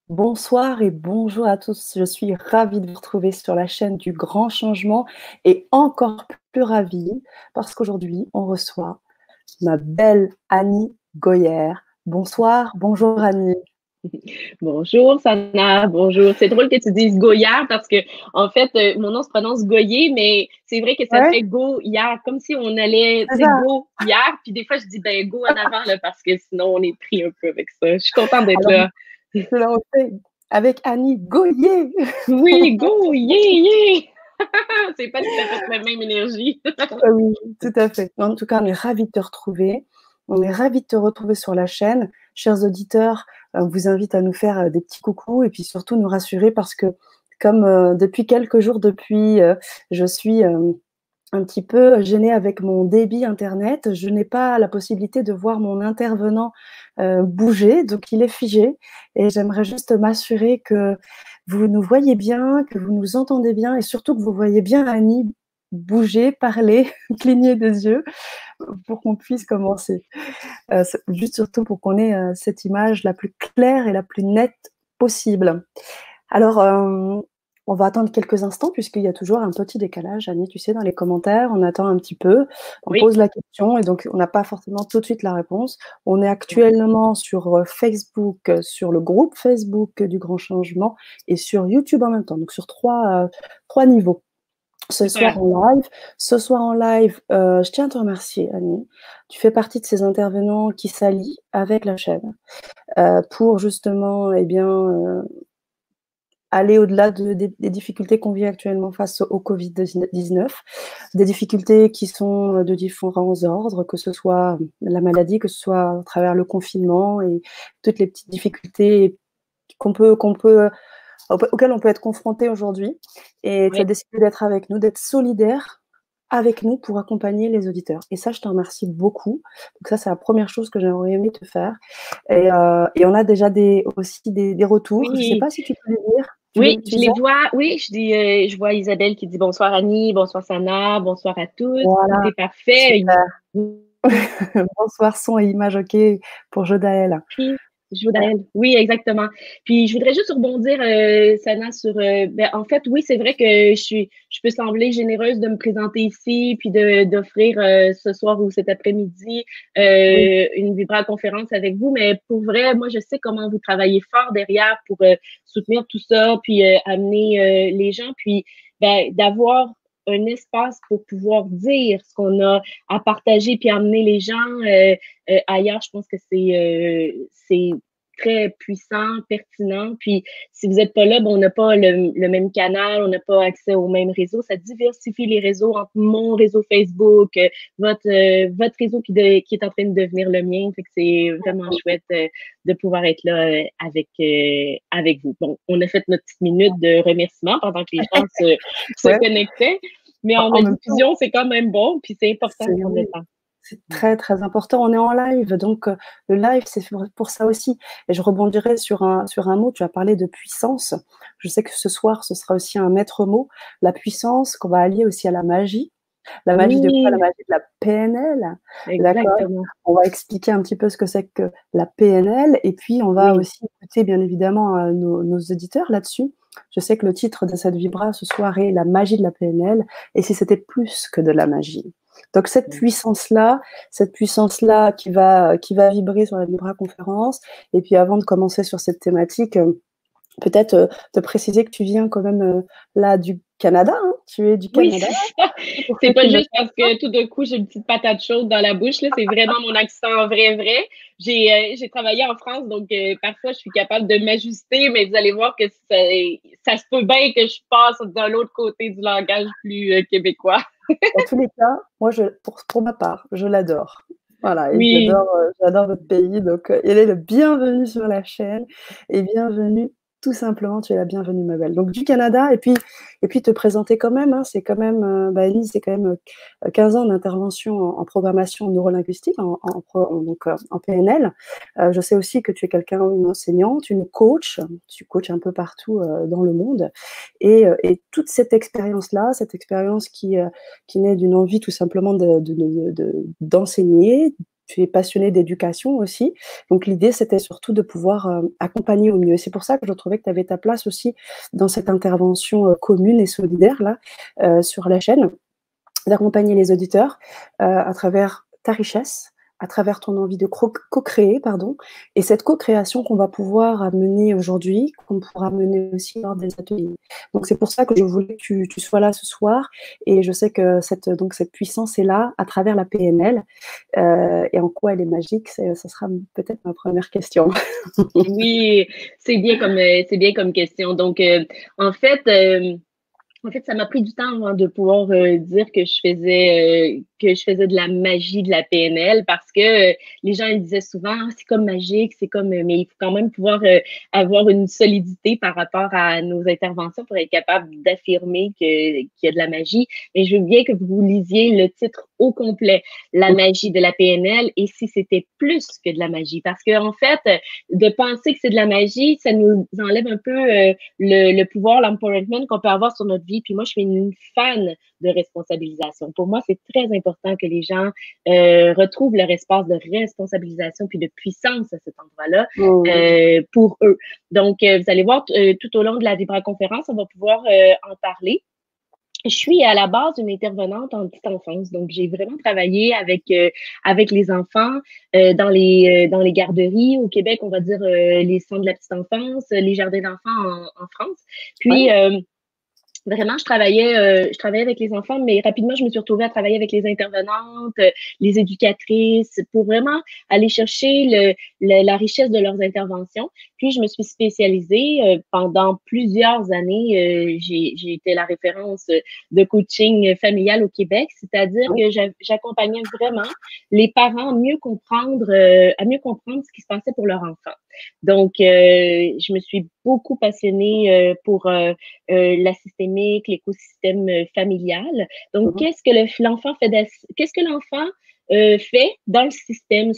Bonsoir et bonjour à tous. Je suis ravie de vous retrouver sur la chaîne du Grand Changement et encore plus ravie parce qu'aujourd'hui, on reçoit ma belle Annie Goyer. Bonsoir, bonjour Annie. Bonjour, Sana. Bonjour. C'est drôle que tu dises Goyard parce que, en fait, mon nom se prononce Goyer, mais c'est vrai que ça Ouais, fait Go-Yard, comme si on allait, c'est tu sais, ça. Go-Yard. Puis des fois, je dis, ben, Go en avant, là, parce que sinon, on est pris un peu avec ça. Je suis contente d'être Alors, là. je la refais avec Annie Goyer. Oui, Go, yeah, yeah! C'est pas tout à fait la même énergie. Oui, tout à fait. En tout cas, on est ravis de te retrouver. On est ravis de te retrouver sur la chaîne. Chers auditeurs, on vous invite à nous faire des petits coucous et puis surtout nous rassurer parce que comme depuis quelques jours, je suis un petit peu gênée avec mon débit Internet. Je n'ai pas la possibilité de voir mon intervenant bouger, donc il est figé. Et j'aimerais juste m'assurer que vous nous voyez bien, que vous nous entendez bien et surtout que vous voyez bien Annie bouger, parler, cligner des yeux pour qu'on puisse commencer. Juste surtout pour qu'on ait cette image la plus claire et la plus nette possible. Alors, on va attendre quelques instants puisqu'il y a toujours un petit décalage, Annie, tu sais, dans les commentaires. On attend un petit peu, on Oui. pose la question et donc on n'a pas forcément tout de suite la réponse. On est actuellement sur Facebook, sur le groupe Facebook du Grand Changement et sur YouTube en même temps, donc sur trois niveaux. Ce soir Super. en live, je tiens à te remercier, Annie. Tu fais partie de ces intervenants qui s'allient avec la chaîne pour justement, eh bien, aller au-delà des difficultés qu'on vit actuellement face au Covid-19, des difficultés qui sont de différents ordres, que ce soit la maladie, que ce soit à travers le confinement et toutes les petites difficultés auxquelles on peut être confronté aujourd'hui. Et tu Oui. as décidé d'être avec nous, d'être solidaire avec nous pour accompagner les auditeurs. Et ça, je te remercie beaucoup. Donc ça, c'est la première chose que j'aurais aimé te faire. Et on a déjà aussi des retours. Je ne sais Oui. pas si tu peux les lire. Oui, Tu je les les as? vois. Oui, je vois Isabelle qui dit bonsoir Annie, bonsoir Sana, bonsoir à tous. Tout Voilà, est parfait. super. Bonsoir, son et image OK pour Jodaël. Oui, oui, exactement. Puis je voudrais juste rebondir, Sana, sur ben, en fait, oui, c'est vrai que je peux sembler généreuse de me présenter ici, puis d'offrir ce soir ou cet après-midi Oui, une vibra-conférence avec vous, mais pour vrai, moi, je sais comment vous travaillez fort derrière pour soutenir tout ça, puis amener les gens, puis ben, d'avoir un espace pour pouvoir dire ce qu'on a à partager puis amener les gens. Ailleurs, je pense que c'est très puissant, pertinent. Puis, si vous n'êtes pas là, bon, on n'a pas le même canal, on n'a pas accès au même réseau. Ça diversifie les réseaux entre mon réseau Facebook, votre réseau qui est en train de devenir le mien. Fait que c'est vraiment chouette de pouvoir être là avec vous. Bon, on a fait notre petite minute de remerciement pendant que les gens se ouais. connectaient. Mais en En même temps, rediffusion, c'est quand même bon, puis c'est important de prendre le oui, temps. c'est très, très important. On est en live, donc le live, c'est pour ça aussi. Et je rebondirai sur un mot, tu as parlé de puissance. Je sais que ce soir, ce sera aussi un maître mot, la puissance qu'on va allier aussi à la magie. La magie de quoi? La Oui, magie de la PNL, d'accord? exactement. On va expliquer un petit peu ce que c'est que la PNL et puis on va Oui. aussi écouter bien évidemment nos auditeurs là-dessus. Je sais que le titre de cette vibra ce soir est la magie de la PNL et si c'était plus que de la magie. Donc cette puissance-là qui va vibrer sur la vibra conférence et puis avant de commencer sur cette thématique, peut-être te préciser que tu viens quand même là du Canada, hein? Tu es du Oui, Canada c'est ça. pour C'est ceux pas qui ne juste parce que tout d'un coup, j'ai une petite patate chaude dans la bouche, là. C'est vraiment mon accent vrai, vrai. J'ai travaillé en France, donc parfois, je suis capable de m'ajuster, mais vous allez voir que ça se peut bien que je passe de l'autre côté du langage plus québécois. dans tous les cas, moi, pour ma part, je l'adore. Voilà, et Oui, j'adore votre pays, donc il est le bienvenu sur la chaîne et bienvenue tout simplement, tu es la bienvenue, ma belle. Donc du Canada et puis te présenter quand même, hein, c'est quand même, Annie, c'est quand même 15 ans d'intervention en programmation neurolinguistique, donc en PNL. Je sais aussi que tu es quelqu'un, une enseignante, une coach, tu coaches un peu partout dans le monde et toute cette expérience-là, cette expérience qui naît d'une envie tout simplement d'enseigner, tu es passionné d'éducation aussi. Donc l'idée, c'était surtout de pouvoir, accompagner au mieux. Et c'est pour ça que je trouvais que tu avais ta place aussi dans cette intervention, commune et solidaire là, sur la chaîne, d'accompagner les auditeurs, à travers ta richesse, à travers ton envie de co-créer, pardon, et cette co-création qu'on va pouvoir mener aujourd'hui, qu'on pourra mener aussi lors des ateliers. Donc c'est pour ça que je voulais que tu sois là ce soir, et je sais que cette puissance est là à travers la PNL, et en quoi elle est magique, ça sera peut-être ma première question. Oui, c'est bien comme question. Donc, en fait, ça m'a pris du temps avant de pouvoir dire que je faisais de la magie de la PNL parce que les gens ils disaient souvent ah, c'est comme magique, c'est comme mais il faut quand même pouvoir avoir une solidité par rapport à nos interventions pour être capable d'affirmer qu'il y a de la magie. Mais je veux bien que vous lisiez le titre au complet, La magie de la PNL et si c'était plus que de la magie parce que en fait de penser que c'est de la magie, ça nous enlève un peu le pouvoir, l'empowerment qu'on peut avoir sur notre vie. Puis moi, je suis une fan de responsabilisation. Pour moi, c'est très important que les gens retrouvent leur espace de responsabilisation puis de puissance à cet endroit-là pour eux. Donc, vous allez voir, tout au long de la vibra-conférence, on va pouvoir en parler. Je suis à la base une intervenante en petite enfance, donc j'ai vraiment travaillé avec les enfants dans les garderies au Québec, on va dire les centres de la petite enfance, les jardins d'enfants en France. Puis Ouais. vraiment, je travaillais avec les enfants, mais rapidement, je me suis retrouvée à travailler avec les intervenantes, les éducatrices, pour vraiment aller chercher la richesse de leurs interventions. Puis, je me suis spécialisée pendant plusieurs années. J'ai été la référence de coaching familial au Québec, c'est-à-dire que j'accompagnais vraiment les parents à mieux comprendre ce qui se passait pour leur enfant. Donc, je me suis beaucoup passionnée pour la systémique, l'écosystème familial. Donc, qu'est-ce que l'enfant fait dans le système,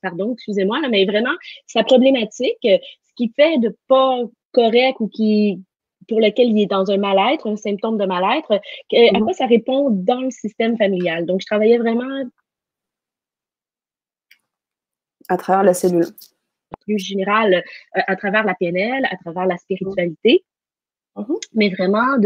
pardon, excusez-moi, là, mais vraiment sa problématique, ce qui fait de pas correct ou pour lequel il est dans un mal-être, un symptôme de mal-être, à quoi ça répond dans le système familial. Donc, je travaillais vraiment À travers la cellule. plus général à travers la PNL, à travers la spiritualité. Mais vraiment,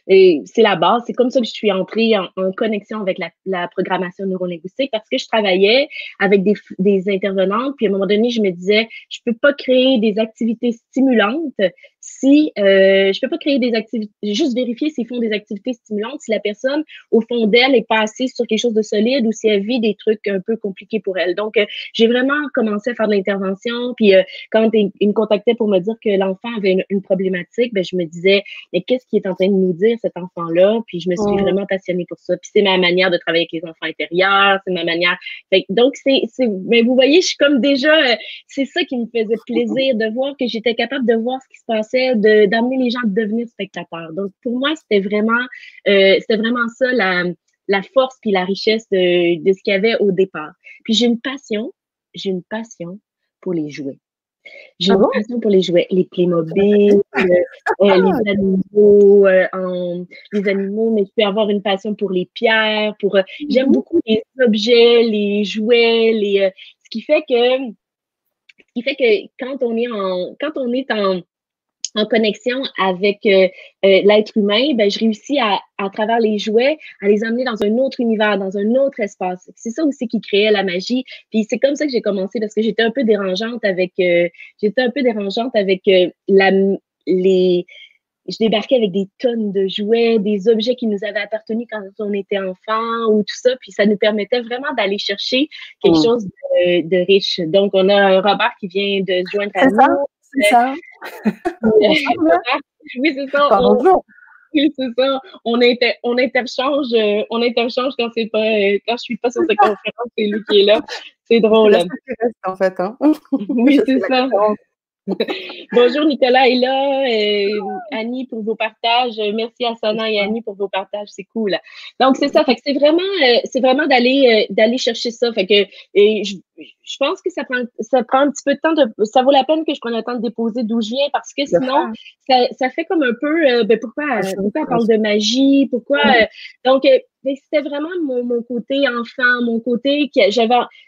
c'est la base. C'est comme ça que je suis entrée en connexion avec la programmation neurolinguistique parce que je travaillais avec des intervenantes. Puis à un moment donné, je me disais, je peux pas créer des activités stimulantes si je peux pas créer des activités, juste vérifier s'ils font des activités stimulantes si la personne, au fond d'elle, est pas assise sur quelque chose de solide ou si elle vit des trucs un peu compliqués pour elle. Donc, j'ai vraiment commencé à faire de l'intervention. Puis quand ils me contactaient pour me dire que l'enfant avait une problématique, ben, je me disais, mais qu'est-ce qu'il est en train de nous dire, cet enfant-là? Puis je me suis vraiment passionnée pour ça. Puis c'est ma manière de travailler avec les enfants intérieurs, c'est ma manière. Donc, mais vous voyez, je suis comme déjà, c'est ça qui me faisait plaisir de voir que j'étais capable de voir ce qui se passait, d'amener les gens à devenir spectateurs. Donc, pour moi, c'était vraiment ça la force puis la richesse de ce qu'il y avait au départ. Puis j'ai une passion pour les jouets. J'ai une passion pour les jouets, les Playmobil, les animaux, mais je peux avoir une passion pour les pierres, j'aime beaucoup les objets, les jouets, ce qui fait que quand on est en connexion avec l'être humain, ben, je réussis à travers les jouets, à les amener dans un autre univers, dans un autre espace. C'est ça aussi qui créait la magie. Puis c'est comme ça que j'ai commencé parce que j'étais un peu dérangeante avec je débarquais avec des tonnes de jouets, des objets qui nous avaient appartenu quand on était enfant ou tout ça. Puis ça nous permettait vraiment d'aller chercher quelque chose de riche. Donc, on a Robert qui vient de se joindre à nous. C'est ça. Oui, c'est ça. Oui, c'est ça. On interchange quand quand je suis pas sur cette conférence, c'est lui qui est là. C'est drôle. C'est la seule qui reste, en fait, hein. Oui, c'est ça. Bonjour Nicolas est là, Annie pour vos partages. Merci à Sana et Annie pour vos partages, c'est cool. Donc c'est ça, fait que c'est vraiment d'aller chercher ça. Fait que je pense que ça prend un petit peu de temps ça vaut la peine que je prenne le temps de déposer d'où je viens parce que Le sinon faire, ça fait comme un peu ben un chemin pourquoi de on parle de magie, pourquoi mmh, donc mais c'était vraiment mon côté enfant, mon côté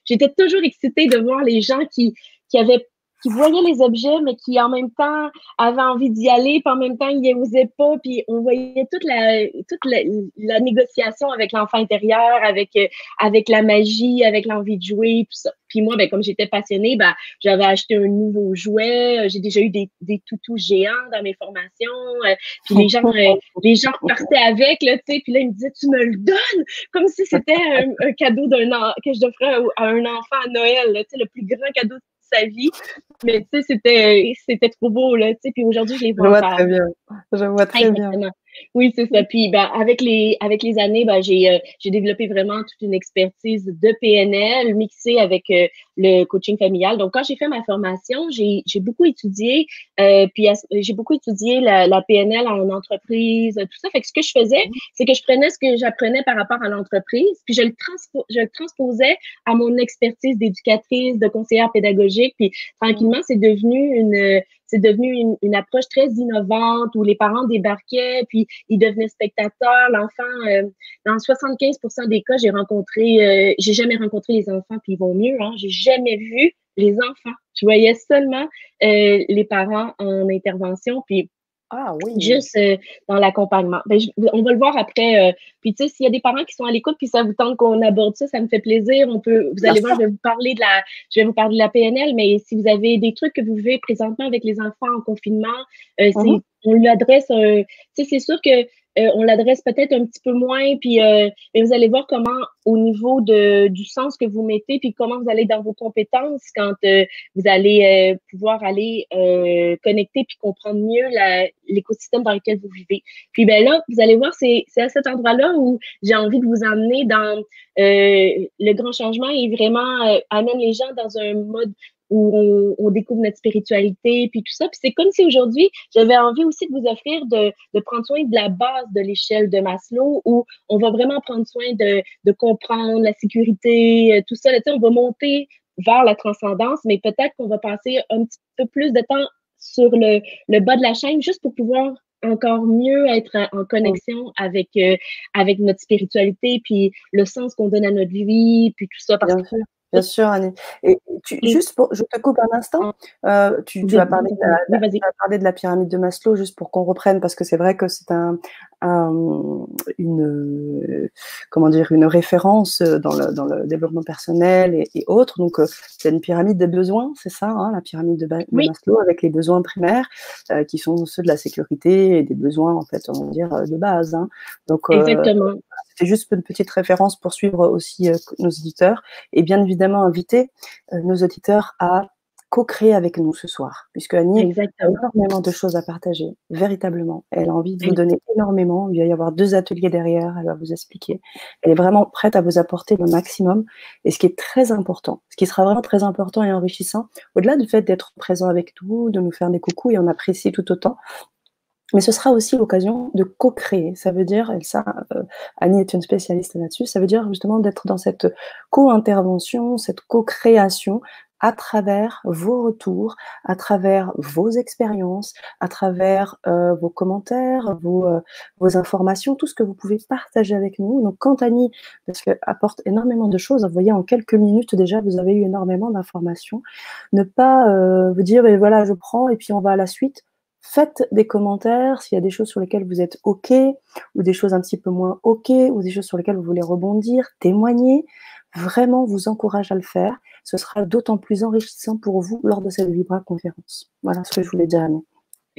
j'étais toujours excitée de voir les gens qui avaient qui voyaient les objets, mais qui en même temps avaient envie d'y aller, puis en même temps, ils n'osaient pas, puis on voyait la négociation avec l'enfant intérieur, avec la magie, avec l'envie de jouer, puis ça. Puis moi, ben, comme j'étais passionnée, ben, j'avais acheté un nouveau jouet, j'ai déjà eu des toutous géants dans mes formations, puis les gens repartaient avec, là, tu sais, puis là, ils me disaient, tu me le donnes, comme si c'était un cadeau que je offrais à un enfant à Noël, là, tu sais, le plus grand cadeau de sa vie. Mais tu sais, c'était trop beau, là, tu sais, puis aujourd'hui, je les je vois vois encore. très bien, je vois très bien. Exactement. Oui, c'est ça. Puis ben, avec les années, ben, j'ai développé vraiment toute une expertise de PNL mixée avec le coaching familial. Donc, quand j'ai fait ma formation, j'ai beaucoup étudié, j'ai beaucoup étudié la PNL en entreprise, tout ça. Fait que ce que je faisais, c'est que je prenais ce que j'apprenais par rapport à l'entreprise, puis je le transposais à mon expertise d'éducatrice, de conseillère pédagogique. Puis tranquillement, c'est devenu une approche très innovante où les parents débarquaient, puis ils devenaient spectateurs. Dans 75% des cas, j'ai jamais rencontré les enfants, puis ils vont mieux, hein. J'ai jamais vu les enfants. Je voyais seulement les parents en intervention, puis Ah oui, juste dans l'accompagnement. Ben, on va le voir après. Puis tu sais, s'il y a des parents qui sont à l'écoute, puis ça vous tente qu'on aborde ça, ça me fait plaisir. Vous bien allez voir, sûr. je vais vous parler de la PNL, mais si vous avez des trucs que vous vivez présentement avec les enfants en confinement, Mmh. on l'adresse. Tu sais, c'est sûr que on l'adresse peut-être un petit peu moins, puis mais vous allez voir comment, au niveau du sens que vous mettez, puis comment vous allez dans vos compétences quand vous allez pouvoir aller connecter puis comprendre mieux l'écosystème dans lequel vous vivez. Puis ben là, vous allez voir, c'est à cet endroit-là où j'ai envie de vous emmener dans le grand changement et vraiment amène les gens dans un mode où on découvre notre spiritualité, puis tout ça. Puis c'est comme si aujourd'hui, j'avais envie aussi de vous offrir de prendre soin de la base de l'échelle de Maslow, où on va vraiment prendre soin de comprendre la sécurité, tout ça. Là, tu sais, on va monter vers la transcendance, mais peut-être qu'on va passer un petit peu plus de temps sur le bas de la chaîne juste pour pouvoir encore mieux être en Mmh. connexion avec notre spiritualité, puis le sens qu'on donne à notre vie, puis tout ça. Parce que Bien sûr, Annie. Et juste pour, je te coupe un instant, tu vas parler de oui, vas-y. tu vas parler de la pyramide de Maslow juste pour qu'on reprenne parce que c'est vrai que c'est un une, comment dire? Une référence, dans le développement personnel et autres. Donc, c'est une pyramide des besoins, c'est ça, hein, la pyramide de Oui, Maslow avec les besoins primaires, qui sont ceux de la sécurité et des besoins, en fait, on va dire, de base, hein. Donc, exactement. c'était juste une petite référence pour suivre aussi, nos auditeurs et bien évidemment inviter, nos auditeurs à co-créer avec nous ce soir, puisque Annie a Exactement. énormément de choses à partager, véritablement. Elle a envie de vous donner énormément. Il va y avoir 2 ateliers derrière, elle va vous expliquer. Elle est vraiment prête à vous apporter le maximum et ce qui est très important, ce qui sera vraiment très important et enrichissant, au-delà du fait d'être présent avec nous, de nous faire des coucous et on apprécie tout autant, mais ce sera aussi l'occasion de co-créer. Ça veut dire, et ça, Annie est une spécialiste là-dessus, ça veut dire justement d'être dans cette co-intervention, cette co-création à travers vos retours, à travers vos expériences, à travers vos commentaires, vos informations, tout ce que vous pouvez partager avec nous. Donc quand Annie, parce qu'elle apporte énormément de choses, vous voyez, en quelques minutes déjà, vous avez eu énormément d'informations, ne pas vous dire, ben voilà, je prends et puis on va à la suite. Faites des commentaires s'il y a des choses sur lesquelles vous êtes OK, ou des choses un petit peu moins OK, ou des choses sur lesquelles vous voulez rebondir, témoigner. Vraiment, vous encourage à le faire. Ce sera d'autant plus enrichissant pour vous lors de cette Vibra conférence. Voilà ce que je voulais dire, Annie.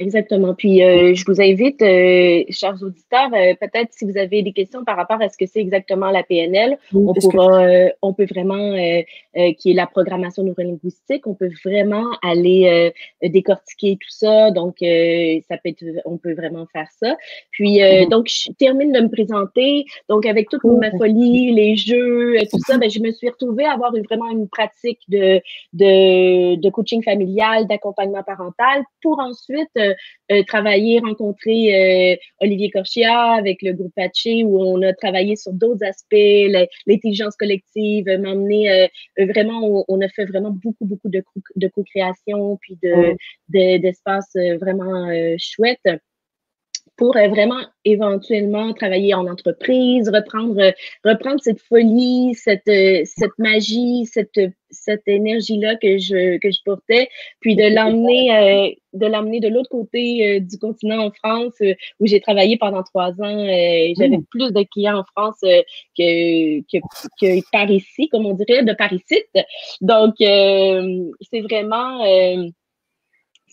Exactement. Puis, je vous invite, chers auditeurs, peut-être si vous avez des questions par rapport à ce que c'est exactement la PNL, Oui, on parce que pourra, on peut vraiment, qui est la programmation neurolinguistique, on peut vraiment aller décortiquer tout ça. Donc, ça peut être, on peut vraiment faire ça. Puis, donc, je termine de me présenter. Donc, avec toute ma oui, folie, les jeux, tout ça, ben, je me suis retrouvée à avoir vraiment une pratique de coaching familial, d'accompagnement parental pour ensuite travailler, rencontrer Olivier Corchia avec le groupe Patché où on a travaillé sur d'autres aspects, l'intelligence collective, m'emmener vraiment, on a fait vraiment beaucoup de co-création puis d'espace vraiment chouette pour vraiment éventuellement travailler en entreprise, reprendre cette folie, cette magie, cette énergie-là que je portais, puis de l'emmener de l'autre côté du continent en France, où j'ai travaillé pendant 3 ans. J'avais oui. plus de clients en France que par ici, comme on dirait, de par ici. Donc, c'est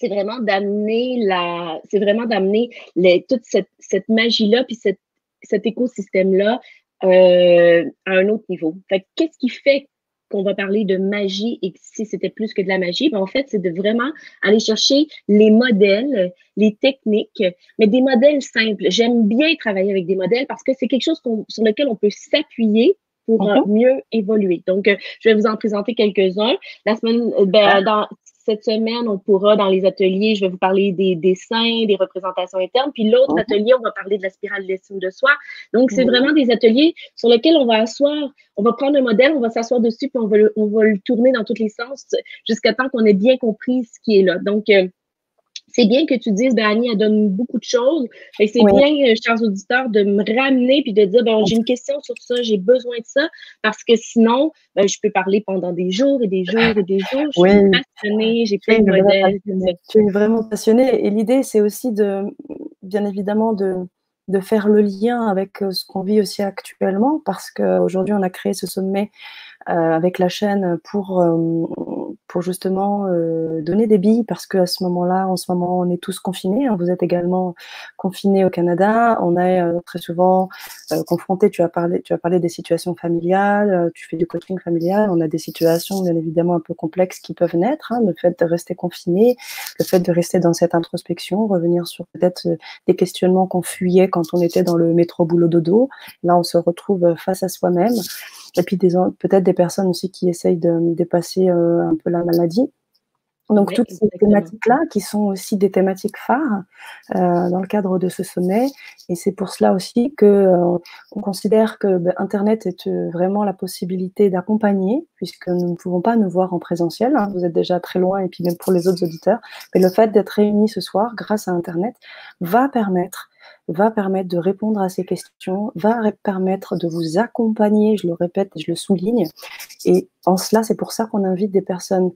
vraiment d'amener toute cette magie-là puis cet écosystème-là à un autre niveau. Fait que qu'est-ce qui fait qu'on va parler de magie et que si c'était plus que de la magie, ben en fait, c'est de vraiment aller chercher les modèles, les techniques, mais des modèles simples. J'aime bien travailler avec des modèles parce que c'est quelque chose sur lequel on peut s'appuyer pour mieux évoluer. Donc, je vais vous en présenter quelques-uns. La semaine, dans cette semaine, on pourra, dans les ateliers, je vais vous parler des dessins, des représentations internes. Puis l'autre atelier, on va parler de la spirale d'estime de soi. Donc, c'est vraiment des ateliers sur lesquels on va on va prendre un modèle, on va s'asseoir dessus, puis on va le tourner dans tous les sens jusqu'à temps qu'on ait bien compris ce qui est là. Donc, c'est bien que tu dises, ben Annie, elle donne beaucoup de choses. Et c'est Oui. bien, chers auditeurs, de me ramener puis de dire, ben j'ai une question sur ça, j'ai besoin de ça, parce que sinon, ben, je peux parler pendant des jours et des jours et des jours. Je Oui, suis passionnée, j'ai tu plein es de modèles. passionnée. Tu es vraiment passionnée. Et l'idée, c'est aussi bien évidemment, de faire le lien avec ce qu'on vit aussi actuellement, parce qu'aujourd'hui, on a créé ce sommet avec la chaîne pour justement donner des billes parce qu'à ce moment-là, en ce moment, on est tous confinés. Hein. Vous êtes également confinés au Canada. On est très souvent confrontés. Tu as parlé des situations familiales. Tu fais du coaching familial. On a des situations bien évidemment un peu complexes qui peuvent naître. Hein, le fait de rester confiné, le fait de rester dans cette introspection, revenir sur peut-être des questionnements qu'on fuyait quand on était dans le métro boulot dodo. Là, on se retrouve face à soi-même. Et puis peut-être des personnes aussi qui essayent de dépasser un peu la maladie. Donc toutes ces thématiques-là qui sont aussi des thématiques phares dans le cadre de ce sommet. Et c'est pour cela aussi que on considère que Internet est vraiment la possibilité d'accompagner, puisque nous ne pouvons pas nous voir en présentiel. Hein, vous êtes déjà très loin, et puis même pour les autres auditeurs. Mais le fait d'être réunis ce soir grâce à Internet va permettre de répondre à ces questions, va permettre de vous accompagner, je le répète, je le souligne. Et en cela, c'est pour ça qu'on invite des personnes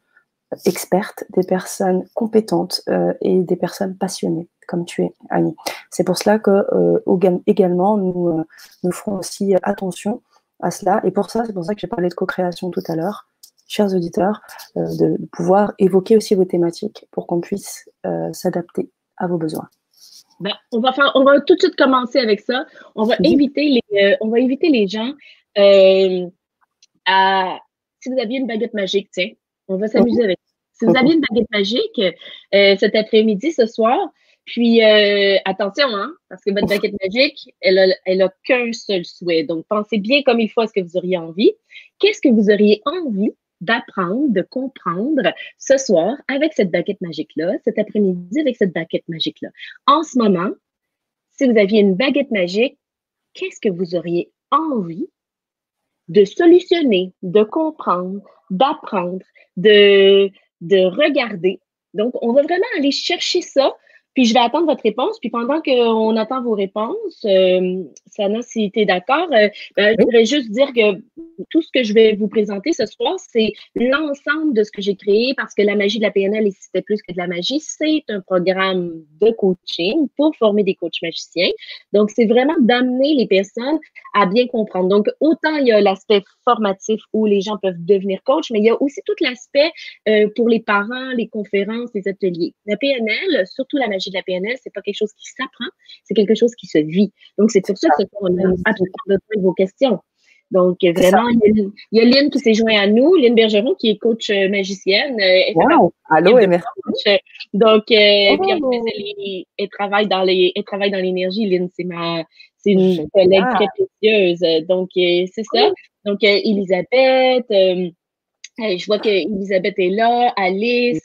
expertes, des personnes compétentes et des personnes passionnées, comme tu es, Annie. C'est pour cela que également, nous ferons aussi attention à cela. Et c'est pour ça que j'ai parlé de co-création tout à l'heure, chers auditeurs, de pouvoir évoquer aussi vos thématiques pour qu'on puisse s'adapter à vos besoins. Ben, on va tout de suite commencer avec ça. On va inviter les gens si vous aviez une baguette magique, tiens, on va s'amuser avec ça. Si vous aviez une baguette magique cet après-midi, ce soir, puis attention, hein, parce que votre baguette magique, elle a qu'un seul souhait. Donc, pensez bien comme il faut à ce que vous auriez envie. Qu'est-ce que vous auriez envie d'apprendre, de comprendre ce soir avec cette baguette magique-là, cet après-midi avec cette baguette magique-là? En ce moment, si vous aviez une baguette magique, qu'est-ce que vous auriez envie de solutionner, de comprendre, d'apprendre, de regarder? Donc, on va vraiment aller chercher ça. Puis, je vais attendre votre réponse. Puis, pendant qu'on attend vos réponses, Sana, si tu es d'accord, je voudrais juste dire que tout ce que je vais vous présenter ce soir, c'est l'ensemble de ce que j'ai créé parce que la magie de la PNL, et si c'était plus que de la magie, c'est un programme de coaching pour former des coachs magiciens. Donc, c'est vraiment d'amener les personnes à bien comprendre. Donc, autant il y a l'aspect formatif où les gens peuvent devenir coach, mais il y a aussi tout l'aspect pour les parents, les conférences, les ateliers. La PNL, surtout la magie magie de la PNL, c'est pas quelque chose qui s'apprend, c'est quelque chose qui se vit. Donc, c'est pour ça que ce soir, on a absolument besoin de vos questions. Donc, vraiment, il y a Lynn qui s'est joint à nous, Lynn Bergeron, qui est coach magicienne. Wow! Allô et merci. Donc, puis en fait, elle travaille dans l'énergie, Lynn. C'est une collègue très précieuse. Donc, c'est ça. Donc, Elisabeth, je vois que Elisabeth est là, Alice,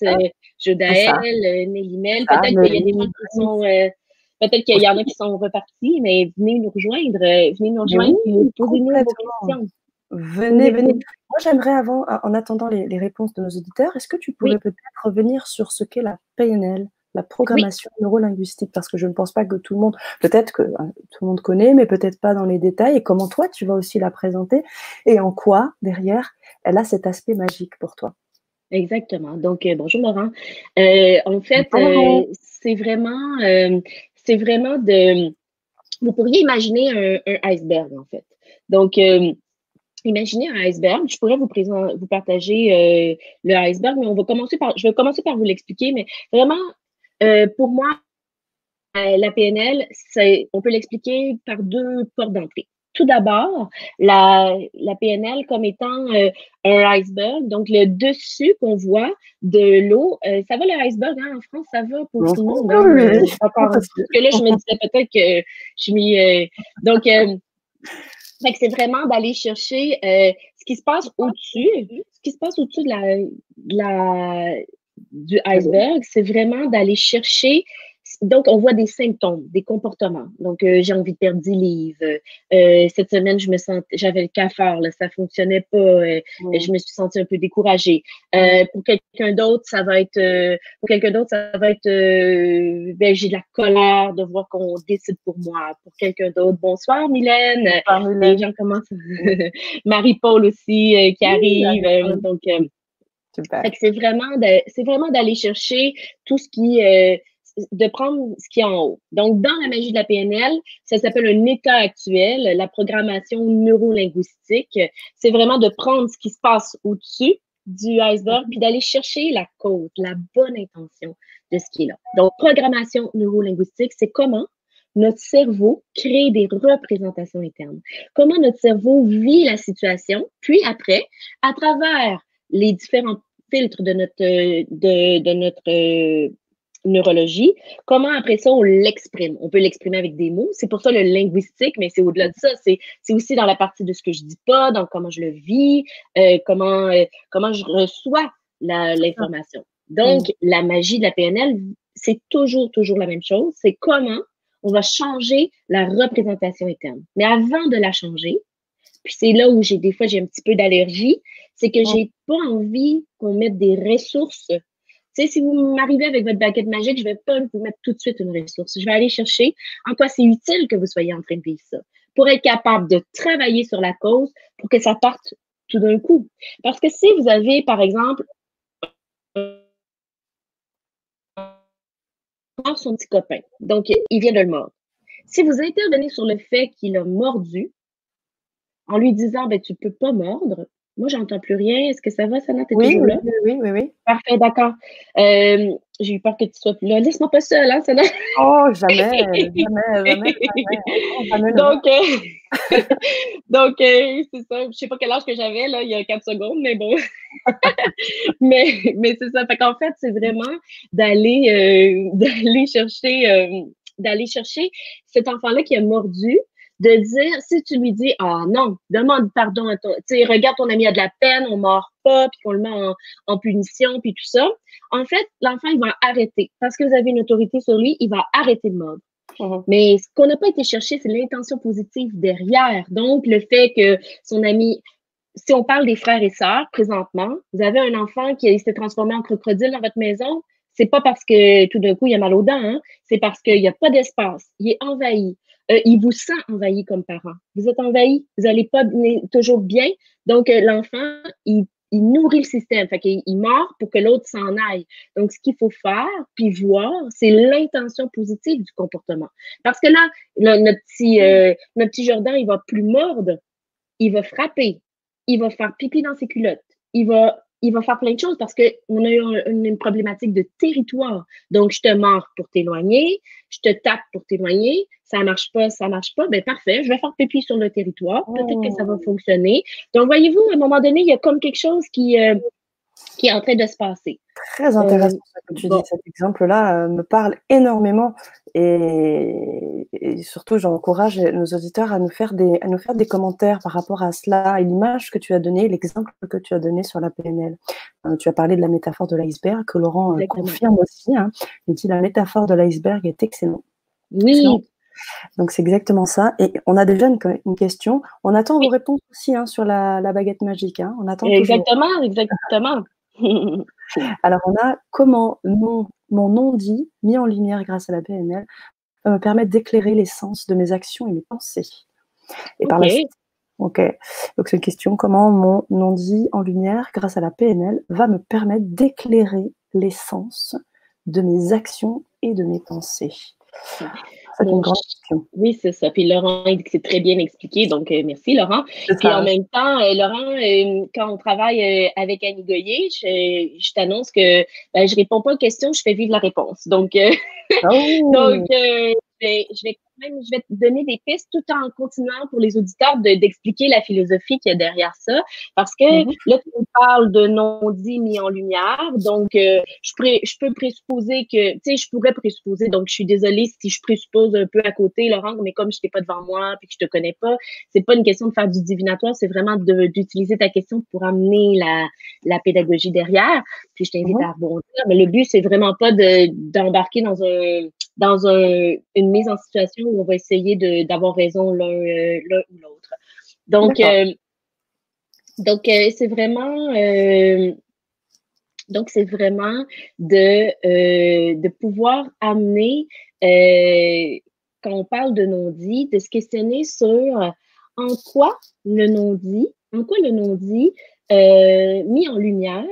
Jodaël, Nélimel. Peut-être qu'il y a des gens qui sont, peut-être qu'il y en a qui sont repartis, mais venez nous rejoindre et posez-nous vos questions. Venez. Moi, j'aimerais en attendant les réponses de nos auditeurs, est-ce que tu pourrais peut-être revenir sur ce qu'est la PNL, la programmation neurolinguistique, parce que je ne pense pas que tout le monde, peut-être que tout le monde connaît, mais peut-être pas dans les détails, et comment toi, tu vas aussi la présenter, et en quoi, derrière, elle a cet aspect magique pour toi. Exactement. Donc, bonjour Laurent. En fait, c'est vraiment de... Vous pourriez imaginer un iceberg, en fait. Donc, imaginez un iceberg. Je pourrais vous partager le iceberg, mais je vais commencer par vous l'expliquer. Mais vraiment, pour moi, la PNL, on peut l'expliquer par 2 portes d'entrée. Tout d'abord, la PNL comme étant un iceberg, donc le dessus qu'on voit de l'eau. Ça va le iceberg, hein, en France, ça va pour tout le monde. Hein, parce que là, je me disais peut-être que je m'y... donc, fait que c'est vraiment d'aller chercher ce qui se passe au-dessus. Ce qui se passe au-dessus du iceberg, c'est vraiment d'aller chercher. Donc, on voit des symptômes, des comportements. Donc, j'ai envie de perdre 10 livres. Cette semaine, j'avais le cafard, là, ça fonctionnait pas. Je me suis sentie un peu découragée. Pour quelqu'un d'autre, ça va être, ben, j'ai de la colère de voir qu'on décide pour moi. Pour quelqu'un d'autre, bonsoir, Mylène. Les gens commencent. Marie-Paul aussi qui arrive. Donc, fait que c'est vraiment d'aller chercher tout ce qui de prendre ce qui est en haut. Donc, dans la magie de la PNL, ça s'appelle un état actuel, la programmation neurolinguistique. C'est vraiment de prendre ce qui se passe au-dessus du iceberg, puis d'aller chercher la cause, la bonne intention de ce qui est là. Donc, programmation neurolinguistique, c'est comment notre cerveau crée des représentations internes. Comment notre cerveau vit la situation, puis après, à travers les différents filtres de notre neurologie, comment après ça on l'exprime. On peut l'exprimer avec des mots. C'est pour ça le linguistique, mais c'est au-delà de ça. C'est aussi dans la partie de ce que je dis pas, dans comment je le vis, comment je reçois l'information. Donc, la magie de la PNL, c'est toujours la même chose. C'est comment on va changer la représentation interne. Mais avant de la changer, puis c'est là où des fois j'ai un petit peu d'allergie, c'est que j'ai pas envie qu'on mette des ressources. Tu sais, si vous m'arrivez avec votre baguette magique, je vais pas vous mettre tout de suite une ressource. Je vais aller chercher en quoi c'est utile que vous soyez en train de vivre ça, pour être capable de travailler sur la cause, pour que ça parte tout d'un coup. Parce que si vous avez, par exemple, son petit copain, donc il vient de le mordre. Si vous intervenez sur le fait qu'il a mordu, en lui disant, ben, tu peux pas mordre. Moi, j'entends plus rien. Est-ce que ça va, Sana? T'es toujours là? Oui. Parfait, d'accord. J'ai eu peur que tu sois plus là. Laisse-moi pas seule, hein, Sana? Oh, jamais. Donc, c'est ça. Je sais pas quel âge que j'avais, là, il y a 4 secondes, mais bon. mais c'est ça. Fait qu'en fait, c'est vraiment d'aller chercher cet enfant-là qui a mordu, de dire, si tu lui dis, ah non, demande pardon à ton, tu sais, regarde ton ami a de la peine, on mord pas, puis qu'on le met en punition, puis tout ça. En fait, l'enfant, il va arrêter. Parce que vous avez une autorité sur lui, il va arrêter de mordre. Mais ce qu'on n'a pas été chercher, c'est l'intention positive derrière. Donc, le fait que son ami, si on parle des frères et sœurs, présentement, vous avez un enfant qui s'est transformé en crocodile dans votre maison, c'est pas parce que tout d'un coup, il a mal aux dents, hein? C'est parce qu'il n'y a pas d'espace. Il est envahi. Il vous sent envahi comme parent. Vous êtes envahi, vous n'allez pas toujours bien. Donc, l'enfant, il nourrit le système. Fait qu'il mord pour que l'autre s'en aille. Donc, ce qu'il faut faire, puis voir, c'est l'intention positive du comportement. Parce que là, notre petit Jordan, il va plus mordre, il va frapper, il va faire pipi dans ses culottes, il va il va faire plein de choses parce qu'on a une problématique de territoire. Donc, je te mords pour t'éloigner, je te tape pour t'éloigner, ça marche pas, ben parfait, je vais faire pipi sur le territoire, peut-être que ça va fonctionner. Donc, voyez-vous, à un moment donné, il y a comme quelque chose qui est en train de se passer. Très intéressant ce que tu dis. Cet exemple-là me parle énormément et surtout, j'encourage nos auditeurs à nous faire des commentaires par rapport à cela et l'image que tu as donnée, l'exemple que tu as donné sur la PNL. Tu as parlé de la métaphore de l'iceberg que Laurent confirme aussi. Hein. Il dit la métaphore de l'iceberg est excellente. Oui. Excellente. Donc, c'est exactement ça. Et on a déjà une question. On attend vos réponses aussi hein, sur la baguette magique. Hein. On attend exactement, toujours. Exactement. Alors, on a comment mon non-dit, mis en lumière grâce à la PNL, va me permettre d'éclairer l'essence de mes actions et mes pensées. Et par la suite, ok. Donc, c'est une question, comment mon non-dit en lumière grâce à la PNL va me permettre d'éclairer l'essence de mes actions et de mes pensées. C'est une grande question. Oui, c'est ça. Puis Laurent, c'est très bien expliqué. Donc, merci, Laurent. Puis en même temps, Laurent, quand on travaille avec Annie Goyer, je t'annonce que je réponds pas aux questions, je fais vivre la réponse. Donc, je vais te donner des pistes tout en continuant pour les auditeurs d'expliquer la philosophie qu'il y a derrière ça. Parce que là, tu parles de non-dit mis en lumière. Donc, je peux présupposer que, tu sais, je pourrais présupposer, donc je suis désolée si je présuppose un peu à côté, Laurent, mais comme je t'ai pas devant moi puis que je te connais pas, c'est pas une question de faire du divinatoire, c'est vraiment d'utiliser ta question pour amener la pédagogie derrière. Puis je t'invite à rebondir. Mais le but, c'est vraiment pas d'embarquer dans une mise en situation où on va essayer d'avoir raison l'un ou l'autre. Donc, c'est vraiment de pouvoir amener, quand on parle de non-dit, de se questionner sur en quoi le non-dit mis en lumière,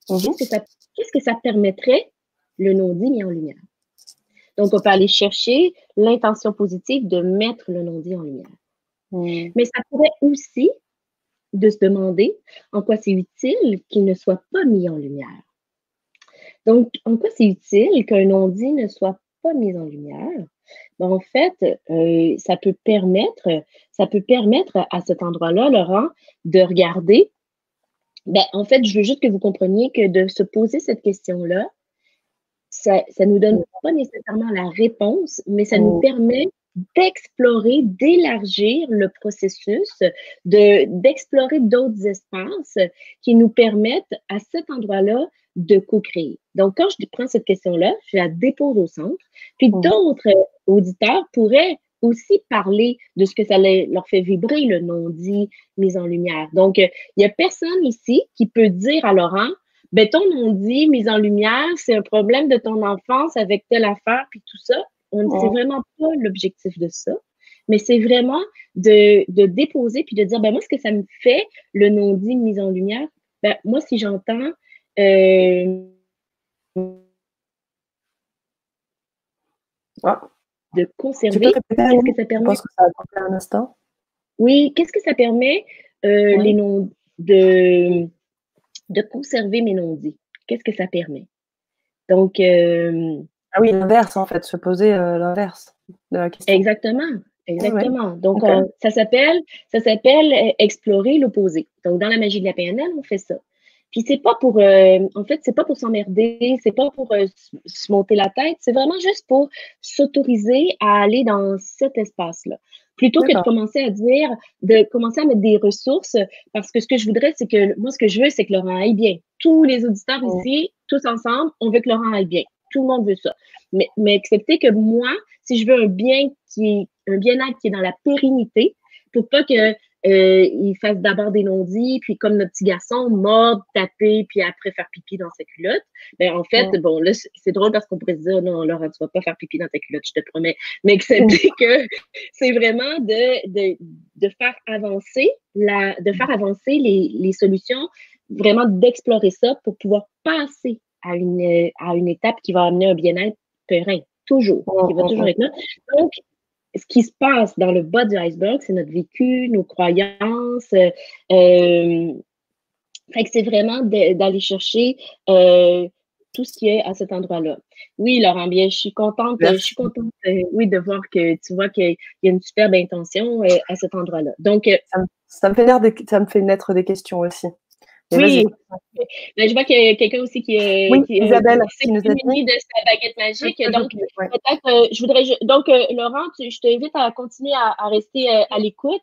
qu'est-ce que ça permettrait le non-dit mis en lumière? Donc, on peut aller chercher l'intention positive de mettre le non-dit en lumière. Mais ça pourrait aussi de se demander en quoi c'est utile qu'il ne soit pas mis en lumière. Donc, en quoi c'est utile qu'un non-dit ne soit pas mis en lumière? Ben, en fait, ça peut permettre à cet endroit-là, Laurent, de regarder. Ben, en fait, je veux juste que vous compreniez que de se poser cette question-là, ça ne nous donne pas nécessairement la réponse, mais ça nous permet d'explorer, d'élargir le processus, d'explorer d'autres espaces qui nous permettent à cet endroit-là de co-créer. Donc, quand je prends cette question-là, je la dépose au centre, puis d'autres auditeurs pourraient aussi parler de ce que ça leur fait vibrer, le non-dit mis en lumière. Donc, il n'y a personne ici qui peut dire à Laurent, ben, ton non-dit mise en lumière, c'est un problème de ton enfance avec telle affaire, puis tout ça. C'est vraiment pas l'objectif de ça, mais c'est vraiment de déposer puis de dire, ben moi, ce que ça me fait, le non-dit mise en lumière, ben moi, si j'entends de conserver, qu'est-ce que ça permet? Je pense que ça a coupé un instant. Oui, qu'est-ce que ça permet les noms de conserver mes non-dits? Qu'est-ce que ça permet? Donc, ah oui, l'inverse, en fait, se poser l'inverse de la question. Exactement. Donc, ça s'appelle explorer l'opposé. Donc, dans la magie de la PNL, on fait ça. Puis, c'est pas pour, en fait, c'est pas pour s'emmerder, c'est pas pour se monter la tête, c'est vraiment juste pour s'autoriser à aller dans cet espace-là. Plutôt que de commencer à mettre des ressources, parce que ce que je voudrais, c'est que, moi, ce que je veux, c'est que Laurent aille bien. Tous les auditeurs ici, tous ensemble, on veut que Laurent aille bien. Tout le monde veut ça. Mais accepter que moi, si je veux un bien-être qui est dans la pérennité, pour pas que il fasse d'abord des non-dits, puis comme notre petit garçon, mordre, taper, puis après faire pipi dans sa culotte. Ben en fait, bon, là, c'est drôle parce qu'on pourrait se dire, non, Laurent, tu vas pas faire pipi dans ta culotte, je te promets. Mais accepter que c'est vraiment de faire avancer les solutions, vraiment d'explorer ça pour pouvoir passer à une étape qui va amener un bien-être périn, toujours, qui va toujours être là. Donc, ce qui se passe dans le bas du iceberg, c'est notre vécu, nos croyances, Fait que c'est vraiment d'aller chercher tout ce qui est à cet endroit-là. Oui, Laurent, bien, je suis contente, oui, de voir que tu vois qu'il y a une superbe intention à cet endroit-là. Donc, ça me fait naître des questions aussi. Mais vas-y. oui, ben, je vois qu'il y a quelqu'un aussi Oui, Isabelle, qui qui nous a s'est muni dit de sa baguette magique. que Donc, j'oubliais. Ouais. peut-être, donc, Laurent, je t'invite à continuer à rester à l'écoute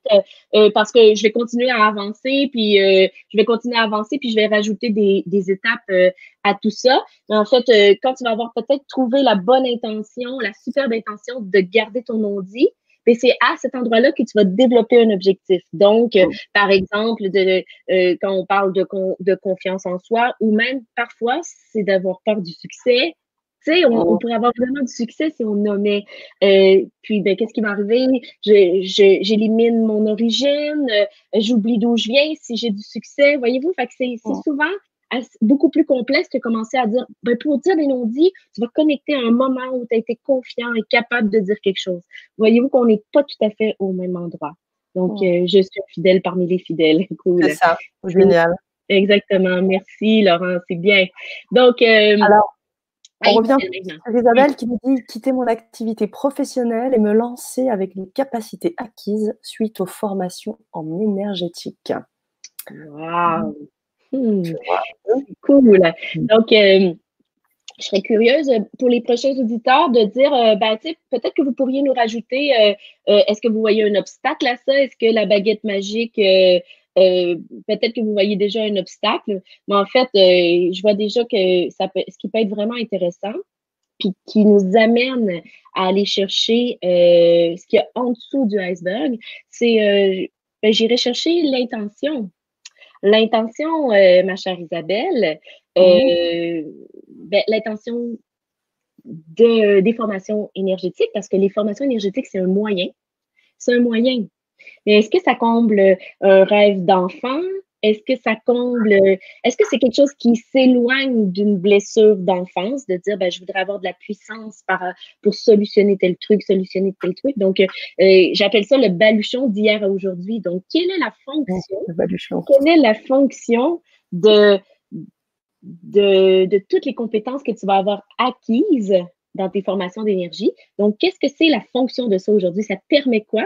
parce que je vais continuer à avancer, puis je vais rajouter des étapes à tout ça. Mais en fait, quand tu vas avoir peut-être trouvé la bonne intention, la superbe intention de garder ton non-dit, mais c'est à cet endroit-là que tu vas développer un objectif. Donc, par exemple, quand on parle de confiance en soi, ou même parfois, c'est d'avoir peur du succès. Tu sais, on pourrait avoir vraiment du succès si on nommait. Puis, ben, qu'est-ce qui va arriver? J'élimine mon origine, j'oublie d'où je viens si j'ai du succès. Voyez-vous? Fait que c'est souvent beaucoup plus complexe que commencer à dire, ben, pour dire des non-dits, tu vas connecter à un moment où tu as été confiant et capable de dire quelque chose. Voyez-vous qu'on n'est pas tout à fait au même endroit. Donc, je suis fidèle parmi les fidèles. Cool. C'est ça, génial. Exactement. Merci, Laurent, c'est bien. Donc, alors, on revient sur Isabelle qui nous dit quitter mon activité professionnelle et me lancer avec les capacités acquises suite aux formations en énergétique. Wow! C'est cool. Donc, je serais curieuse pour les prochains auditeurs de dire, ben, tu sais, peut-être que vous pourriez nous rajouter, est-ce que vous voyez un obstacle à ça? Est-ce que la baguette magique, peut-être que vous voyez déjà un obstacle, mais en fait, je vois déjà que ce qui peut être vraiment intéressant, puis qui nous amène à aller chercher ce qu'il y a en dessous du iceberg, c'est, ben, j'irai chercher l'intention. L'intention, ma chère Isabelle, ben, l'intention des formations énergétiques, parce que les formations énergétiques, c'est un moyen. C'est un moyen. Mais est-ce que ça comble un rêve d'enfant? Est-ce que ça comble, est-ce que c'est quelque chose qui s'éloigne d'une blessure d'enfance, de dire, ben, je voudrais avoir de la puissance pour solutionner tel truc, solutionner tel truc. Donc, j'appelle ça le baluchon d'hier à aujourd'hui. Donc, quelle est la fonction? Quelle est la fonction de toutes les compétences que tu vas avoir acquises dans tes formations d'énergie? Donc, qu'est-ce que c'est la fonction de ça aujourd'hui? Ça te permet quoi?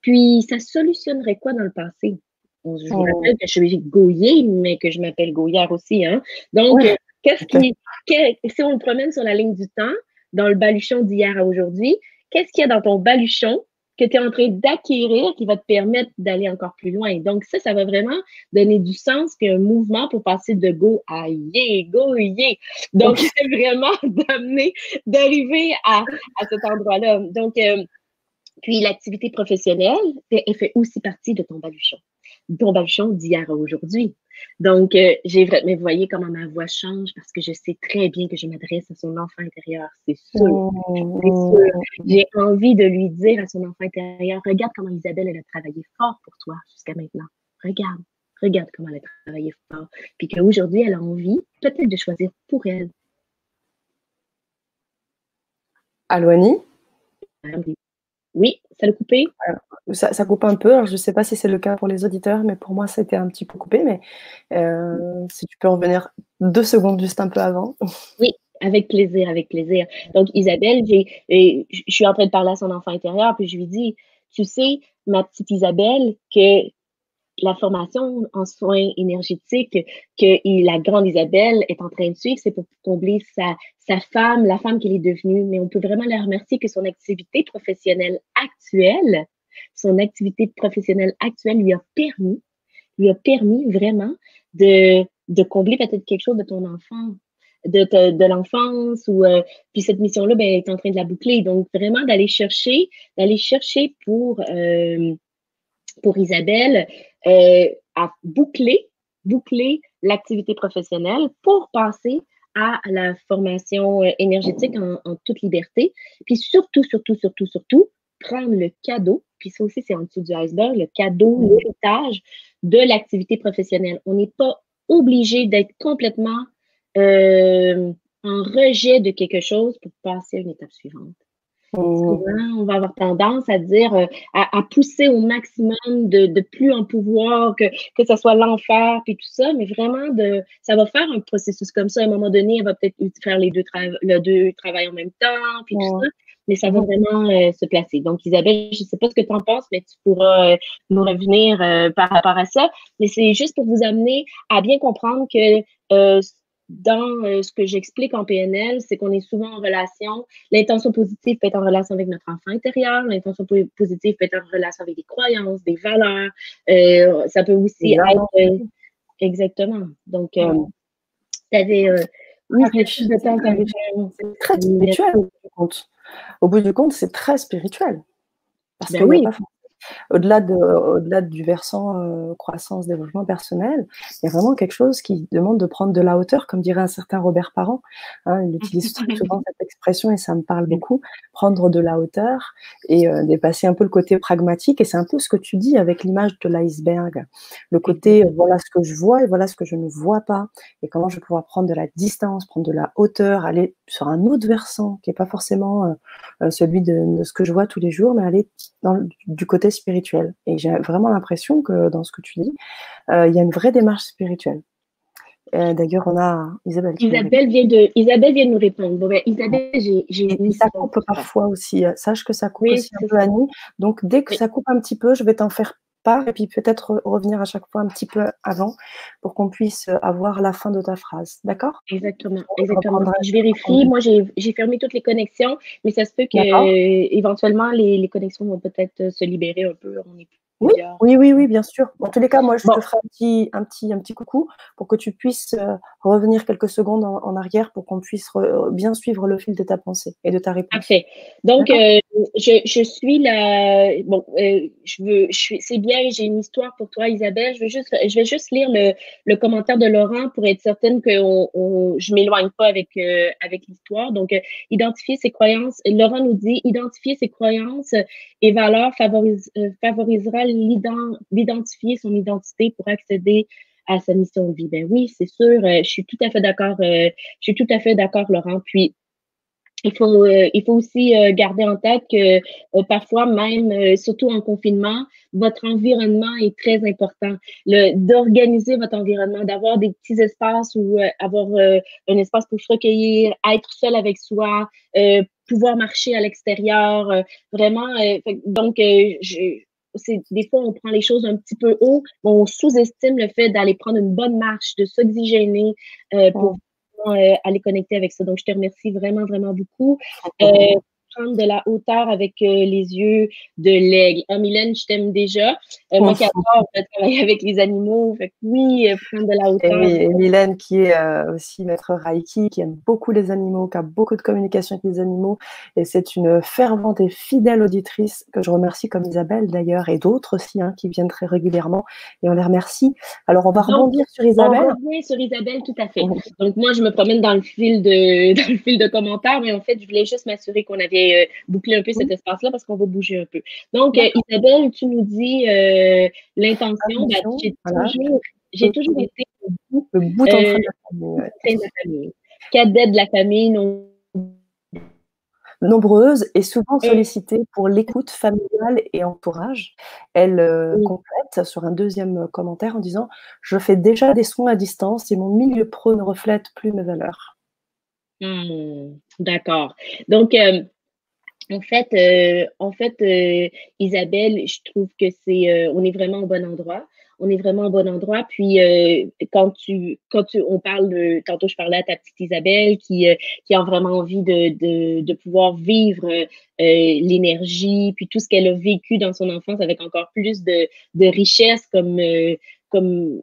Puis, ça solutionnerait quoi dans le passé? Bon, je vous rappelle que je suis Goyer, mais que je m'appelle Goyère aussi. Hein? Donc, si on le promène sur la ligne du temps, dans le baluchon d'hier à aujourd'hui, qu'est-ce qu'il y a dans ton baluchon que tu es en train d'acquérir qui va te permettre d'aller encore plus loin? Donc, ça va vraiment donner du sens et un mouvement pour passer de go à yé, go, yé. Donc, c'est vraiment d'arriver à cet endroit-là. Donc, puis l'activité professionnelle, elle fait aussi partie de ton baluchon d'hier à aujourd'hui. Donc, mais vous voyez comment ma voix change parce que je sais très bien que je m'adresse à son enfant intérieur, c'est sûr. C'est sûr. J'ai envie de lui dire à son enfant intérieur, regarde comment Isabelle, elle a travaillé fort pour toi jusqu'à maintenant. Regarde comment elle a travaillé fort. Puis qu'aujourd'hui, elle a envie peut-être de choisir pour elle. Aloani? Oui, ça l'a coupé? Ça coupe un peu. Alors, je ne sais pas si c'est le cas pour les auditeurs, mais pour moi, c'était un petit peu coupé. Mais si tu peux revenir 2 secondes juste un peu avant. Oui, avec plaisir, avec plaisir. Donc, Isabelle, je suis en train de parler à son enfant intérieur, puis je lui dis, tu sais, ma petite Isabelle, que la formation en soins énergétiques que la grande Isabelle est en train de suivre, c'est pour combler la femme qu'elle est devenue. Mais on peut vraiment la remercier que son activité professionnelle actuelle lui a permis vraiment de combler peut-être quelque chose de ton enfant, de l'enfance ou puis cette mission-là, ben, elle est en train de la boucler. Donc, vraiment d'aller chercher pour Isabelle à boucler l'activité professionnelle pour passer à la formation énergétique en toute liberté. Puis surtout, prendre le cadeau, puis ça aussi c'est en dessous du iceberg, le cadeau, l'héritage de l'activité professionnelle. On n'est pas obligé d'être complètement en rejet de quelque chose pour passer à une étape suivante. Mmh. Souvent, on va avoir tendance à dire, à pousser au maximum de plus en pouvoir, que ça soit l'enfer puis tout ça, mais vraiment ça va faire un processus comme ça. À un moment donné, elle va peut-être faire les 2 travails en même temps puis tout Mmh. ça, mais ça va Mmh. vraiment, se placer. Donc Isabelle, je sais pas ce que tu en penses, mais tu pourras, nous revenir, par rapport à ça. Mais c'est juste pour vous amener à bien comprendre que, heu, dans, ce que j'explique en PNL, c'est qu'on est souvent en relation. L'intention positive peut être en relation avec notre enfant intérieur. L'intention positive peut être en relation avec des croyances, des valeurs. Ça peut aussi Les être intentions. exactement. Donc, Mmh. tu avais, oui, Très cette riche, prise de c'est temps, tu très riche. C'est très spirituel au bout du compte. Au bout du compte, c'est très spirituel parce ben qu'il y a oui, pas au-delà du versant, croissance, développement personnel, il y a vraiment quelque chose qui demande de prendre de la hauteur, comme dirait un certain Robert Parent, hein. Il utilise très souvent cette expression et ça me parle beaucoup. Prendre de la hauteur et dépasser un peu le côté pragmatique et c'est un peu ce que tu dis avec l'image de l'iceberg. Le côté, exactement. voilà ce que je vois et voilà ce que je ne vois pas et comment je vais pouvoir prendre de la distance, prendre de la hauteur, aller sur un autre versant qui est pas forcément, celui de ce que je vois tous les jours, mais aller dans du côté spirituel et j'ai vraiment l'impression que dans ce que tu dis, il y a une vraie démarche spirituelle. D'ailleurs, on a Isabelle qui nous répond Isabelle vient de nous répondre. Bon, ben, Isabelle, j'ai et une ça histoire coupe pour toi. parfois aussi, sache que ça coupe Oui, aussi un c'est peu ça. Annie, donc dès que Oui, ça coupe un petit peu, je vais t'en faire part et puis peut-être revenir à chaque fois un petit peu avant pour qu'on puisse, avoir la fin de ta phrase. D'accord? exactement, Je exactement. reprendrai à Puis je chaque fois qu'on vérifie. Moi, j'ai fermé toutes les connexions, mais ça se peut que d'accord? éventuellement les connexions vont peut-être se libérer un peu. On est Oui, plusieurs. oui, oui, oui, bien sûr. En tous les cas, moi, je te Bon, ferai un petit coucou pour que tu puisses, revenir quelques secondes en arrière pour qu'on puisse bien suivre le fil de ta pensée et de ta réponse. parfait. Donc, D'accord? je suis la. Bon, c'est bien, j'ai une histoire pour toi, Isabelle. Je vais juste lire le commentaire de Laurent pour être certaine que je m'éloigne pas avec l'histoire. Donc, identifier ses croyances. Laurent nous dit, identifier ses croyances et valeurs favorisera d'identifier son identité pour accéder à sa mission de vie. Ben oui, c'est sûr. Je suis tout à fait d'accord. Je suis tout à fait d'accord, Laurent. Puis, il faut aussi garder en tête que parfois même, surtout en confinement, votre environnement est très important. D'organiser votre environnement, d'avoir des petits espaces où avoir un espace pour se recueillir, être seul avec soi, pouvoir marcher à l'extérieur, vraiment. Donc, des fois, on prend les choses un petit peu haut, mais on sous-estime le fait d'aller prendre une bonne marche, de s'oxygéner pour Mmh. aller connecter avec ça. Donc, je te remercie vraiment, vraiment beaucoup. Euh, Prendre de la hauteur avec les yeux de l'aigle. Ah, Mylène, je t'aime déjà. Moi qui adore travailler avec les animaux, fait que oui, prendre de la Et hauteur. oui, et Mylène qui est aussi maître Reiki, qui aime beaucoup les animaux, qui a beaucoup de communication avec les animaux, et c'est une fervente et fidèle auditrice que je remercie, comme Isabelle d'ailleurs, et d'autres aussi hein, qui viennent très régulièrement, et on les remercie. Alors on va Donc, rebondir sur on Isabelle. revient sur Isabelle, tout à fait. Donc, moi, je me promène dans le fil de, dans le fil de commentaires, mais en fait, je voulais juste m'assurer qu'on avait bouclé un peu cet Oui, espace-là parce qu'on va bouger un peu. Donc, d'accord. Isabelle, tu nous dis l'intention. Ben, Attention, voilà. j'ai toujours été au bout, Le bout en train euh, de la famille, ouais. de la famille. Cadette de la famille, non. Nombreuse et souvent sollicitée pour l'écoute familiale et entourage. Elle, complète sur un deuxième commentaire en disant: «Je fais déjà des soins à distance et mon milieu pro ne reflète plus mes valeurs». D'accord. Donc, Isabelle, je trouve que on est vraiment au bon endroit. On est vraiment au bon endroit. Puis, on parle tantôt, je parlais à ta petite Isabelle qui a vraiment envie de pouvoir vivre l'énergie, puis tout ce qu'elle a vécu dans son enfance avec encore plus de richesse comme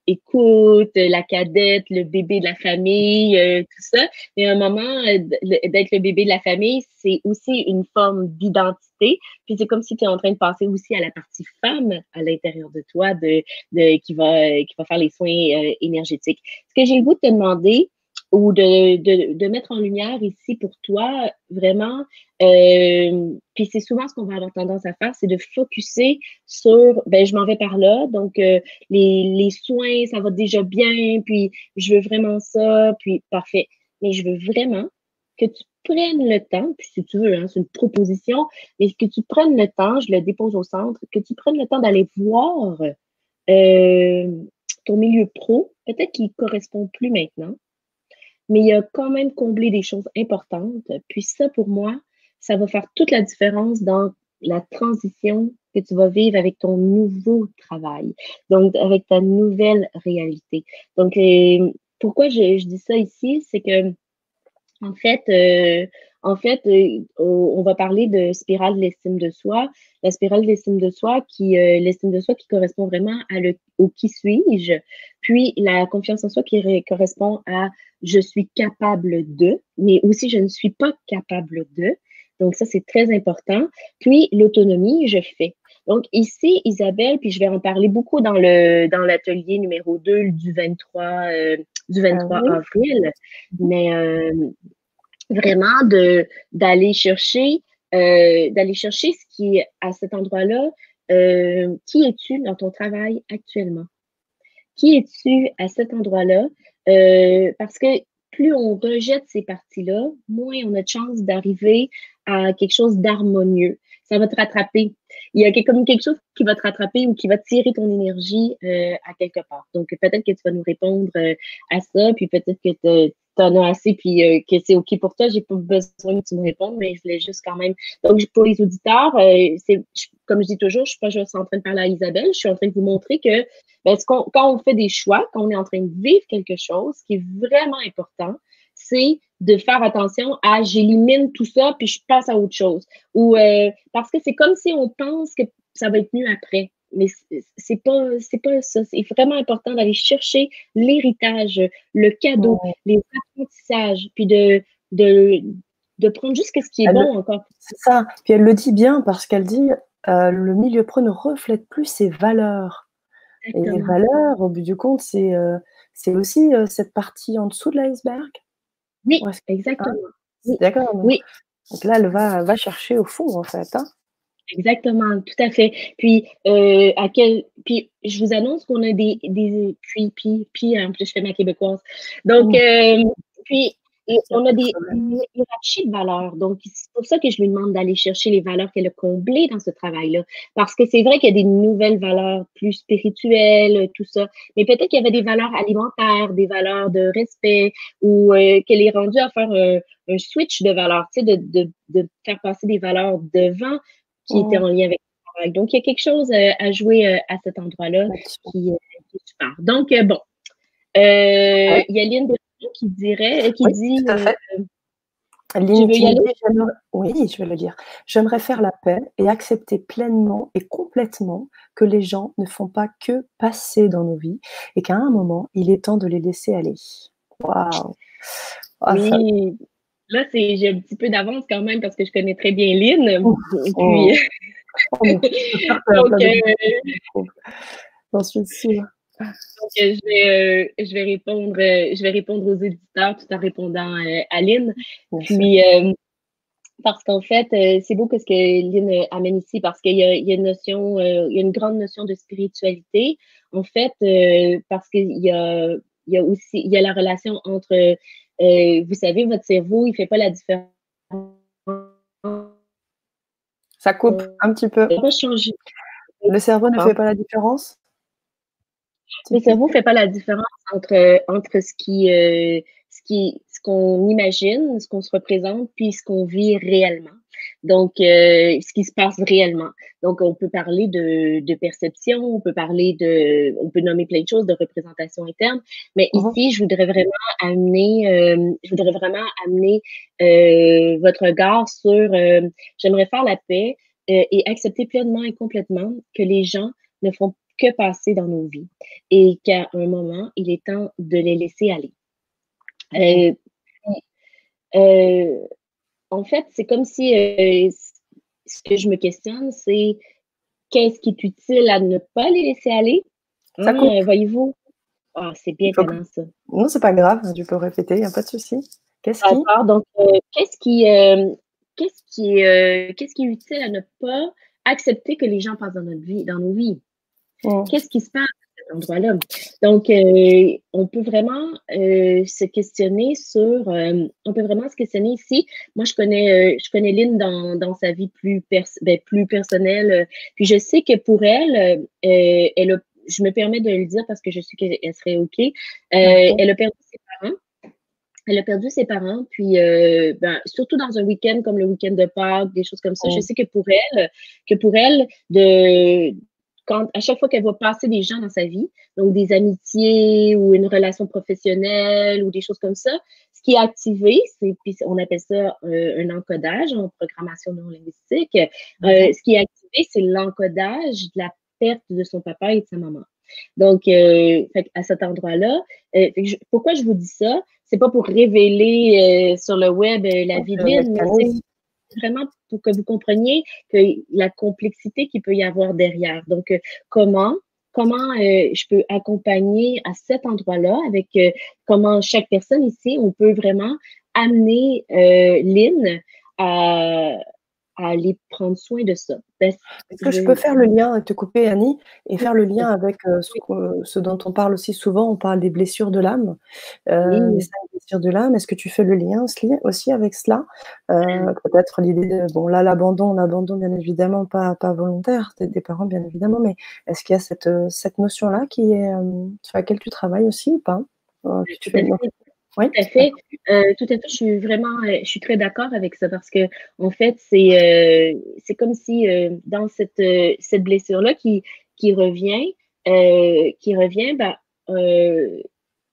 écoute, la cadette, le bébé de la famille, tout ça. Mais à un moment, d'être le bébé de la famille, c'est aussi une forme d'identité. Puis c'est comme si tu es en train de passer aussi à la partie femme à l'intérieur de toi qui va faire les soins énergétiques. Ce que j'ai le goût de te demander ou de mettre en lumière ici pour toi, vraiment, puis c'est souvent ce qu'on va avoir tendance à faire, c'est de focuser sur, ben, je m'en vais par là, donc les soins, ça va déjà bien, puis je veux vraiment ça, puis parfait. Mais je veux vraiment que tu prennes le temps, puis si tu veux, hein, c'est une proposition, mais que tu prennes le temps, je le dépose au centre, que tu prennes le temps d'aller voir ton milieu pro, peut-être qu'il ne correspond plus maintenant, mais il a quand même comblé des choses importantes. Puis ça, pour moi, ça va faire toute la différence dans la transition que tu vas vivre avec ton nouveau travail, donc avec ta nouvelle réalité. Donc, pourquoi je dis ça ici, c'est que en fait, on va parler de spirale de l'estime de soi. La spirale de l'estime de soi qui correspond vraiment au qui suis-je, puis la confiance en soi qui correspond à je suis capable de, mais aussi je ne suis pas capable de. Donc ça, c'est très important. Puis l'autonomie, je fais. Donc ici, Isabelle, puis je vais en parler beaucoup dans l'atelier numéro 2 du 23 Oui. avril, mais vraiment d'aller chercher ce qui est à cet endroit-là. Qui es-tu dans ton travail actuellement? Qui es-tu à cet endroit-là? Parce que plus on rejette ces parties-là, moins on a de chances d'arriver à quelque chose d'harmonieux. Ça va te rattraper. Il y a comme quelque chose qui va te rattraper ou qui va tirer ton énergie à quelque part. Donc, peut-être que tu vas nous répondre à ça, puis peut-être que tu en as assez, puis que c'est OK pour toi. J'ai pas besoin que tu me répondes, mais je voulais juste quand même. Donc, pour les auditeurs, comme je dis toujours, je suis pas juste en train de parler à Isabelle, je suis en train de vous montrer que quand on fait des choix, quand on est en train de vivre quelque chose, ce qui est vraiment important, c'est de faire attention à j'élimine tout ça puis je passe à autre chose. Ou parce que c'est comme si on pense que ça va être mieux après. Mais c'est pas ça. C'est vraiment important d'aller chercher l'héritage, le cadeau, les apprentissages, puis de prendre juste ce qui est bon encore. C'est ça. Puis elle le dit bien parce qu'elle dit le milieu pro ne reflète plus ses valeurs. Exactement. Et les valeurs, au bout du compte, c'est aussi cette partie en dessous de l'iceberg. Oui, exactement. Hein, oui. D'accord. Oui. Donc là, elle va chercher au fond, en fait. Hein. Exactement, tout à fait. Puis, puis je vous annonce qu'on a puis, en plus, je fais ma québécoise. Donc, puis, on a des hiérarchies de valeurs. Donc, c'est pour ça que je lui demande d'aller chercher les valeurs qu'elle a comblées dans ce travail-là. Parce que c'est vrai qu'il y a des nouvelles valeurs plus spirituelles, tout ça. Mais peut-être qu'il y avait des valeurs alimentaires, des valeurs de respect, ou qu'elle est rendue à faire un switch de valeurs, tu sais, de faire passer des valeurs devant qui était en lien avec le travail. Donc, il y a quelque chose à jouer à cet endroit-là qui est super. Donc, bon, il y a Lynn qui dit tout à fait. Tu veux y aller? Oui, je vais le dire. J'aimerais faire la paix et accepter pleinement et complètement que les gens ne font pas que passer dans nos vies et qu'à un moment, il est temps de les laisser aller. Waouh! Oui, là, j'ai un petit peu d'avance quand même parce que je connais très bien Lynn. Puis, donc, j'en suis sûre. Donc, je vais répondre aux éditeurs tout en répondant à Lynn. Puis, parce qu'en fait, c'est beau ce que Lynn amène ici parce qu'il y a une notion, il y a une grande notion de spiritualité. En fait, parce qu'il y a aussi, il y a la relation entre, vous savez, votre cerveau, il fait pas la différence. Ça coupe un petit peu. Il va changer. Le cerveau ne fait pas la différence? Le cerveau fait pas la différence entre ce qu'on imagine, ce qu'on se représente, puis ce qu'on vit réellement. Donc, ce qui se passe réellement. Donc, on peut parler de perception, on peut nommer plein de choses, de représentation interne. Mais ici, je voudrais vraiment amener votre regard sur, j'aimerais faire la paix et accepter pleinement et complètement que les gens ne font que passer dans nos vies et qu'à un moment, il est temps de les laisser aller. En fait, c'est comme si ce que je me questionne, c'est qu'est-ce qui est utile à ne pas les laisser aller? Voyez-vous? Ah, c'est bien tellement ça. Non, c'est pas grave, tu peux répéter, il n'y a pas de souci. Qu'est-ce qui? D'accord, donc qu'est-ce qui est utile à ne pas accepter que les gens passent dans nos vies? Qu'est-ce qui se passe à cet endroit-là. Donc, on peut vraiment se questionner sur, on peut vraiment se questionner ici. Moi, je connais Lynn dans sa vie plus personnelle. Puis je sais que pour elle, je me permets de le dire parce que je sais qu'elle serait OK. Elle a perdu ses parents. Elle a perdu ses parents, puis surtout dans un week-end comme le week-end de Pâques, des choses comme ça. Je sais que pour elle, à chaque fois qu'elle va passer des gens dans sa vie, donc des amitiés ou une relation professionnelle ou des choses comme ça, ce qui est activé, puis on appelle ça un encodage en programmation neuro-linguistique. Ce qui est activé, c'est l'encodage de la perte de son papa et de sa maman. Donc, à cet endroit-là, pourquoi je vous dis ça? C'est pas pour révéler sur le web la vie de Lynn, mais c'est vraiment pour que vous compreniez que la complexité qu'il peut y avoir derrière. Donc, comment je peux accompagner à cet endroit-là avec comment chaque personne ici, on peut vraiment amener Lynn à aller prendre soin de ça. Est-ce que je peux faire le lien, te couper Annie, et faire le lien avec ce dont on parle aussi souvent, on parle des blessures de l'âme, les 5 blessures de l'âme. Est-ce que tu fais le lien aussi avec cela? Peut-être l'idée de, bon là l'abandon bien évidemment pas volontaire des parents bien évidemment, mais est-ce qu'il y a cette notion-là qui est sur laquelle tu travailles aussi ou pas? Oui, tout à fait. Tout à fait. Je suis très d'accord avec ça parce que, en fait, c'est comme si dans cette blessure-là qui revient,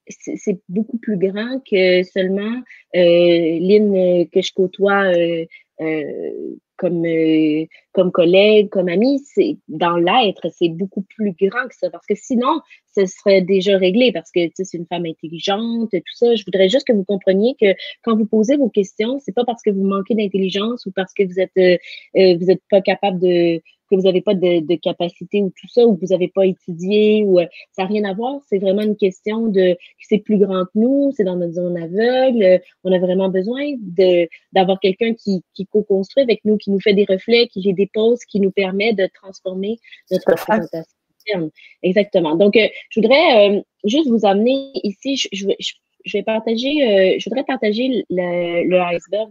c'est beaucoup plus grand que seulement Lynn que je côtoie comme collègue, comme ami. C'est dans l'être, c'est beaucoup plus grand que ça parce que sinon, ce serait déjà réglé parce que c'est une femme intelligente, tout ça. Je voudrais juste que vous compreniez que quand vous posez vos questions, c'est pas parce que vous manquez d'intelligence ou parce que vous êtes pas capable que vous n'avez pas de capacité ou tout ça, ou que vous n'avez pas étudié, ou ça n'a rien à voir. C'est vraiment une question que c'est plus grand que nous, c'est dans notre zone aveugle. On a vraiment besoin d'avoir quelqu'un qui co-construit avec nous, qui nous fait des reflets, qui les dépose, qui nous permet de transformer notre représentation interne. Exactement. Donc, je voudrais juste vous amener ici, je vais partager, je voudrais partager le iceberg.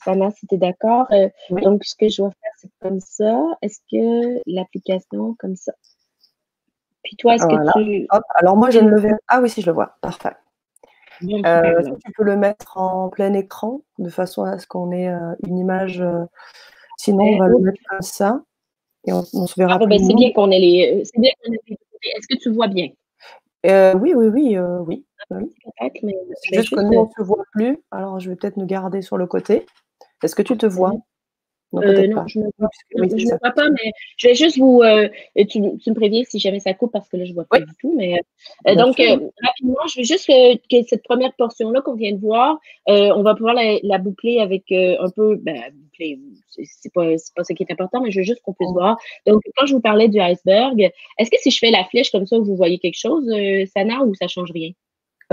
Sana, si tu es d'accord. Oui. Donc, ce que je vais faire, c'est comme ça. Est-ce que l'application comme ça? Puis toi, est-ce que tu... Hop. Alors moi, je ne le verrai. Ah oui, si, je le vois. Parfait. Bien, super, si tu peux le mettre en plein écran, de façon à ce qu'on ait une image. Sinon, on va le mettre comme ça. Et on se verra plus. C'est bien qu'on ait les... C'est bien qu'on ait les... Est-ce que tu vois bien? Oui. Oui. Mais c'est juste que nous, on ne se voit plus. Alors, je vais peut-être nous garder sur le côté. Est-ce que tu te vois? Non, je ne me vois pas, mais je vais juste vous... tu me préviens si jamais ça coupe parce que là, je ne vois pas du tout. Mais, donc, rapidement, je vais juste que cette première portion-là qu'on vient de voir, on va pouvoir la boucler avec un peu... boucler, c'est pas ce qui est important, mais je veux juste qu'on puisse voir. Donc, quand je vous parlais du iceberg, est-ce que si je fais la flèche comme ça, vous voyez quelque chose, Sana, ou ça ne change rien?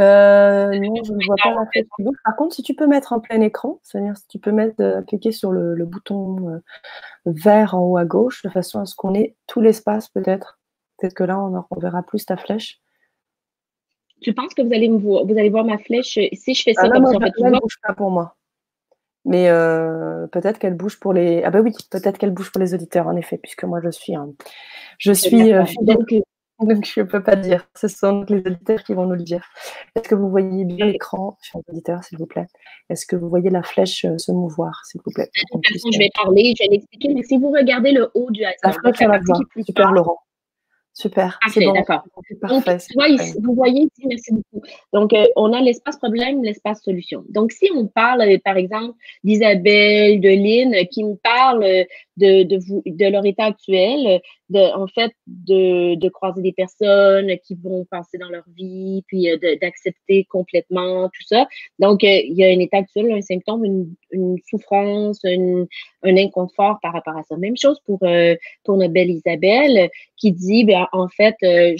Non, je ne vois pas la flèche qui bouge. Par contre, si tu peux mettre en plein écran, c'est-à-dire si tu peux cliquer sur le bouton vert en haut à gauche, de façon à ce qu'on ait tout l'espace peut-être. Peut-être que là, on verra plus ta flèche. Tu penses que vous allez voir ma flèche si je fais ça comme ça? En fait, elle ne bouge pas pour moi. Mais peut-être qu'elle bouge pour les... Ah bah oui, peut-être qu'elle bouge pour les auditeurs, en effet, puisque moi, je suis donc je ne peux pas dire. Ce sont les auditeurs qui vont nous le dire. Est-ce que vous voyez bien l'écran, chers auditeurs, s'il vous plaît? Est-ce que vous voyez la flèche se mouvoir, s'il vous plaît? De toute façon, je vais parler, je vais l'expliquer, mais si vous regardez le haut du iceberg, la flèche, on la voit. Super, Laurent. Super. Parfait, bon. d'accord. Parfait. Donc, vous voyez ici, merci beaucoup. Donc, on a l'espace problème, l'espace solution. Donc, si on parle, par exemple, d'Isabelle, de Lynn, qui me parlent de leur état actuel, en fait, de croiser des personnes qui vont passer dans leur vie, puis d'accepter complètement tout ça. Donc, il y a un état actuel, un symptôme, une souffrance, un inconfort par rapport à ça. Même chose pour notre belle Isabelle, qui dit, en fait, j'ai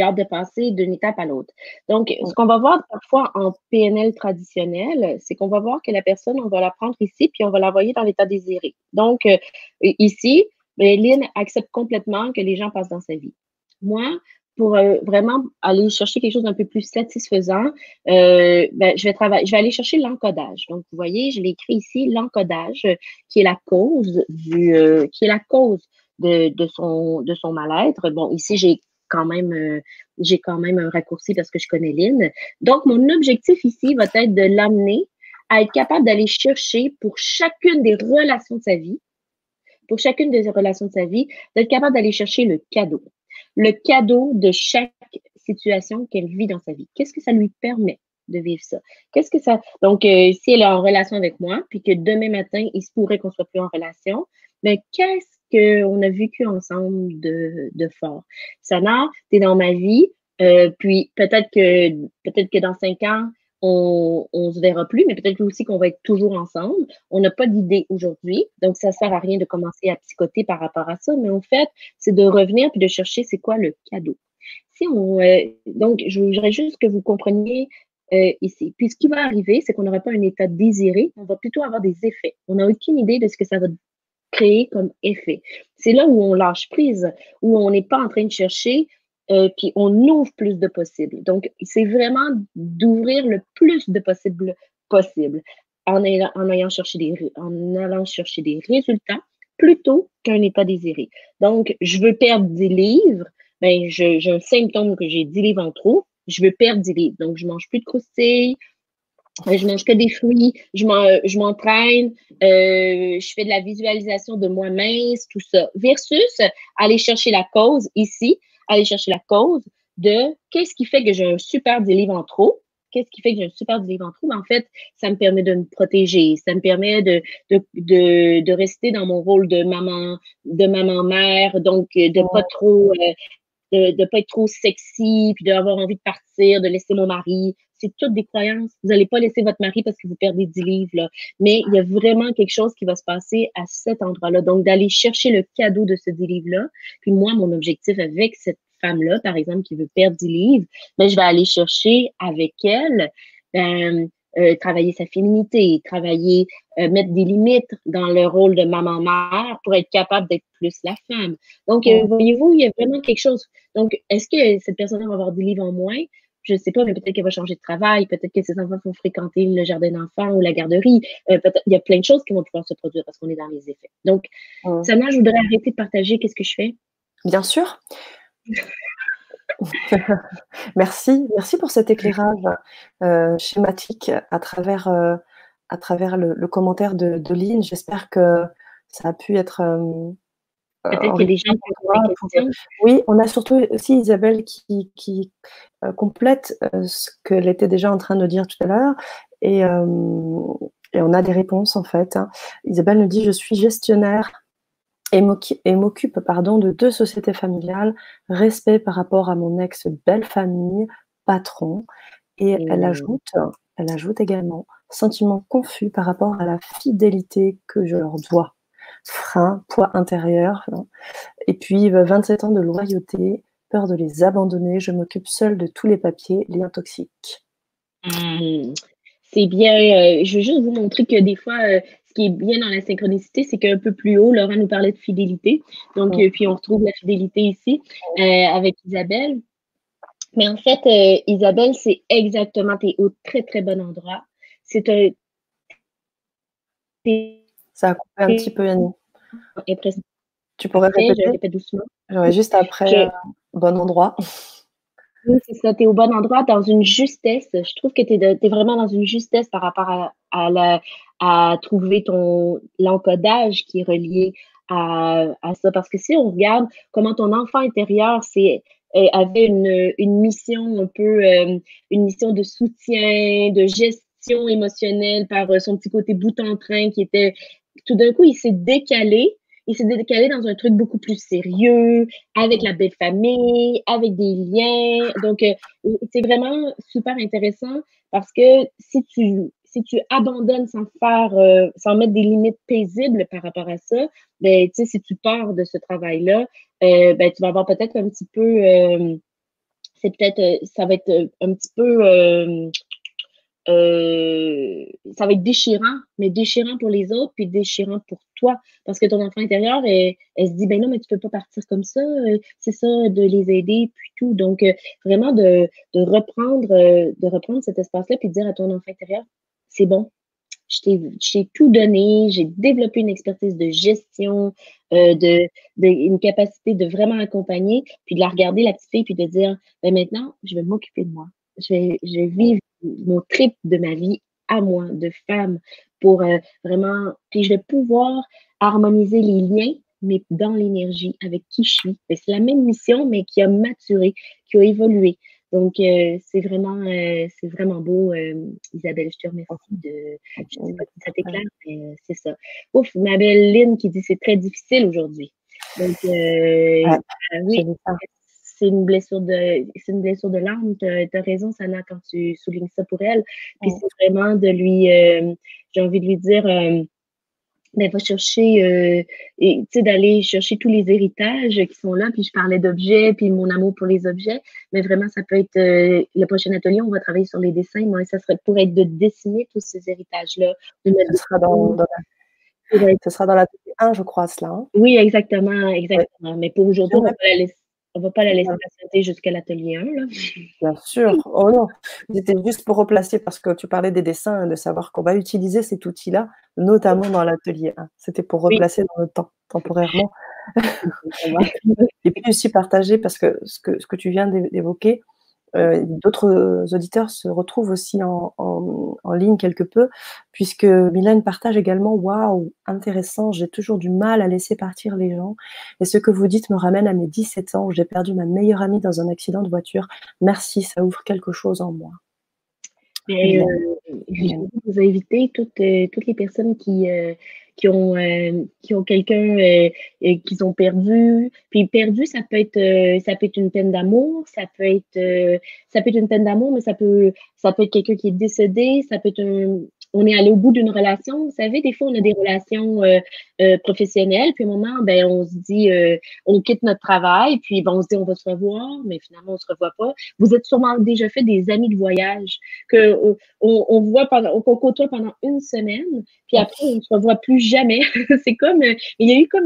hâte de passer d'une étape à l'autre. Donc, ce qu'on va voir parfois en PNL traditionnel, c'est qu'on va voir que la personne, on va la prendre ici, puis on va l'envoyer dans l'état désiré. Donc, ici, Mais Lynn accepte complètement que les gens passent dans sa vie. Moi, pour vraiment aller chercher quelque chose d'un peu plus satisfaisant, je vais aller chercher l'encodage. Donc, vous voyez, je l'ai écrit ici, l'encodage, qui est la cause qui est la cause de son mal-être. Bon, ici, j'ai quand même un raccourci parce que je connais Lynn. Donc, mon objectif ici va être de l'amener à être capable d'aller chercher pour chacune des relations de sa vie, d'être capable d'aller chercher le cadeau. Le cadeau de chaque situation qu'elle vit dans sa vie. Qu'est-ce que ça lui permet de vivre ça? Qu'est-ce que ça. Donc, si elle est en relation avec moi, puis que demain matin, il se pourrait qu'on soit plus en relation, mais qu'est-ce qu'on a vécu ensemble de fort? Sana, tu es dans ma vie, puis peut-être que dans 5 ans, on se verra plus, mais peut-être aussi qu'on va être toujours ensemble. On n'a pas d'idée aujourd'hui, donc ça sert à rien de commencer à psychoter par rapport à ça, mais en fait, c'est de revenir puis de chercher c'est quoi le cadeau. Donc, je voudrais juste que vous compreniez ici. Puis ce qui va arriver, c'est qu'on n'aura pas un état désiré, on va plutôt avoir des effets. On n'a aucune idée de ce que ça va créer comme effet. C'est là où on lâche prise, où on n'est pas en train de chercher, puis on ouvre plus de possibles. Donc, c'est vraiment d'ouvrir le plus de possible en allant chercher des résultats plutôt qu'un état désiré. Donc, je veux perdre 10 livres, ben, j'ai un symptôme que j'ai 10 livres en trop, je veux perdre 10 livres. Donc, je mange plus de croustilles, je mange que des fruits, je m'entraîne, je fais de la visualisation de moi mince, tout ça. Versus aller chercher la cause ici, aller chercher la cause de qu'est-ce qui fait que j'ai un super délivre en trop. Qu'est-ce qui fait que j'ai un super délivre en trop? Ben, en fait, ça me permet de me protéger, ça me permet de rester dans mon rôle de maman-mère, donc de pas trop de pas être trop sexy, puis d'avoir envie de partir, de laisser mon mari. C'est toutes des croyances. Vous n'allez pas laisser votre mari parce que vous perdez 10 livres, là. Mais il y a vraiment quelque chose qui va se passer à cet endroit-là. Donc, d'aller chercher le cadeau de ce 10 livres-là. Puis moi, mon objectif avec cette femme-là, par exemple, qui veut perdre 10 livres, ben, je vais aller chercher avec elle, travailler sa féminité, mettre des limites dans le rôle de maman-mère pour être capable d'être plus la femme. Donc, voyez-vous, il y a vraiment quelque chose. Donc, est-ce que cette personne va avoir des livres en moins? Je ne sais pas, mais peut-être qu'elle va changer de travail, peut-être que ses enfants vont fréquenter le jardin d'enfants ou la garderie. Peut-être, il y a plein de choses qui vont pouvoir se produire parce qu'on est dans les effets. Donc, Sana, je voudrais arrêter de partager qu'est-ce que je fais. Bien sûr. Merci pour cet éclairage schématique à travers le commentaire de Lynn. J'espère que ça a pu être peut-être qu'il y a des gens qui ont des questions. Oui, on a surtout aussi Isabelle qui complète ce qu'elle était déjà en train de dire tout à l'heure et on a des réponses en fait. Isabelle nous dit: je suis gestionnaire et m'occupe de 2 sociétés familiales, respect par rapport à mon ex belle famille, patron. Et elle ajoute également: sentiment confus par rapport à la fidélité que je leur dois. Frein, poids intérieur. Et puis 27 ans de loyauté, peur de les abandonner, je m'occupe seule de tous les papiers, liens toxiques. C'est bien. Je veux juste vous montrer que des fois, ce qui est bien dans la synchronicité, c'est qu'un peu plus haut, Laurent nous parlait de fidélité. Donc, puis on retrouve la fidélité ici avec Isabelle. Mais en fait, Isabelle, c'est exactement, tu es au très, très bon endroit. C'est un. Ça a coupé un petit peu, Yanni. Impressionnant. Tu pourrais répéter? Je répète doucement. Ouais, juste après, bon endroit. Oui, c'est ça. Tu es au bon endroit, dans une justesse. Je trouve que tu es vraiment dans une justesse par rapport à trouver l'encodage qui est relié à ça. Parce que si on regarde comment ton enfant intérieur avait une mission un peu, une mission de soutien, de gestion émotionnelle par son petit côté bout en train qui était, tout d'un coup, il s'est décalé dans un truc beaucoup plus sérieux, avec la belle famille, avec des liens. Donc, c'est vraiment super intéressant parce que si tu abandonnes sans mettre des limites paisibles par rapport à ça, ben, tu sais, si tu pars de ce travail-là, ben, tu vas avoir peut-être un petit peu, ça va être un petit peu, ça va être déchirant, mais déchirant pour les autres, puis déchirant pour toi. Parce que ton enfant intérieur, elle se dit, ben non, mais tu peux pas partir comme ça, c'est ça, de les aider, puis tout. Donc, vraiment de reprendre cet espace-là, puis de dire à ton enfant intérieur, c'est bon, j'ai tout donné, j'ai développé une expertise de gestion, une capacité de vraiment accompagner, puis de la regarder, la petite fille, puis de dire, ben maintenant, je vais m'occuper de moi. Je vais vivre mon trip de ma vie à moi, de femme, pour vraiment, puis je vais pouvoir harmoniser les liens, mais dans l'énergie, avec qui je suis. C'est la même mission, mais qui a maturé, qui a évolué. Donc, c'est vraiment beau, Isabelle. Je te remercie je ne sais pas si ça t'éclaire, mais c'est ça. Ouf, ma belle Lynn qui dit c'est très difficile aujourd'hui. Donc, oui, c'est une blessure de l'âme. Tu as raison, Sana, quand tu soulignes ça pour elle. Puis c'est vraiment de lui, j'ai envie de lui dire, ben, va chercher, tu sais, d'aller chercher tous les héritages qui sont là. Puis je parlais d'objets, puis mon amour pour les objets. Mais vraiment, ça peut être le prochain atelier, on va travailler sur les dessins. Moi, ça serait pour être de dessiner tous ces héritages-là. Ce sera ce sera dans l'atelier 1, je crois, cela. Hein. Oui, exactement, exactement. Ouais. Mais pour aujourd'hui, on va pas la laisser patienter jusqu'à l'atelier 1, là. Bien sûr. Oh non, c'était juste pour replacer parce que tu parlais des dessins, de savoir qu'on va utiliser cet outil-là, notamment dans l'atelier 1. C'était pour Oui. replacer dans le temps, temporairement. Et puis aussi partager parce que ce que tu viens d'évoquer, d'autres auditeurs se retrouvent aussi en ligne quelque peu, puisque Mylène partage également: «Waouh, intéressant, j'ai toujours du mal à laisser partir les gens et ce que vous dites me ramène à mes 17 ans où j'ai perdu ma meilleure amie dans un accident de voiture. Merci, ça ouvre quelque chose en moi». Mais je vais vous inviter toutes les personnes qui ont quelqu'un qu'ils ont perdu. Puis perdu, ça peut être une peine d'amour, ça peut être une peine d'amour, mais ça peut être quelqu'un qui est décédé, ça peut être on est allé au bout d'une relation. Vous savez, des fois, on a des relations professionnelles, puis à un moment, ben, on se dit, on quitte notre travail, puis ben, on se dit, on va se revoir, mais finalement, on se revoit pas. Vous êtes sûrement déjà fait des amis de voyage que on voit qu'on côtoie pendant une semaine, puis après, on ne se revoit plus jamais. C'est comme, il y a eu comme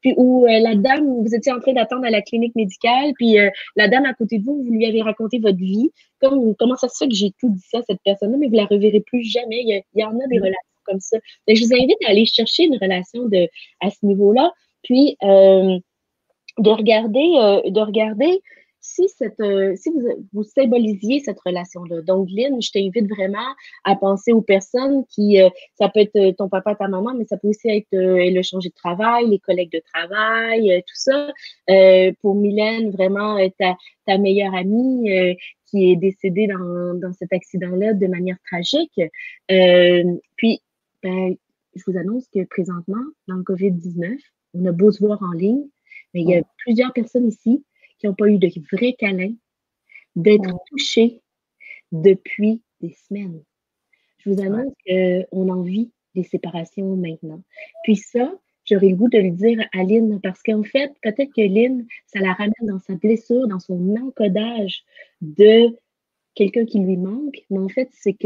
puis où la dame, vous étiez en train d'attendre à la clinique médicale, puis la dame à côté de vous, vous lui avez raconté votre vie. Comment ça se fait que j'ai tout dit ça à cette personne-là, mais vous la reverrez plus jamais. Il y en a des relations comme ça. Donc, je vous invite à aller chercher une relation à ce niveau-là, puis de regarder si vous symbolisiez cette relation-là. Donc, Lynn, je t'invite vraiment à penser aux personnes ça peut être ton papa, ta maman, mais ça peut aussi être elle a changé de travail, les collègues de travail, tout ça. Pour Mylène, vraiment ta meilleure amie qui est décédée dans cet accident-là de manière tragique. Puis, ben, je vous annonce que présentement, dans le COVID-19, on a beau se voir en ligne, mais il y a plusieurs personnes ici qui n'ont pas eu de vrai câlin, d'être touchées depuis des semaines. Je vous annonce qu'on en vit des séparations maintenant. Puis ça, j'aurais le goût de le dire à Lynn, parce qu'en fait, peut-être que Lynn, ça la ramène dans sa blessure, dans son encodage de quelqu'un qui lui manque, mais en fait, c'est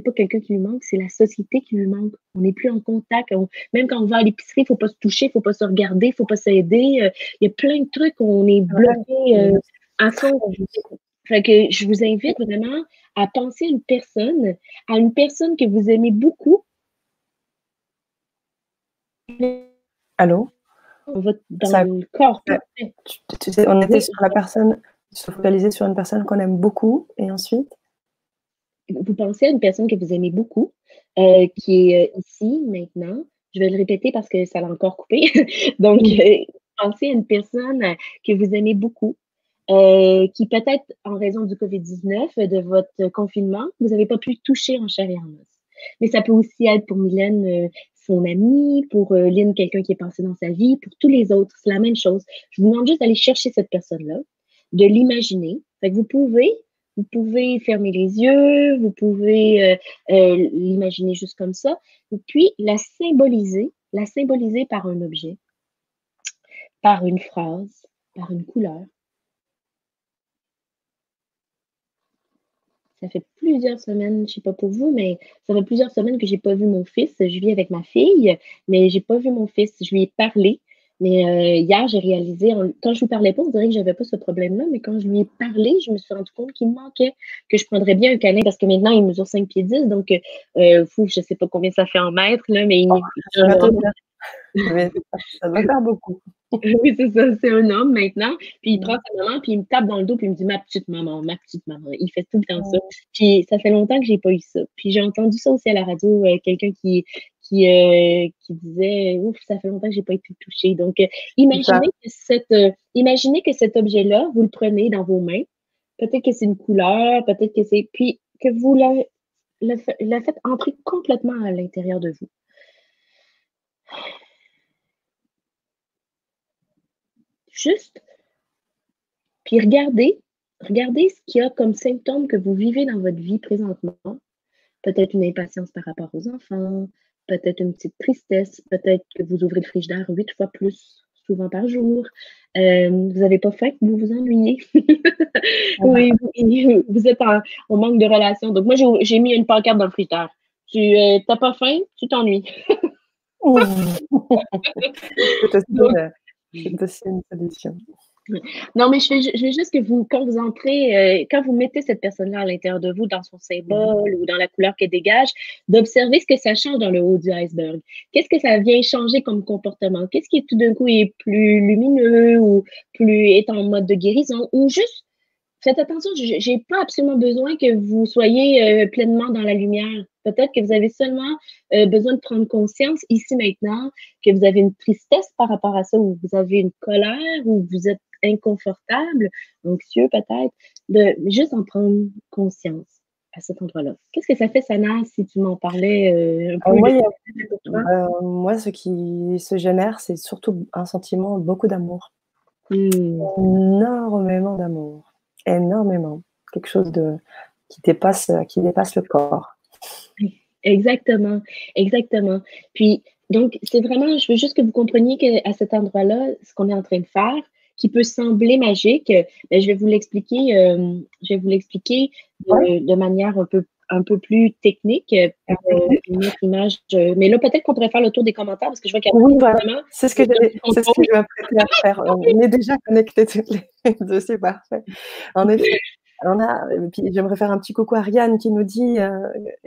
pas quelqu'un qui lui manque, c'est la société qui lui manque. On n'est plus en contact. Même quand on va à l'épicerie, il faut pas se toucher, il faut pas se regarder, il faut pas s'aider. Il y a plein de trucs où on est bloqué à fond. Fait que je vous invite vraiment à penser à une personne que vous aimez beaucoup. Allô? Dans le corps. Tu sais, on était sur la personne, se focaliser sur une personne qu'on aime beaucoup et ensuite? Vous pensez à une personne que vous aimez beaucoup, qui est ici, maintenant. Je vais le répéter parce que ça l'a encore coupé. Donc, pensez à une personne que vous aimez beaucoup, qui peut-être, en raison du COVID-19, de votre confinement, vous n'avez pas pu toucher en chair et en os. Mais ça peut aussi être pour Mylène, son amie, pour Lynn, quelqu'un qui est passé dans sa vie, pour tous les autres, c'est la même chose. Je vous demande juste d'aller chercher cette personne-là, de l'imaginer. Fait que vous pouvez fermer les yeux, vous pouvez l'imaginer juste comme ça, et puis la symboliser par un objet, par une phrase, par une couleur. ça fait plusieurs semaines, je sais pas pour vous, mais ça fait plusieurs semaines que j'ai pas vu mon fils. Je vis avec ma fille, mais j'ai pas vu mon fils. Je lui ai parlé, mais hier, j'ai réalisé, quand je lui parlais pas, on dirait que j'avais pas ce problème-là, mais quand je lui ai parlé, je me suis rendu compte qu'il me manquait, que je prendrais bien un câlin parce que maintenant, il mesure 5 pieds 10, donc fou, je sais pas combien ça fait en mètres, là, mais Oh, je vais te dire, mais ça doit faire beaucoup. oui, c'est ça, c'est un homme maintenant. Puis il prend Mmh. sa maman, puis il me tape dans le dos, puis il me dit ma petite maman, ma petite maman. Il fait tout le temps ça. Mmh. Puis ça fait longtemps que j'ai pas eu ça. Puis j'ai entendu ça aussi à la radio, quelqu'un qui disait ouf, ça fait longtemps que j'ai pas été touchée. Donc C'est ça. imaginez que cet objet-là, vous le prenez dans vos mains. Peut-être que c'est une couleur, peut-être que c'est puis que vous la faites entrer complètement à l'intérieur de vous. Juste puis regardez ce qu'il y a comme symptômes que vous vivez dans votre vie présentement. Peut-être une impatience par rapport aux enfants, peut-être une petite tristesse, peut-être que vous ouvrez le frigidaire 8 fois plus souvent par jour. Vous n'avez pas faim, vous vous ennuyez. Oui, vous êtes en manque de relation. Donc, moi, j'ai mis une pancarte dans le frigidaire. Tu n'as pas faim, tu t'ennuies. Donc, C'est aussi une solution. non, mais je veux juste que quand vous entrez, quand vous mettez cette personne-là à l'intérieur de vous, dans son Mmh. symbole ou dans la couleur qu'elle dégage, d'observer ce que ça change dans le haut du iceberg. Qu'est-ce que ça vient changer comme comportement? Qu'est-ce qui tout d'un coup est plus lumineux ou est en mode de guérison ou juste faites attention, j'ai pas absolument besoin que vous soyez pleinement dans la lumière. Peut-être que vous avez seulement besoin de prendre conscience ici maintenant que vous avez une tristesse par rapport à ça, ou vous avez une colère, ou vous êtes inconfortable, anxieux peut-être, de juste en prendre conscience à cet endroit-là. Qu'est-ce que ça fait, Sana, si tu m'en parlais un peu Moi, il y a pour toi? moi, ce qui se génère, c'est surtout un sentiment, beaucoup d'amour. Hmm. Énormément d'amour, énormément. Quelque chose qui dépasse le corps. Exactement, exactement. Puis, donc, c'est vraiment, je veux juste que vous compreniez qu'à cet endroit-là, ce qu'on est en train de faire, qui peut sembler magique, ben, je vais vous l'expliquer Ouais, de manière un peu plus technique, par technique. une autre image. Mais là, peut-être qu'on pourrait faire le tour des commentaires parce que je vois qu'il y a Oui, voilà, vraiment c'est ce que je m'apprêtais à faire. On est déjà connectés toutes les 2, c'est parfait. En effet, on a et puis j'aimerais faire un petit coucou à Ariane qui nous dit,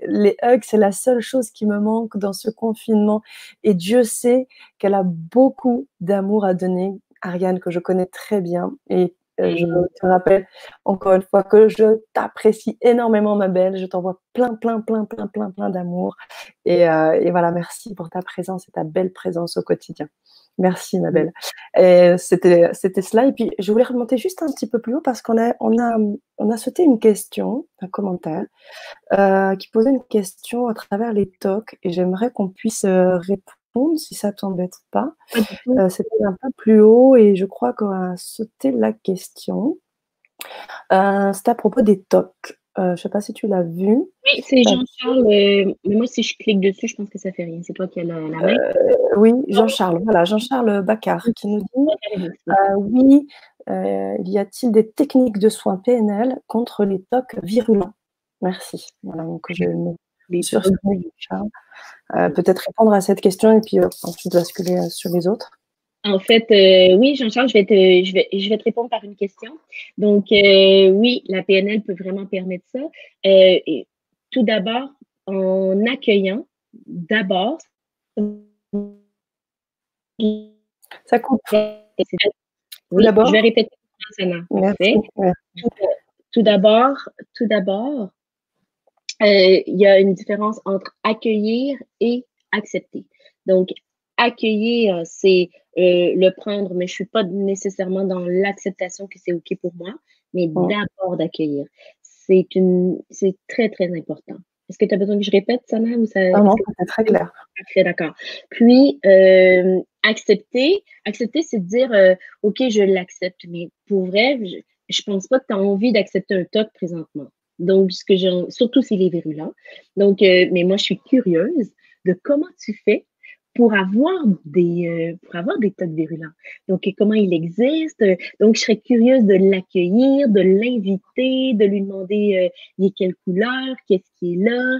«Les hugs, c'est la seule chose qui me manque dans ce confinement et Dieu sait qu'elle a beaucoup d'amour à donner». Ariane, que je connais très bien et je te rappelle encore une fois que je t'apprécie énormément ma belle. Je t'envoie plein, plein, plein, plein, plein, plein d'amour et voilà, merci pour ta présence et ta belle présence au quotidien. Merci ma belle. Et c'était cela et puis je voulais remonter juste un petit peu plus haut parce qu'on a sauté une question, un commentaire, qui posait une question à travers les TOC et j'aimerais qu'on puisse, répondre si ça t'embête pas. Pas du tout. C'était un peu plus haut et je crois qu'on a sauté la question. C'était à propos des TOC. Je sais pas si tu l'as vu? Oui, c'est Jean-Charles, mais moi, si je clique dessus, je pense que ça fait rien. C'est toi qui as la main. Oui, Jean-Charles, voilà, Jean-Charles Bacquard qui nous dit: «Oui, y a-t-il des techniques de soins PNL contre les TOC virulents? Merci». Voilà, donc je vais me Les sur TOC. Jean-Charles. Peut-être répondre à cette question et puis, ensuite basculer, sur les autres. En fait, oui, Jean-Charles, je vais te répondre par une question. Donc, oui, la PNL peut vraiment permettre ça. Et tout d'abord, en accueillant d'abord. Ça coupe. Tout Oui, je vais d'abord répéter maintenant. merci, Parfait. merci. Tout, tout d'abord, il y a une différence entre accueillir et accepter. Donc, accueillir, c'est le prendre, mais je suis pas nécessairement dans l'acceptation que c'est OK pour moi, mais Mmh. d'abord d'accueillir. C'est très, très important. Est-ce que tu as besoin que je répète, Sana, ou ça, Non, est-ce non, que c'était très clair. parfait, d'accord. Puis, accepter, c'est de dire, OK, je l'accepte, mais pour vrai, je pense pas que tu as envie d'accepter un TOC présentement. Donc, surtout s'il est virulent. Donc, mais moi, je suis curieuse de comment tu fais pour avoir des tocs virulents. Donc, comment il existe. Donc, je serais curieuse de l'accueillir, de l'inviter, de lui demander il est quelle couleur, qu'est-ce qui est là,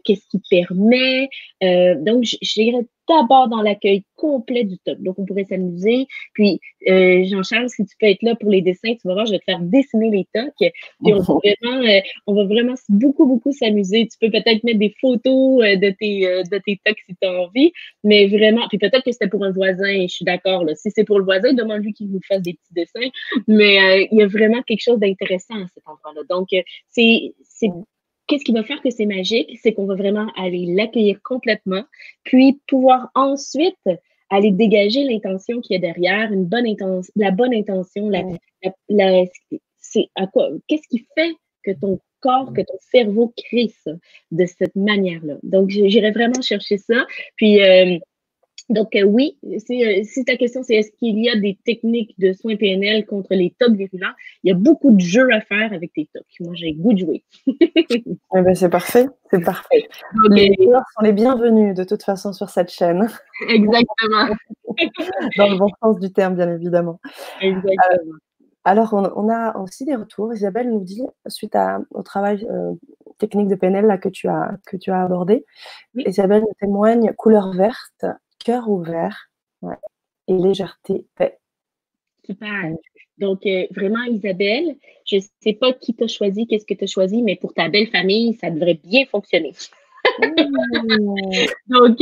qu'est-ce qui permet. Donc, j'irais d'abord dans l'accueil complet du toc. Donc, on pourrait s'amuser. Puis, Jean-Charles, si tu peux être là pour les dessins, tu vas voir, je vais te faire dessiner les tocs. Puis, on va vraiment beaucoup, beaucoup s'amuser. Tu peux peut-être mettre des photos de tes tocs si tu as envie. Mais vraiment, puis peut-être que c'était pour un voisin, je suis d'accord. Là. Si c'est pour le voisin, demande-lui qu'il vous fasse des petits dessins. Mais il y a vraiment quelque chose d'intéressant à cet endroit-là. Donc, qu'est-ce qui va faire que c'est magique? C'est qu'on va vraiment aller l'accueillir complètement, puis pouvoir ensuite aller dégager l'intention qu'il y a derrière, la bonne intention, c'est à quoi, qu'est-ce qui fait que ton corps, que ton cerveau crée ça de cette manière-là. Donc, j'irais vraiment chercher ça. Puis, oui, si ta question c'est est-ce qu'il y a des techniques de soins PNL contre les tocs virulents, il y a beaucoup de jeux à faire avec tes tocs. Moi, j'ai le goût de jouer. Eh ben, c'est parfait, c'est parfait. Les joueurs sont les bienvenus de toute façon sur cette chaîne. Exactement. Dans le bon sens du terme, bien évidemment. Exactement. Alors, on a aussi des retours. Isabelle nous dit, suite au travail technique de PNL là, que tu as abordé, oui. Isabelle nous témoigne couleur verte, cœur ouvert, ouais, et légèreté, paix. Super. Donc, vraiment, Isabelle, je ne sais pas qui t'a choisi, qu'est-ce que tu as choisi, mais pour ta belle famille, ça devrait bien fonctionner. Donc,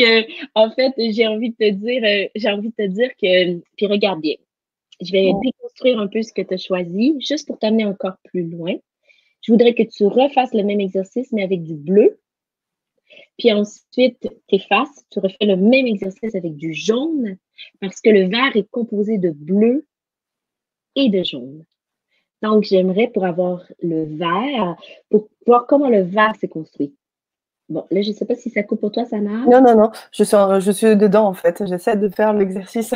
en fait, j'ai envie de te dire que, puis regarde bien, je vais déconstruire un peu ce que tu as choisi, juste pour t'amener encore plus loin. Je voudrais que tu refasses le même exercice, mais avec du bleu. Puis ensuite, t'effaces, tu refais le même exercice avec du jaune, parce que le vert est composé de bleu et de jaune. Donc, j'aimerais pour avoir le vert, pour voir comment le vert s'est construit. Bon, là, je ne sais pas si ça coupe pour toi, ça marche. Non, je suis dedans, en fait. J'essaie de faire l'exercice.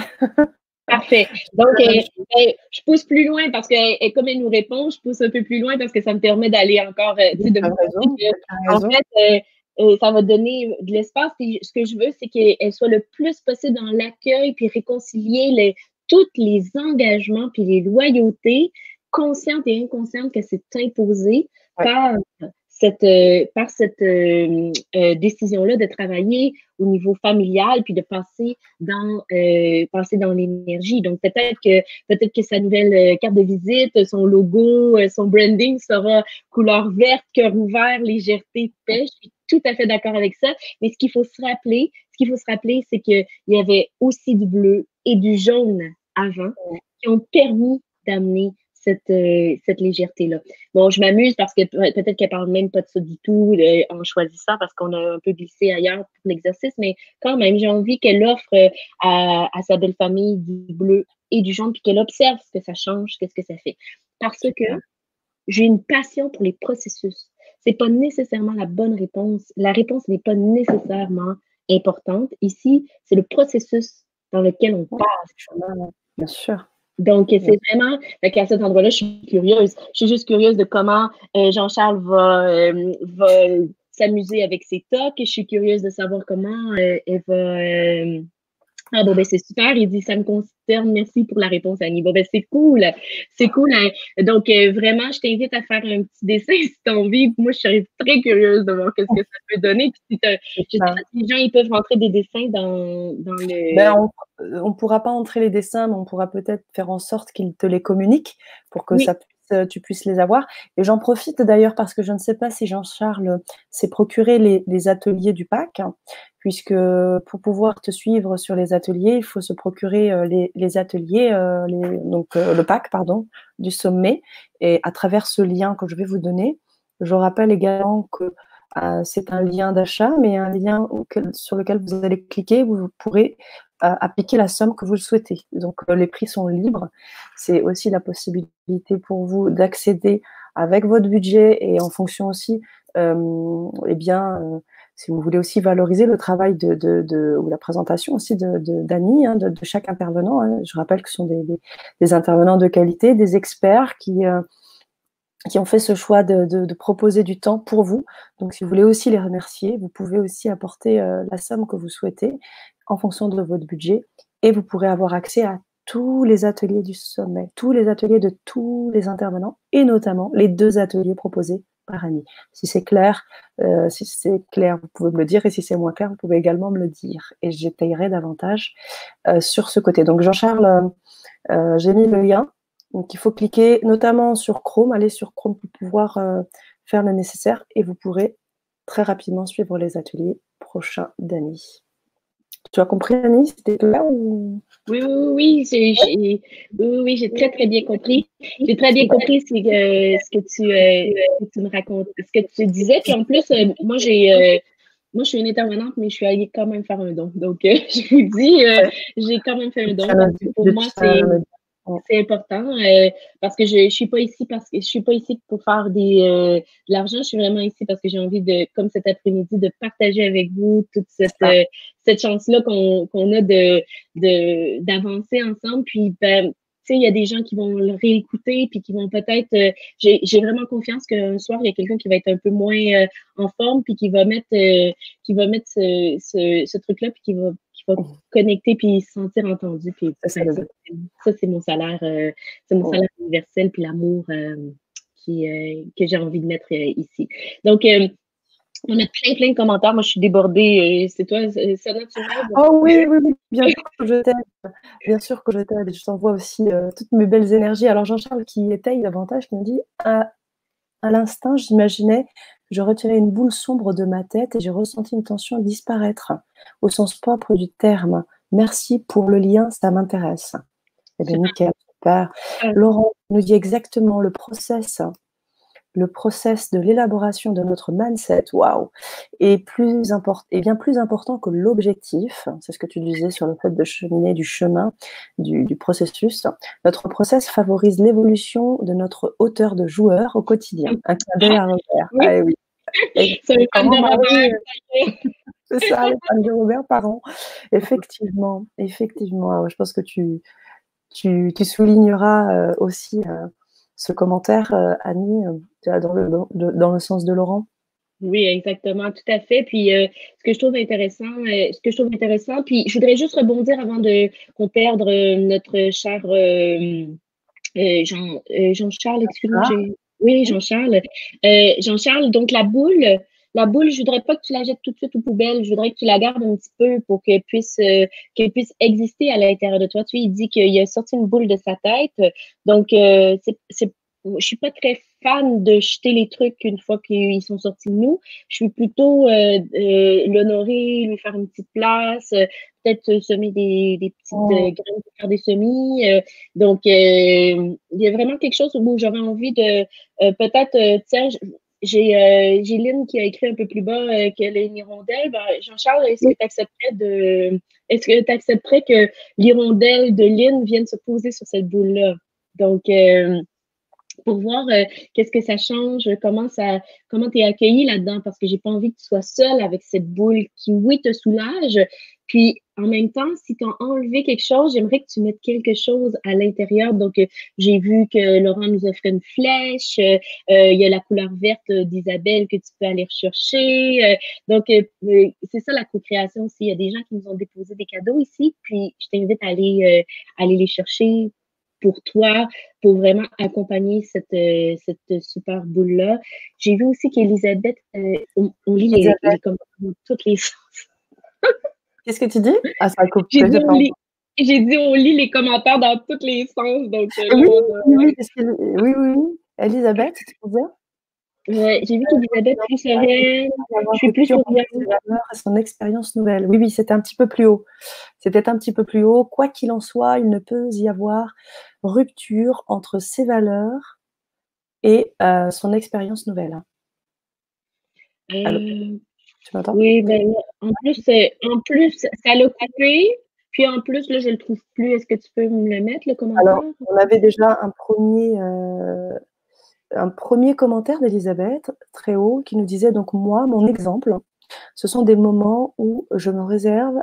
Parfait. Donc, je pousse plus loin parce que, comme elle nous répond, je pousse un peu plus loin parce que ça me permet d'aller encore, en fait, ça va donner de l'espace. Puis, ce que je veux, c'est qu'elle soit le plus possible dans l'accueil puis réconcilier tous les engagements puis les loyautés conscientes et inconscientes que c'est imposé par cette décision-là de travailler au niveau familial puis de passer dans l'énergie. Donc, peut-être que sa nouvelle carte de visite, son logo, son branding sera couleur verte, cœur ouvert, légèreté, paix. Je suis tout à fait d'accord avec ça. Mais ce qu'il faut se rappeler, c'est qu'il y avait aussi du bleu et du jaune avant qui ont permis d'amener cette légèreté-là. Bon, je m'amuse parce que peut-être qu'elle parle même pas de ça du tout en choisissant parce qu'on a un peu glissé ailleurs pour l'exercice, mais quand même, j'ai envie qu'elle offre à sa belle famille du bleu et du jaune puis qu'elle observe ce que ça change, qu'est-ce que ça fait. Parce que j'ai une passion pour les processus. C'est pas nécessairement la bonne réponse. La réponse n'est pas nécessairement importante. Ici, c'est le processus dans lequel on passe. Bien sûr. Donc, c'est vraiment, à cet endroit-là, je suis curieuse. Je suis juste curieuse de comment Jean-Charles va s'amuser avec ses tocs. Je suis curieuse de savoir comment elle va... Ah bon, ben c'est super. Il dit, ça me concerne. Merci pour la réponse, Annie. Bon, ben c'est cool. C'est cool. Hein. Donc, vraiment, je t'invite à faire un petit dessin si tu as envie. Moi, je serais très curieuse de voir qu'est-ce que ça peut donner. Puis, je sais pas si les gens ils peuvent rentrer des dessins dans le... Ben, on ne pourra pas entrer les dessins, mais on pourra peut-être faire en sorte qu'ils te les communiquent pour que tu puisses les avoir. Et j'en profite d'ailleurs parce que je ne sais pas si Jean-Charles s'est procuré les ateliers du PAC, hein, puisque pour pouvoir te suivre sur les ateliers, il faut se procurer les ateliers, le PAC, pardon, du sommet. Et à travers ce lien que je vais vous donner, je rappelle également que c'est un lien d'achat, mais un lien sur lequel vous allez cliquer, vous pourrez appliquer la somme que vous le souhaitez. Donc, les prix sont libres. C'est aussi la possibilité pour vous d'accéder avec votre budget et en fonction aussi, si vous voulez aussi valoriser le travail ou la présentation aussi d'Annie, hein, de chaque intervenant. Hein. Je rappelle que ce sont des intervenants de qualité, des experts qui qui ont fait ce choix de proposer du temps pour vous. Donc, si vous voulez aussi les remercier, vous pouvez aussi apporter la somme que vous souhaitez en fonction de votre budget et vous pourrez avoir accès à tous les ateliers du sommet, tous les ateliers de tous les intervenants et notamment les 2 ateliers proposés par Annie. Si c'est clair, vous pouvez me le dire et si c'est moins clair, vous pouvez également me le dire et j'étayerai davantage sur ce côté. Donc, Jean-Charles, j'ai mis le lien. Donc, il faut cliquer notamment sur Chrome, aller sur Chrome pour pouvoir faire le nécessaire et vous pourrez très rapidement suivre les ateliers prochains d'Annie. Tu as compris, Annie? C'était clair ou... Oui, j'ai très, très bien compris. J'ai très bien compris ce que tu me racontes, ce que tu disais. Puis en plus, moi, je suis une intervenante, mais je suis allée quand même faire un don. Donc, je vous dis, j'ai quand même fait un don parce que pour moi, c'est important parce que je suis pas ici pour faire de l'argent. Je suis vraiment ici parce que j'ai envie de, comme cet après-midi, de partager avec vous toute cette chance-là qu'on a d'avancer ensemble. Puis, ben, tu sais, il y a des gens qui vont le réécouter puis qui vont peut-être. J'ai vraiment confiance qu'un soir, il y a quelqu'un qui va être un peu moins en forme puis qui va mettre ce truc-là puis qui va connecter puis se sentir entendu. Puis ça, c'est mon salaire, universel puis l'amour que j'ai envie de mettre ici. Donc, on a plein de commentaires. Moi, je suis débordée. C'est toi, Sana, tu m'aides? Oh oui, bien sûr que je t'aide. Bien sûr que je t'aide. Je t'envoie aussi toutes mes belles énergies. Alors, Jean-Charles qui étaye davantage, qui me dit à l'instant, j'imaginais que je retirais une boule sombre de ma tête et j'ai ressenti une tension disparaître au sens propre du terme. Merci pour le lien, ça m'intéresse. Eh bien, nickel, super. Laurent nous dit exactement le process de l'élaboration de notre mindset, waouh, est bien plus important que l'objectif. C'est ce que tu disais sur le fait de cheminer du chemin, du processus. Notre process favorise l'évolution de notre hauteur de joueur au quotidien. Un clin d'œil à Robert. Oui. Ah, oui. C'est le fan de Robert. C'est ça, le fan de Robert, pardon. Effectivement. Je pense que tu souligneras aussi ce commentaire, Annie, dans le sens de Laurent. Oui, exactement, tout à fait. Puis ce que je trouve intéressant, puis je voudrais juste rebondir avant qu'on perde notre cher Jean-Charles, excuse-moi, oui, Jean-Charles. Jean-Charles, donc la boule, je voudrais pas que tu la jettes tout de suite aux poubelles. Je voudrais que tu la gardes un petit peu pour qu'elle puisse exister à l'intérieur de toi. Tu sais, il dit qu'il a sorti une boule de sa tête. Donc, je suis pas très fan de jeter les trucs une fois qu'ils sont sortis de nous. Je suis plutôt l'honorer, lui faire une petite place, peut-être semer des petites graines pour faire des semis. Donc, il y a vraiment quelque chose où j'aurais envie de peut-être, tiens, j'ai Lynn qui a écrit un peu plus bas qu'elle est une hirondelle. Ben, Jean-Charles, est-ce que tu accepterais que l'hirondelle de Lynn vienne se poser sur cette boule-là? Donc, pour voir qu'est-ce que ça change, comment tu es accueilli là-dedans, parce que j'ai pas envie que tu sois seule avec cette boule qui, oui, te soulage. Puis, en même temps, si tu as enlevé quelque chose, j'aimerais que tu mettes quelque chose à l'intérieur. Donc, j'ai vu que Laurent nous offrait une flèche. Il y a la couleur verte d'Isabelle que tu peux aller rechercher. Donc, c'est ça la co-création aussi. Il y a des gens qui nous ont déposé des cadeaux ici. Puis, je t'invite à aller les chercher pour toi, pour vraiment accompagner cette super boule-là. J'ai vu aussi qu'Elisabeth, on lit les commentaires dans toutes les sens. Qu'est-ce que tu dis? Ah, ça coupe. J'ai dit, on lit les commentaires dans tous les sens. Donc, oui. Elisabeth, tu peux dire? Ouais, j'ai vu qu'Elisabeth serait. Je suis plus sur son expérience nouvelle. Oui, c'était un petit peu plus haut. Quoi qu'il en soit, il ne peut y avoir rupture entre ses valeurs et son expérience nouvelle. Tu m'entends? Oui, ben en plus, ça l'a coupé. Puis en plus, là, je le trouve plus. Est-ce que tu peux me le mettre, le commentaire? Alors, on avait déjà un premier commentaire d'Elisabeth, très haut, qui nous disait donc moi, mon exemple, ce sont des moments où je me réserve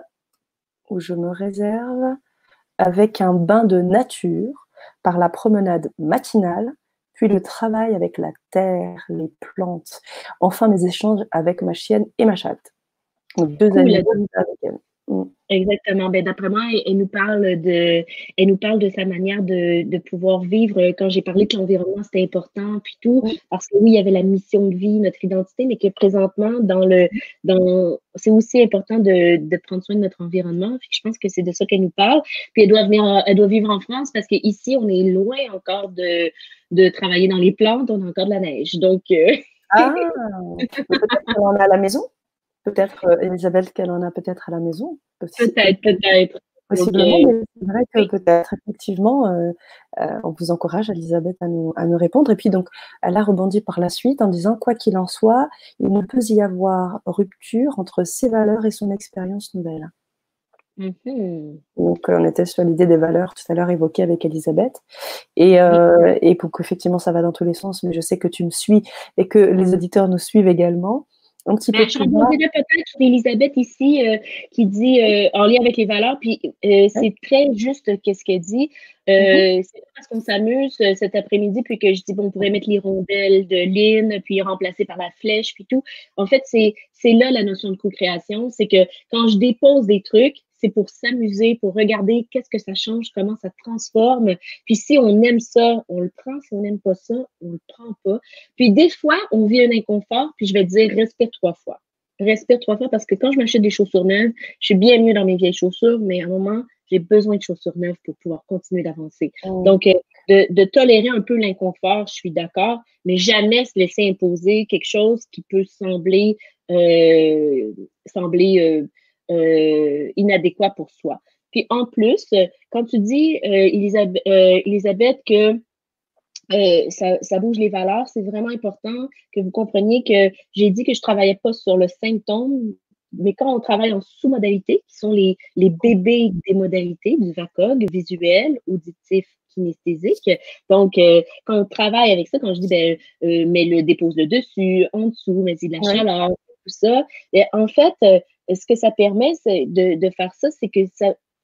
avec un bain de nature par la promenade matinale puis le travail avec la terre, les plantes, enfin mes échanges avec ma chienne et ma chatte. Donc 2 Cool. animaux avec elle. Mmh. Exactement. Ben, d'après moi, elle nous parle de sa manière de pouvoir vivre. Quand j'ai parlé que l'environnement, c'était important, puis tout, Mmh. parce que oui, il y avait la mission de vie, notre identité, mais que présentement, c'est aussi important de prendre soin de notre environnement. Puis je pense que c'est de ça qu'elle nous parle. Puis elle doit vivre en France parce qu'ici, on est loin encore de travailler dans les plantes, on a encore de la neige. Donc, Ah! Mais peut-être qu'elle en a à la maison? Peut-être, Élisabeth, qu'elle en a peut-être à la maison? peut-être, peut-être. Donc, Possiblement, mais c'est vrai que oui. peut-être effectivement, on vous encourage, Élisabeth, à nous répondre et puis donc elle a rebondi par la suite en disant: «Quoi qu'il en soit, il ne peut y avoir rupture entre ses valeurs et son expérience nouvelle». Mhm. Donc on était sur l'idée des valeurs tout à l'heure évoquées avec Élisabeth Oui. et pour qu'effectivement ça va dans tous les sens, mais je sais que tu me suis et que les auditeurs nous suivent également. Un petit peu Je plus bas, rebondirais peut-être sur Elisabeth ici, qui dit, en lien avec les valeurs, puis ouais. c'est très juste qu'est-ce qu'elle dit. Mmh mh. C'est pas parce qu'on s'amuse cet après-midi, puis que je dis, bon, on pourrait mettre l'hirondelle de Lynn, puis remplacer par la flèche, puis tout. En fait, c'est là la notion de co-création, c'est que quand je dépose des trucs, c'est pour s'amuser, pour regarder qu'est-ce que ça change, comment ça transforme. Puis si on aime ça, on le prend. Si on n'aime pas ça, on le prend pas. Puis des fois, on vit un inconfort, puis je vais dire respire 3 fois. Respire 3 fois parce que quand je m'achète des chaussures neuves, je suis bien mieux dans mes vieilles chaussures, mais à un moment, j'ai besoin de chaussures neuves pour pouvoir continuer d'avancer. Mmh. Donc, de tolérer un peu l'inconfort, je suis d'accord, mais jamais se laisser imposer quelque chose qui peut sembler inadéquat pour soi. Puis en plus, quand tu dis, Elisabeth, que ça bouge les valeurs. C'est vraiment important que vous compreniez que j'ai dit que je travaillais pas sur le symptôme, mais quand on travaille en sous-modalités, qui sont les bébés des modalités du VACOG, visuel, auditif, kinesthésique. Donc, quand on travaille avec ça, quand je dis, ben, mets-le, dépose-le dessus, en dessous, mets-y de la Oui. chaleur, tout ça. Et en fait, ce que ça permet de faire ça, c'est que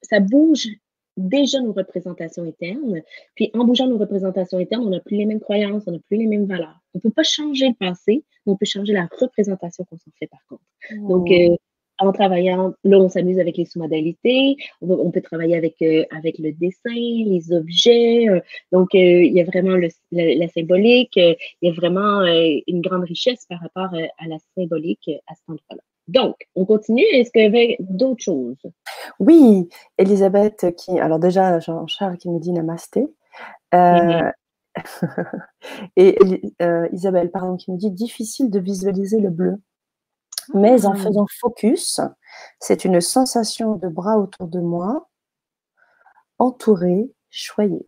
ça bouge déjà nos représentations internes. Puis en bougeant nos représentations internes, on n'a plus les mêmes croyances, on n'a plus les mêmes valeurs. On ne peut pas changer le passé, mais on peut changer la représentation qu'on s'en fait par contre. Donc, Mmh. en travaillant, là, on s'amuse avec les sous-modalités, on peut travailler avec le dessin, les objets. Donc, il y a vraiment la symbolique, il y a vraiment une grande richesse par rapport à la symbolique à cet endroit-là. Donc, on continue. Est-ce qu'il y avait d'autres choses? Oui, Élisabeth qui alors déjà Jean-Charles qui nous dit namasté, Mhm. heu et Isabelle pardon qui nous dit: «Difficile de visualiser le bleu, mais en Ah. faisant focus, c'est une sensation de bras autour de moi, entourée, choyée».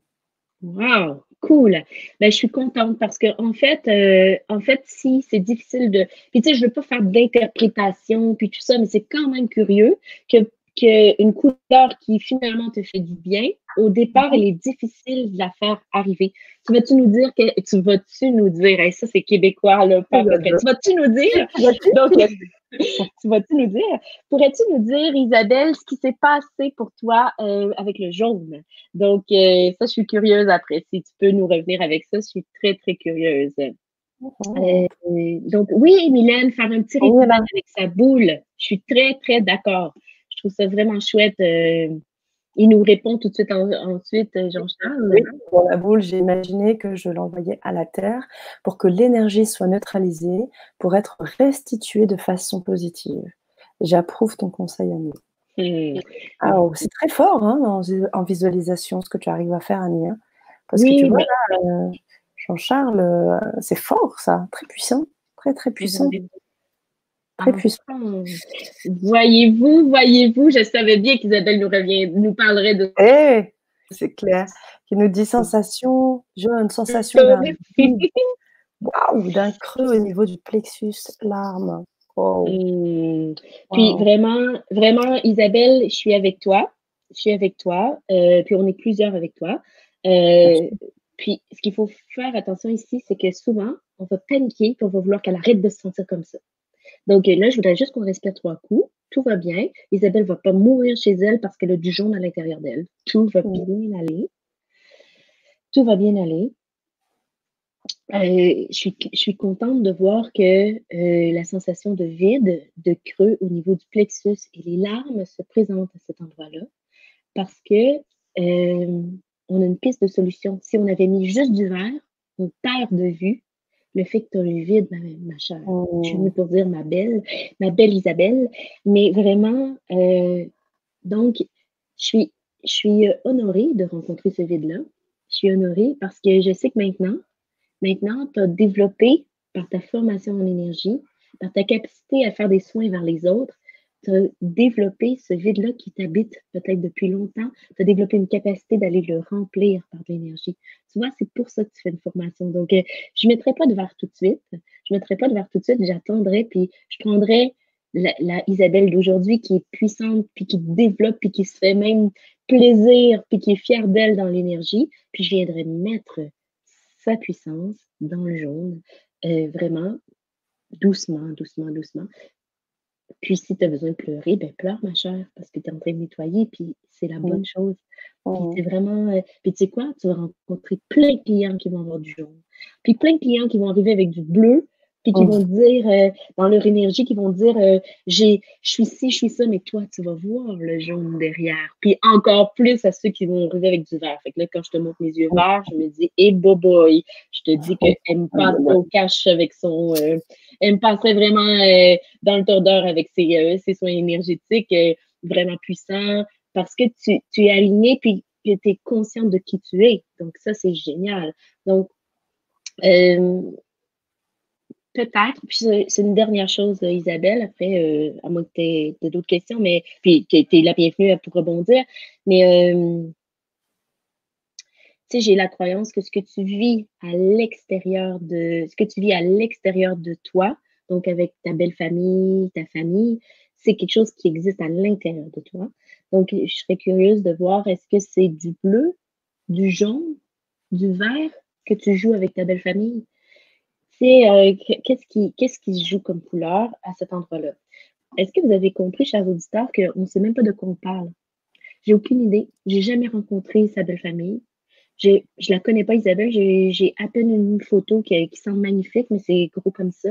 Wow, cool. Ben, je suis contente parce que en fait, si c'est difficile de, puis tu sais, je veux pas faire d'interprétation puis tout ça, mais c'est quand même curieux que une couleur qui finalement te fait du bien, au Mmh départ, mh. elle est difficile de la faire arriver. Tu vas-tu nous dire, hey, ça c'est québécois là, pas à peu près. Tu vas-tu nous dire? Donc, tu vas-tu nous dire? Pourrais-tu nous dire, Isabelle, ce qui s'est passé pour toi avec le jaune? Donc, ça, je suis curieuse après. Si tu peux nous revenir avec ça, je suis très, très curieuse. Mmh. Donc, oui, Mylène, faire un petit On est rituel là. avec sa boule. Je suis très, très d'accord. Je trouve ça vraiment chouette. Il nous répond tout de suite ensuite, Oui, Jean-Charles. pour la boule, j'ai imaginé que je l'envoyais à la terre pour que l'énergie soit neutralisée, pour être restituée de façon positive. J'approuve ton conseil, Annie. Hmm. Ah oh, c'est très fort, hein, en visualisation, ce que tu arrives à faire, Annie, hein. Parce que tu Oui, vois mais là, Jean-Charles, c'est fort ça, très puissant, très, très vous puissant, avez très puissant. enfin. Voyez-vous, je savais bien qu'Isabelle nous parlerait de Eh! C'est clair. Qui nous dit: «Sensation jaune, sensation d'un ça. vide, waouh, d'un creux au niveau du plexus larme». Oh, Mmh. Puis waouh. vraiment, vraiment, Isabelle, je suis avec toi. Je suis avec toi. Puis on est plusieurs avec toi. Euh, Merci. puis ce qu'il faut faire attention ici, c'est que souvent, on va paniquer puis on va vouloir qu'elle arrête de se sentir comme ça. Donc là, je voudrais juste qu'on respire 3 coups. Tout va bien. Isabelle va pas mourir chez elle parce qu'elle a du jaune à l'intérieur d'elle. Tout va Mmh. bien aller. Tout va bien aller. Je suis contente de voir que la sensation de vide, de creux au niveau du plexus et les larmes se présentent à cet endroit-là parce que on a une piste de solution. Si on avait mis juste du vert, on perd de vue le fait que tu as le vide, ma chère. Je suis venue pour dire ma belle Isabelle, mais vraiment, donc, je suis honorée de rencontrer ce vide-là. Je suis honorée parce que je sais que maintenant, tu as développé par ta formation en énergie, par ta capacité à faire des soins vers les autres, tu as développé ce vide-là qui t'habite peut-être depuis longtemps. Tu as développé une capacité d'aller le remplir par de l'énergie. Tu vois, c'est pour ça que tu fais une formation. Donc, je ne mettrai pas de verre tout de suite. Je ne mettrai pas de verre tout de suite. J'attendrai, puis je prendrai la Isabelle d'aujourd'hui qui est puissante, puis qui développe, puis qui se fait même plaisir, puis qui est fière d'elle dans l'énergie. Puis je viendrai mettre sa puissance dans le jaune, vraiment doucement, doucement, doucement. Puis si tu as besoin de pleurer, ben pleure, ma chère, parce que tu es en train de nettoyer, puis c'est la bonne chose. Puis c'est vraiment. Puis tu sais quoi? Tu vas rencontrer plein de clients qui vont avoir du jaune. Puis plein de clients qui vont arriver avec du bleu, puis qui vont dire, dans leur énergie, qui vont dire je suis ci, je suis ça, mais toi, tu vas voir le jaune derrière. Puis encore plus à ceux qui vont arriver avec du vert. Fait que là, quand je te montre mes yeux verts, je me dis, hey, boy, je te dis qu'elle me passe au cash avec son. Elle me passerait vraiment dans le tordeur avec ses soins énergétiques vraiment puissants parce que tu es aligné puis que tu es consciente de qui tu es. Donc, ça, c'est génial. Donc, peut-être, puis c'est une dernière chose, Isabelle, après, à moins que tu aies d'autres questions, mais puis tu es la bienvenue pour rebondir. Mais tu sais, j'ai la croyance que ce que tu vis à l'extérieur de toi, donc avec ta belle famille, ta famille, c'est quelque chose qui existe à l'intérieur de toi. Donc, je serais curieuse de voir, est-ce que c'est du bleu, du jaune, du vert que tu joues avec ta belle famille? C'est qu'est-ce qui se joue comme couleur à cet endroit-là? Est-ce que vous avez compris, chers auditeurs, qu'on ne sait même pas de quoi on parle? J'ai aucune idée. J'ai jamais rencontré sa belle famille. Je la connais pas, Isabelle. J'ai à peine une photo qui semble magnifique, mais c'est gros comme ça.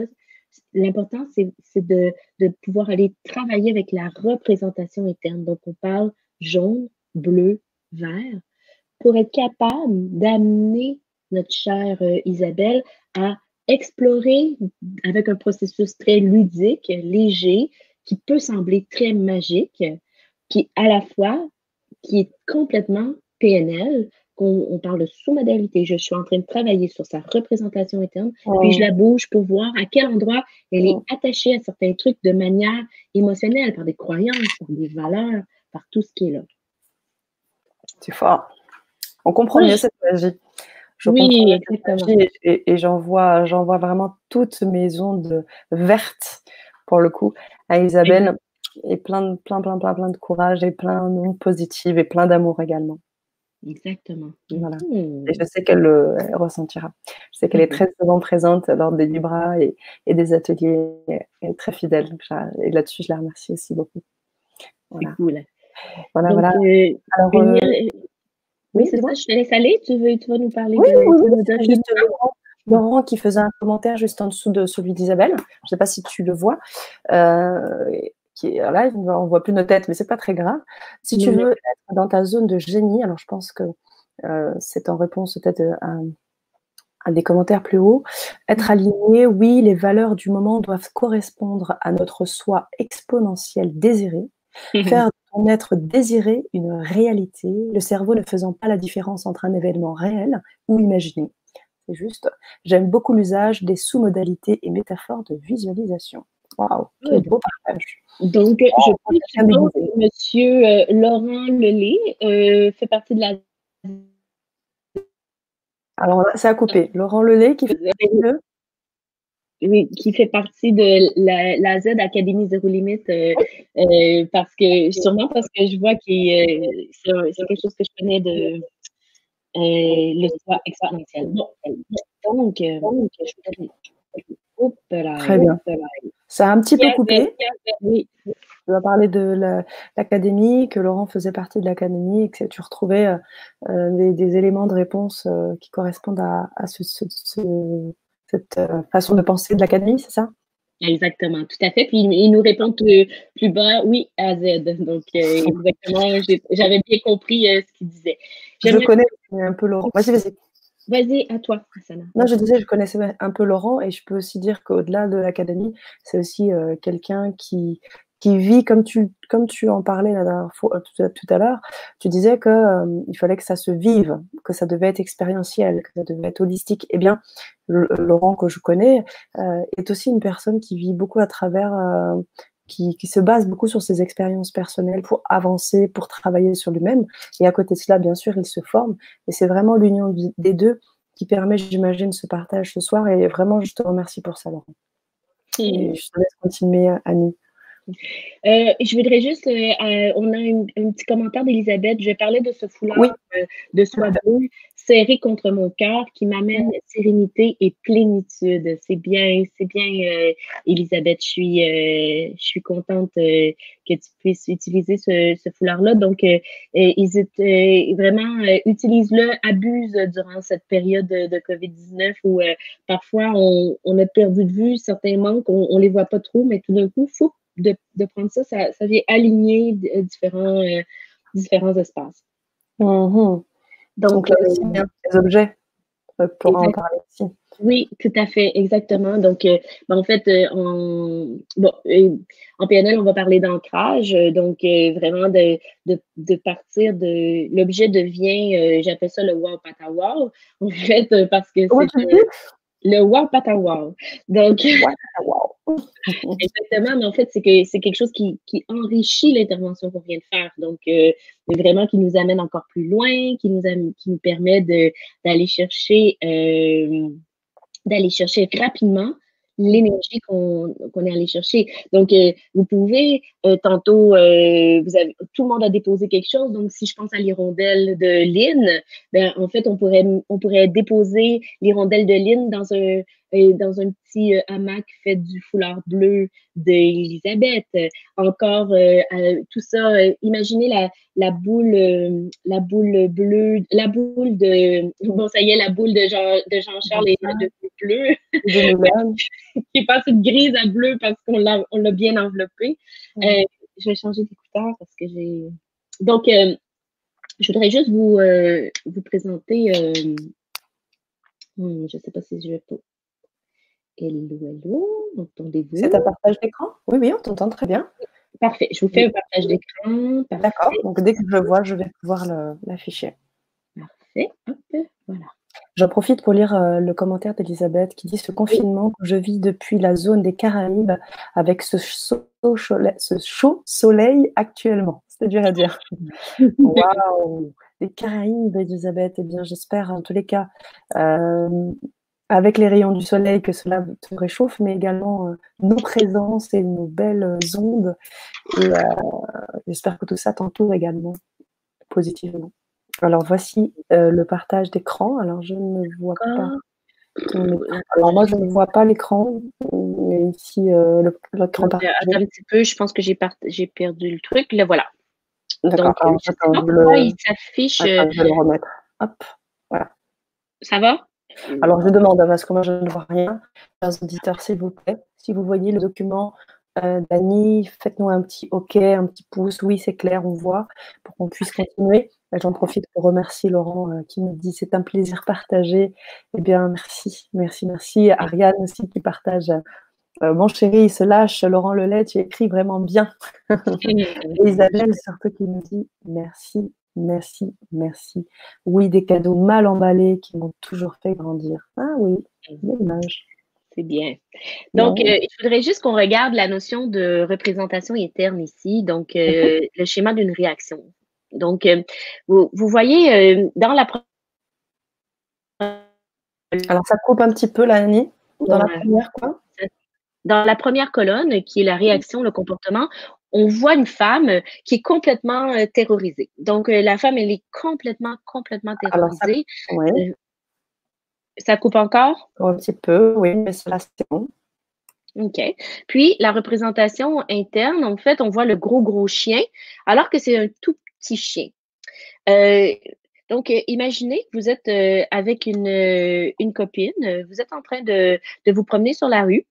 L'important, c'est de pouvoir aller travailler avec la représentation interne. Donc, on parle jaune, bleu, vert, pour être capable d'amener notre chère Isabelle à explorer avec un processus très ludique, léger, qui peut sembler très magique, qui à la fois, qui est complètement PNL, qu'on parle de sous-modalité. Je suis en train de travailler sur sa représentation interne, puis je la bouge pour voir à quel endroit elle est attachée à certains trucs de manière émotionnelle, par des croyances, par des valeurs, par tout ce qui est là. C'est fort. On comprend mieux cette magie. Je oui, comprends mieux exactement. Cette magie et j'en vois vraiment toutes mes ondes vertes, pour le coup, à Isabelle, et plein de courage et plein d'ondes positives et plein d'amour également. Exactement. Voilà. Et je sais qu'elle elle ressentira. Je sais qu'elle est très souvent présente lors des Libras et des ateliers. Elle est très fidèle. Et là-dessus, je la remercie aussi beaucoup. Voilà. C'est cool. Voilà, Donc, voilà. Alors, oui, c'est ça, je te laisse aller. Tu vas nous parler oui, de. Oui, c'est juste Laurent qui faisait un commentaire juste en dessous de celui d'Isabelle. Je ne sais pas si tu le vois. Qui est là, on ne voit plus nos têtes, mais ce n'est pas très grave. Si tu veux être dans ta zone de génie, alors je pense que c'est en réponse peut-être à des commentaires plus haut. Être aligné, oui, les valeurs du moment doivent correspondre à notre soi exponentiel désiré. Faire de ton être désiré une réalité, le cerveau ne faisant pas la différence entre un événement réel ou imaginé. C'est juste. J'aime beaucoup l'usage des sous-modalités et métaphores de visualisation. Waouh, quel beau partage. Donc, je pense que monsieur Laurent Lelay fait partie de la. Alors là, ça a coupé. Laurent Lelay qui fait partie de. Oui, qui fait partie de la Z Académie Zéro Limite, sûrement parce que je vois que c'est quelque chose que je connais de le soi exponentiel. Bon, donc, Très bien. Ça a un petit peu coupé. Oui. Tu vas parler de l'académie, que Laurent faisait partie de l'académie et que tu retrouvais des éléments de réponse qui correspondent à cette façon de penser de l'académie, c'est ça? Exactement, tout à fait. Puis il nous répond plus bas, oui, à Z. Donc, exactement, j'avais bien compris ce qu'il disait. Je connais un peu Laurent. Vas-y, vas-y. Vas-y, à toi, Asana. Non, je disais, je connaissais un peu Laurent et je peux aussi dire qu'au-delà de l'académie, c'est aussi quelqu'un qui vit, comme tu en parlais la dernière fois, tout à l'heure, tu disais que il fallait que ça se vive, que ça devait être expérientiel, que ça devait être holistique. Eh bien, Laurent, que je connais, est aussi une personne qui vit beaucoup à travers, qui se base beaucoup sur ses expériences personnelles pour avancer, pour travailler sur lui-même. Et à côté de cela, bien sûr, il se forme. Et c'est vraiment l'union des deux qui permet, j'imagine, ce partage ce soir. Et vraiment, je te remercie pour ça, Laurent. Et je te laisse continuer, Annie. Je voudrais juste, on a un petit commentaire d'Elisabeth. Je parlais de ce foulard Oui. de soie bleue serré contre mon cœur qui m'amène sérénité et plénitude. C'est bien, Elisabeth. Je suis contente que tu puisses utiliser ce foulard-là. Donc, vraiment, utilise-le, abuse durant cette période de COVID-19 où parfois on a perdu de vue certains manques, on les voit pas trop, mais tout d'un coup, fou, de prendre ça, ça vient aligner différents espaces. Mmh. Donc là aussi, bien, les objets, pour en parler aussi. Oui, tout à fait, exactement. Donc, en fait, en PNL, on va parler d'ancrage. Donc, vraiment de partir de l'objet devient, j'appelle ça le wow pata wow, en fait, parce que c'est le wow pata wow. Donc, wow. Exactement, mais en fait, c'est quelque chose qui enrichit l'intervention qu'on vient de faire. Donc, vraiment qui nous amène encore plus loin, qui nous permet d'aller chercher rapidement l'énergie qu'on est allé chercher. Donc, vous pouvez, tantôt, tout le monde a déposé quelque chose. Donc, si je pense à l'hirondelle de Lynn, ben, en fait, on pourrait déposer l'hirondelle de Lynn dans un petit hamac fait du foulard bleu d'Elisabeth. Encore, tout ça, imaginez la boule bleue, la boule bon, ça y est, la boule de Jean-Charles est devenue bleue. Qui est passée de grise à bleu parce qu'on l'a bien enveloppée. Je vais changer d'écouteur parce que j'ai. Donc, je voudrais juste vous présenter. Je ne sais pas si je vais pas. Hello, entendez-vous? C'est un partage d'écran? Oui, oui, on t'entend très bien. Parfait, je vous fais un partage d'écran. D'accord, donc dès que je le vois, je vais pouvoir l'afficher. Parfait, hop, voilà. J'en profite pour lire le commentaire d'Elisabeth qui dit « Ce confinement que je vis depuis la zone des Caraïbes avec ce chaud soleil actuellement. » C'était dur à dire. Waouh! Les Caraïbes, Elisabeth, eh bien, j'espère en tous les cas, avec les rayons du soleil, que cela te réchauffe, mais également nos présences et nos belles ondes. Et j'espère que tout ça t'entoure également positivement. Alors, voici le partage d'écran. Alors, je ne vois pas ton écran. Alors, moi, je ne vois pas l'écran, mais ici, l'écran partagé. Attends un petit peu, je pense que j'ai perdu le truc. Là, voilà. D'accord. Donc, je sais pas pourquoi il s'affiche. Attends, je vais le remettre. Hop, voilà. Ça va? Alors, je demande, parce que moi, je ne vois rien. Chers auditeurs, s'il vous plaît, si vous voyez le document d'Annie, faites-nous un petit OK, un petit pouce. Oui, c'est clair, on voit, pour qu'on puisse continuer. J'en profite pour remercier Laurent qui me dit « C'est un plaisir partagé ». Eh bien, merci, merci, merci. Ariane aussi qui partage. Mon chéri, il se lâche. Laurent Lelay, tu écris vraiment bien. Et Isabelle, surtout, qui me dit « Merci, merci, merci ». Oui, des cadeaux mal emballés qui m'ont toujours fait grandir. Ah oui, l'image. C'est bien. Donc, je voudrais juste qu'on regarde la notion de représentation interne ici, donc le schéma d'une réaction. Donc, vous voyez, dans la Alors, ça coupe un petit peu, là, Annie. Dans la première, quoi? Dans la première colonne, qui est la réaction, le comportement, on voit une femme qui est complètement terrorisée. Donc, la femme, elle est complètement terrorisée. Alors, oui. Ça coupe encore? Un petit peu, oui, mais là, c'est bon. OK. Puis, la représentation interne, en fait, on voit le gros chien, alors que c'est un tout petit chien. Euh, donc, imaginez que vous êtes avec une copine, vous êtes en train de vous promener sur la rue,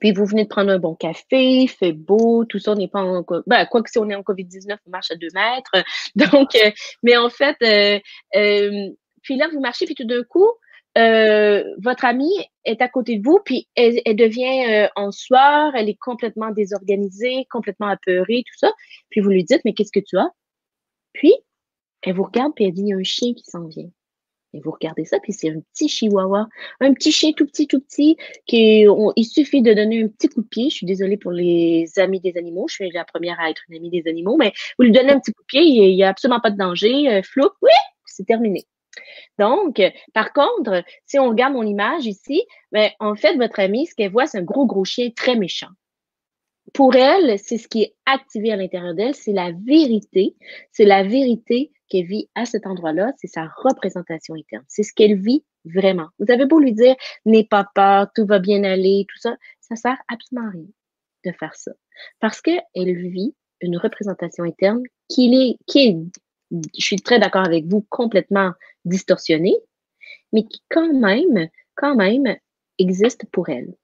puis vous venez de prendre un bon café, il fait beau, tout ça, on n'est pas en... Ben, quoi que si on est en COVID-19, on marche à 2 mètres. Donc, mais en fait, puis là, vous marchez, puis tout d'un coup, votre amie est à côté de vous, puis elle devient en sueur, elle est complètement désorganisée, complètement apeurée, tout ça. Puis vous lui dites, mais qu'est-ce que tu as? Puis, elle vous regarde, puis elle dit, il y a un chien qui s'en vient. Et vous regardez ça, puis c'est un petit chihuahua, un petit chien tout petit, il suffit de donner un petit coup de pied. Je suis désolée pour les amis des animaux, je suis la première à être une amie des animaux, mais vous lui donnez un petit coup de pied, il n'y a absolument pas de danger, flou, oui, c'est terminé. Donc, par contre, si on regarde mon image ici, ben, en fait, votre amie, ce qu'elle voit, c'est un gros chien très méchant. Pour elle, c'est ce qui est activé à l'intérieur d'elle, c'est la vérité. C'est la vérité qu'elle vit à cet endroit-là, c'est sa représentation interne. C'est ce qu'elle vit vraiment. Vous avez beau lui dire, n'aie pas peur, tout va bien aller, tout ça, ça sert absolument à rien de faire ça. Parce qu'elle vit une représentation interne qui est, je suis très d'accord avec vous, complètement distorsionnée, mais qui quand même existe pour elle.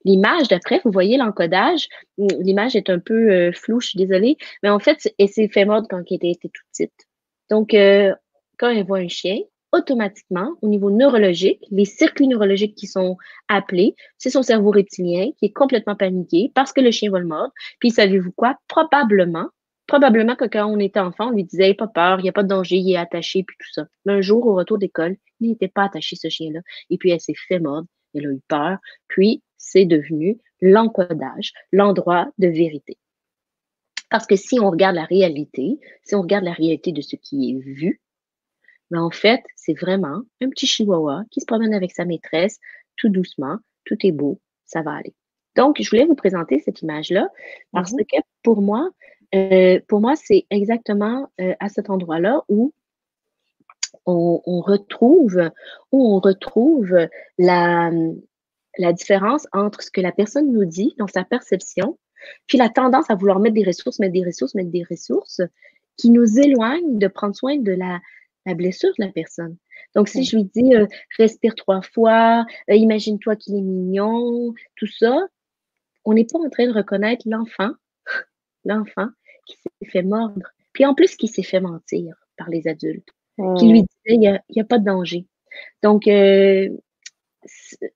L'image d'après, vous voyez l'encodage, l'image est un peu floue, je suis désolée, mais en fait, elle s'est fait mordre quand elle était toute petite. Donc, quand elle voit un chien, automatiquement, au niveau neurologique, les circuits neurologiques qui sont appelés, c'est son cerveau reptilien qui est complètement paniqué parce que le chien va le mordre. Puis, savez-vous quoi? Probablement que quand on était enfant, on lui disait, hey, pas peur, il n'y a pas de danger, il est attaché, puis tout ça. Mais un jour, au retour d'école, il n'était pas attaché, ce chien-là. Et puis, elle s'est fait mordre. Elle a eu peur. Puis, c'est devenu l'encodage, l'endroit de vérité. Parce que si on regarde la réalité, si on regarde la réalité de ce qui est vu, mais en fait, c'est vraiment un petit chihuahua qui se promène avec sa maîtresse, tout doucement, tout est beau, ça va aller. Donc, je voulais vous présenter cette image-là parce que pour moi, c'est exactement à cet endroit-là où on retrouve la, la différence entre ce que la personne nous dit dans sa perception, puis la tendance à vouloir mettre des ressources, qui nous éloignent de prendre soin de la blessure de la personne. Donc, si je lui dis respire 3 fois, imagine-toi qu'il est mignon, tout ça, on n'est pas en train de reconnaître l'enfant qui s'est fait mordre, puis en plus qui s'est fait mentir par les adultes, qui lui disaient il n'y a pas de danger. Donc,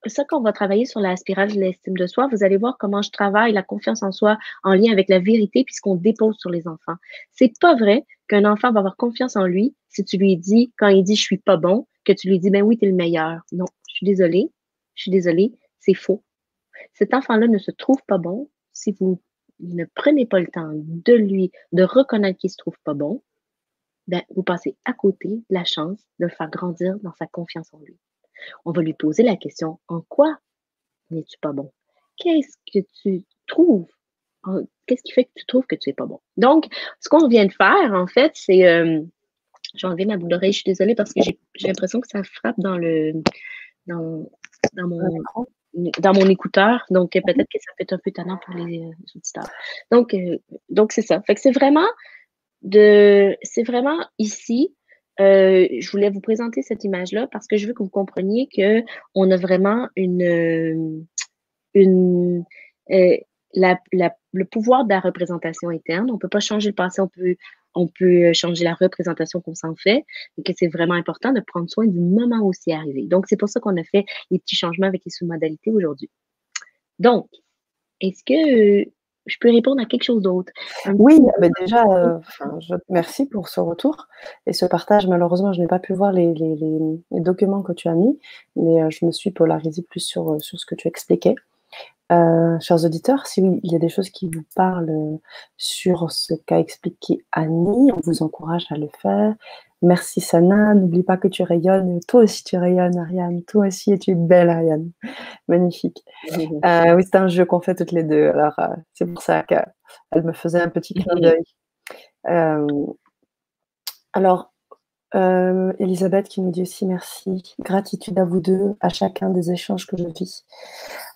ça, quand on va travailler sur la spirale de l'estime de soi, vous allez voir comment je travaille la confiance en soi en lien avec la vérité puisqu'on dépose sur les enfants. C'est pas vrai qu'un enfant va avoir confiance en lui si tu lui dis, quand il dit je suis pas bon, que tu lui dis ben oui, tu es le meilleur. Non, je suis désolée, c'est faux. Cet enfant-là ne se trouve pas bon si vous ne prenez pas le temps de reconnaître qu'il se trouve pas bon, ben, vous passez à côté de la chance de le faire grandir dans sa confiance en lui. On va lui poser la question, en quoi n'es-tu pas bon? Qu'est-ce que tu trouves? Qu'est-ce qui fait que tu trouves que tu es pas bon? Donc, ce qu'on vient de faire, en fait, c'est, j'ai enlevé ma boucle d'oreille, je suis désolée parce que j'ai l'impression que ça frappe dans, dans mon, dans mon écouteur. Donc, peut-être que ça peut être un peu tannant pour les auditeurs. Donc c'est ça. Fait que c'est vraiment ici, je voulais vous présenter cette image-là parce que je veux que vous compreniez que on a vraiment une le pouvoir de la représentation interne. On peut pas changer le passé, on peut changer la représentation qu'on s'en fait, et que c'est vraiment important de prendre soin du moment où c'est arrivé. Donc, c'est pour ça qu'on a fait les petits changements avec les sous-modalités aujourd'hui. Donc, est-ce que je peux répondre à quelque chose d'autre? Oui, bah déjà, merci pour ce retour et ce partage. Malheureusement, je n'ai pas pu voir les documents que tu as mis, mais je me suis polarisée plus sur ce que tu expliquais. Chers auditeurs, si il y a des choses qui vous parlent sur ce qu'a expliqué Annie, on vous encourage à le faire. Merci Sana, n'oublie pas que tu rayonnes. Toi aussi tu rayonnes, Ariane. Toi aussi tu es belle, Ariane. Magnifique. Oui, c'est un jeu qu'on fait toutes les deux. Alors, c'est pour ça qu'elle me faisait un petit clin d'œil. Alors, Elisabeth qui nous dit aussi merci. Gratitude à vous deux, à chacun des échanges que je vis.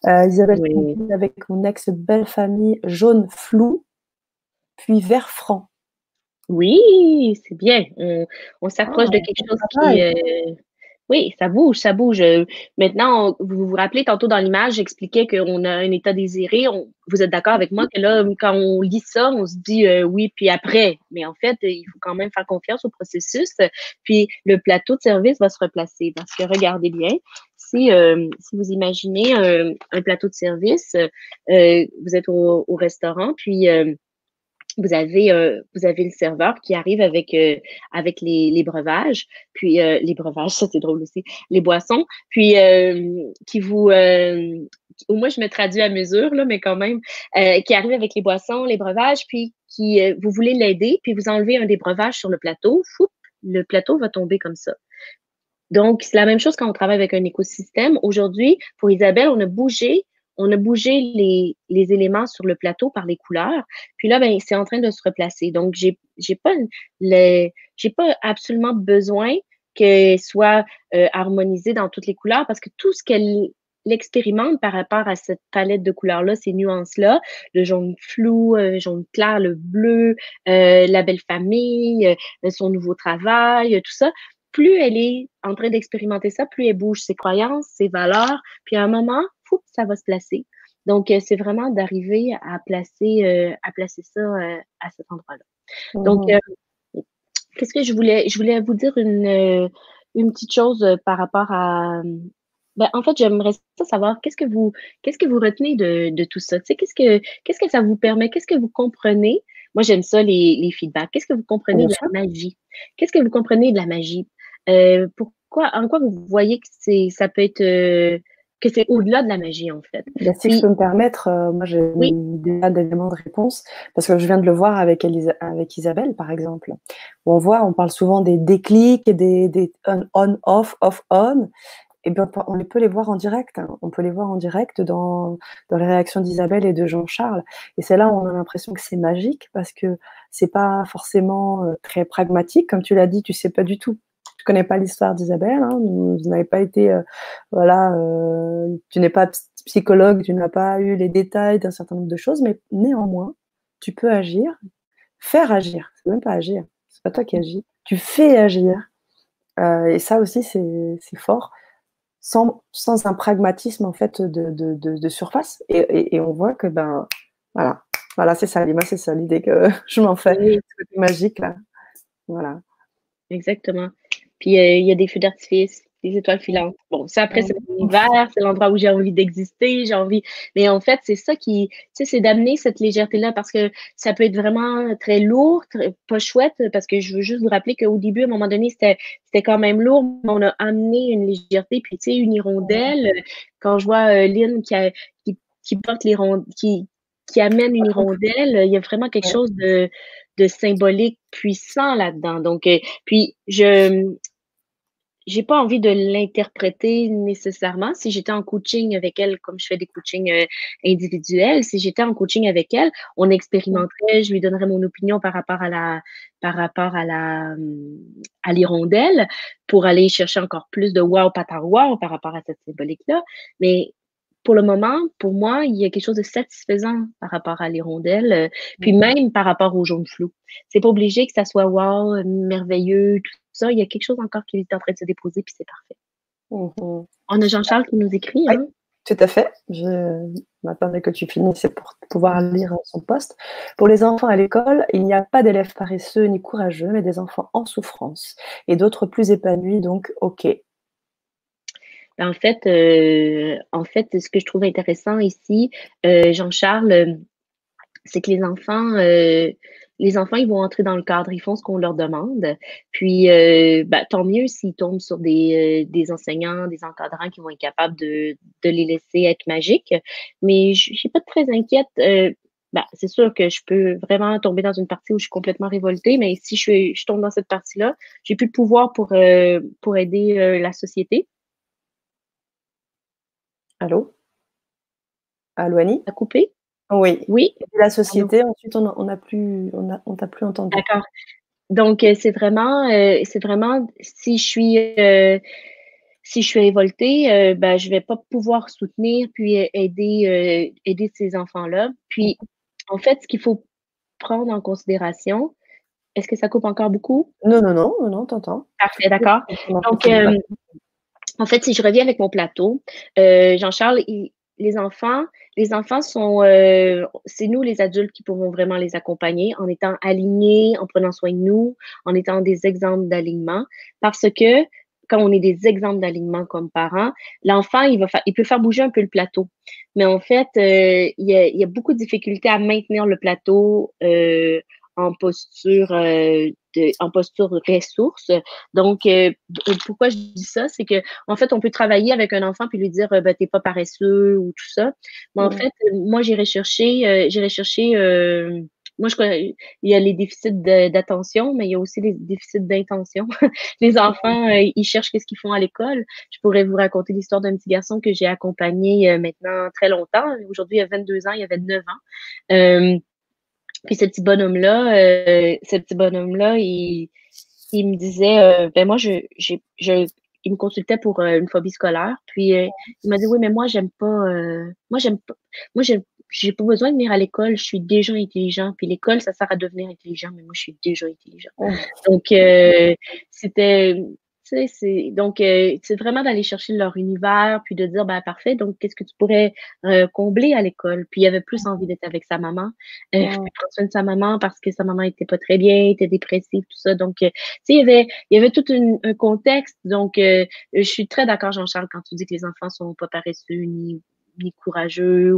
Isabelle qui nous dit avec mon ex belle famille jaune flou, puis vert franc. Oui, c'est bien. On s'approche de quelque chose qui, oui, ça bouge, ça bouge. Maintenant, vous vous rappelez tantôt dans l'image, j'expliquais qu'on a un état désiré. Vous êtes d'accord avec moi que là, quand on lit ça, on se dit oui, puis après. Mais en fait, il faut quand même faire confiance au processus. Puis le plateau de service va se replacer parce que regardez bien, si vous imaginez un plateau de service, vous êtes au restaurant, puis vous avez le serveur qui arrive avec les breuvages, puis les breuvages, ça c'est drôle aussi, les boissons, puis qui vous moi je me traduis à mesure là, mais quand même qui arrive avec les boissons, les breuvages, puis qui vous voulez l'aider, puis vous enlevez un des breuvages sur le plateau, fou, le plateau va tomber comme ça. Donc, c'est la même chose quand on travaille avec un écosystème. Aujourd'hui, pour Isabelle, on a bougé les éléments sur le plateau par les couleurs. Puis là, ben, c'est en train de se replacer. Donc, j'ai pas absolument besoin qu'elle soit harmonisée dans toutes les couleurs parce que tout ce qu'elle l'expérimente par rapport à cette palette de couleurs-là, ces nuances-là, le jaune flou, jaune clair, le bleu, la belle famille, son nouveau travail, tout ça, plus elle est en train d'expérimenter ça, plus elle bouge ses croyances, ses valeurs, puis à un moment, fou, ça va se placer. Donc, c'est vraiment d'arriver à placer ça à cet endroit-là. Donc, qu'est-ce que je voulais vous dire une petite chose par rapport à, ben, en fait, j'aimerais ça savoir qu'est-ce que vous retenez de tout ça? Tu sais, qu'est-ce que ça vous permet? Qu'est-ce que vous comprenez? Moi, j'aime ça, les feedbacks. Qu'est-ce que vous comprenez Bien de sûr. la magie? Qu'est-ce que vous comprenez de la magie? En quoi vous voyez que ça peut être, que c'est au-delà de la magie, en fait? Bah, si je Puis, peux me permettre, moi j'ai oui, déjà d'éléments de réponse parce que je viens de le voir avec Isabelle, par exemple, où on parle souvent des déclics et des on, off, off, on. Et bien, on peut les voir en direct, hein. On peut les voir en direct dans les réactions d'Isabelle et de Jean-Charles. Et c'est là où on a l'impression que c'est magique parce que c'est pas forcément très pragmatique. Comme tu l'as dit, tu sais pas du tout. Tu connais pas l'histoire d'Isabelle, hein. Vous n'avez pas été, voilà, tu n'es pas psychologue, tu n'as pas eu les détails d'un certain nombre de choses, mais néanmoins, tu peux agir, faire agir. C'est même pas agir. C'est pas toi qui agis. Tu fais agir. Et ça aussi, c'est fort sans un pragmatisme en fait de surface. Et on voit que ben voilà, c'est ça, Lima, c'est ça l'idée que je m'en fais. oui. Ce côté magique là. Voilà. Exactement. Puis, il y a des feux d'artifice, des étoiles filantes. Bon, ça, après, c'est mon Mmh. univers, c'est l'endroit où j'ai envie d'exister, j'ai envie mais en fait, c'est ça qui tu sais, c'est d'amener cette légèreté-là parce que ça peut être vraiment très lourd, très pas chouette, parce que je veux juste vous rappeler qu'au début, à un moment donné, c'était quand même lourd, mais on a amené une légèreté. Puis, tu sais, une hirondelle, quand je vois, Lynn qui porte qui amène une hirondelle, il y a vraiment quelque chose de symbolique puissant là-dedans. Donc, puis j'ai pas envie de l'interpréter nécessairement. Si j'étais en coaching avec elle, comme je fais des coachings individuels, si j'étais en coaching avec elle, on expérimenterait, je lui donnerais mon opinion à l'hirondelle pour aller chercher encore plus de wow patar wow par rapport à cette symbolique-là. Mais pour le moment, pour moi, il y a quelque chose de satisfaisant par rapport à l'hirondelle, puis même par rapport au jaune flou. C'est pas obligé que ça soit wow, merveilleux, tout ça. Il y a quelque chose encore qui est en train de se déposer, puis c'est parfait. Mmh mh. On a Jean-Charles qui nous écrit, Oui, hein. tout à fait. Je m'attendais que tu finisses pour pouvoir lire son post. Pour les enfants à l'école, il n'y a pas d'élèves paresseux ni courageux, mais des enfants en souffrance et d'autres plus épanouis, donc OK. En fait, ce que je trouve intéressant ici, Jean-Charles, c'est que les enfants, ils vont entrer dans le cadre, ils font ce qu'on leur demande. Puis, bah, tant mieux s'ils tombent sur des enseignants, des encadrants qui vont être capables de les laisser être magiques. Mais je suis pas très inquiète. Bah, c'est sûr que je peux vraiment tomber dans une partie où je suis complètement révoltée, mais si je tombe dans cette partie-là, j'ai plus de pouvoir pour aider la société Allô? Allô, Annie? à couper. Oui. Oui, Et la pardon. société, ensuite on t'a plus entendu. D'accord. Donc, c'est vraiment si je suis révoltée, ben, je vais pas pouvoir soutenir puis aider ces enfants-là. Puis, en fait, ce qu'il faut prendre en considération, est-ce que ça coupe encore beaucoup? Non, non, non, non, non, t'entends. Parfait, d'accord. Donc, en fait, si je reviens avec mon plateau, Jean-Charles, les enfants sont, c'est nous les adultes qui pouvons vraiment les accompagner en étant alignés, en prenant soin de nous, en étant des exemples d'alignement. Parce que quand on est des exemples d'alignement comme parents, l'enfant, il peut faire bouger un peu le plateau. Mais en fait, il y a beaucoup de difficultés à maintenir le plateau en posture, en posture ressource. Donc, pourquoi je dis ça, c'est que en fait, on peut travailler avec un enfant puis lui dire, ben, t'es pas paresseux ou tout ça. Mais en fait, moi, j'irai chercher, moi, je connais, il y a les déficits d'attention, mais il y a aussi les déficits d'intention. Les enfants, ils cherchent qu'est-ce qu'ils font à l'école. Je pourrais vous raconter l'histoire d'un petit garçon que j'ai accompagné maintenant très longtemps. Aujourd'hui, il a 22 ans, il avait 9 ans. Puis ce petit bonhomme-là, il me disait, ben moi, il me consultait pour une phobie scolaire. Puis il m'a dit, oui, mais moi, j'ai pas besoin de venir à l'école, je suis déjà intelligent. Puis l'école, ça sert à devenir intelligent, mais moi, je suis déjà intelligent. Donc, c'était, tu sais, c'est vraiment d'aller chercher leur univers, puis de dire, ben parfait, donc qu'est-ce que tu pourrais combler à l'école? Puis il avait plus envie d'être avec sa maman, prendre soin de sa maman parce que sa maman était pas très bien, était dépressive, tout ça. Donc, tu sais, il y avait tout un contexte. Donc, je suis très d'accord, Jean-Charles, quand tu dis que les enfants sont pas paresseux ni courageux.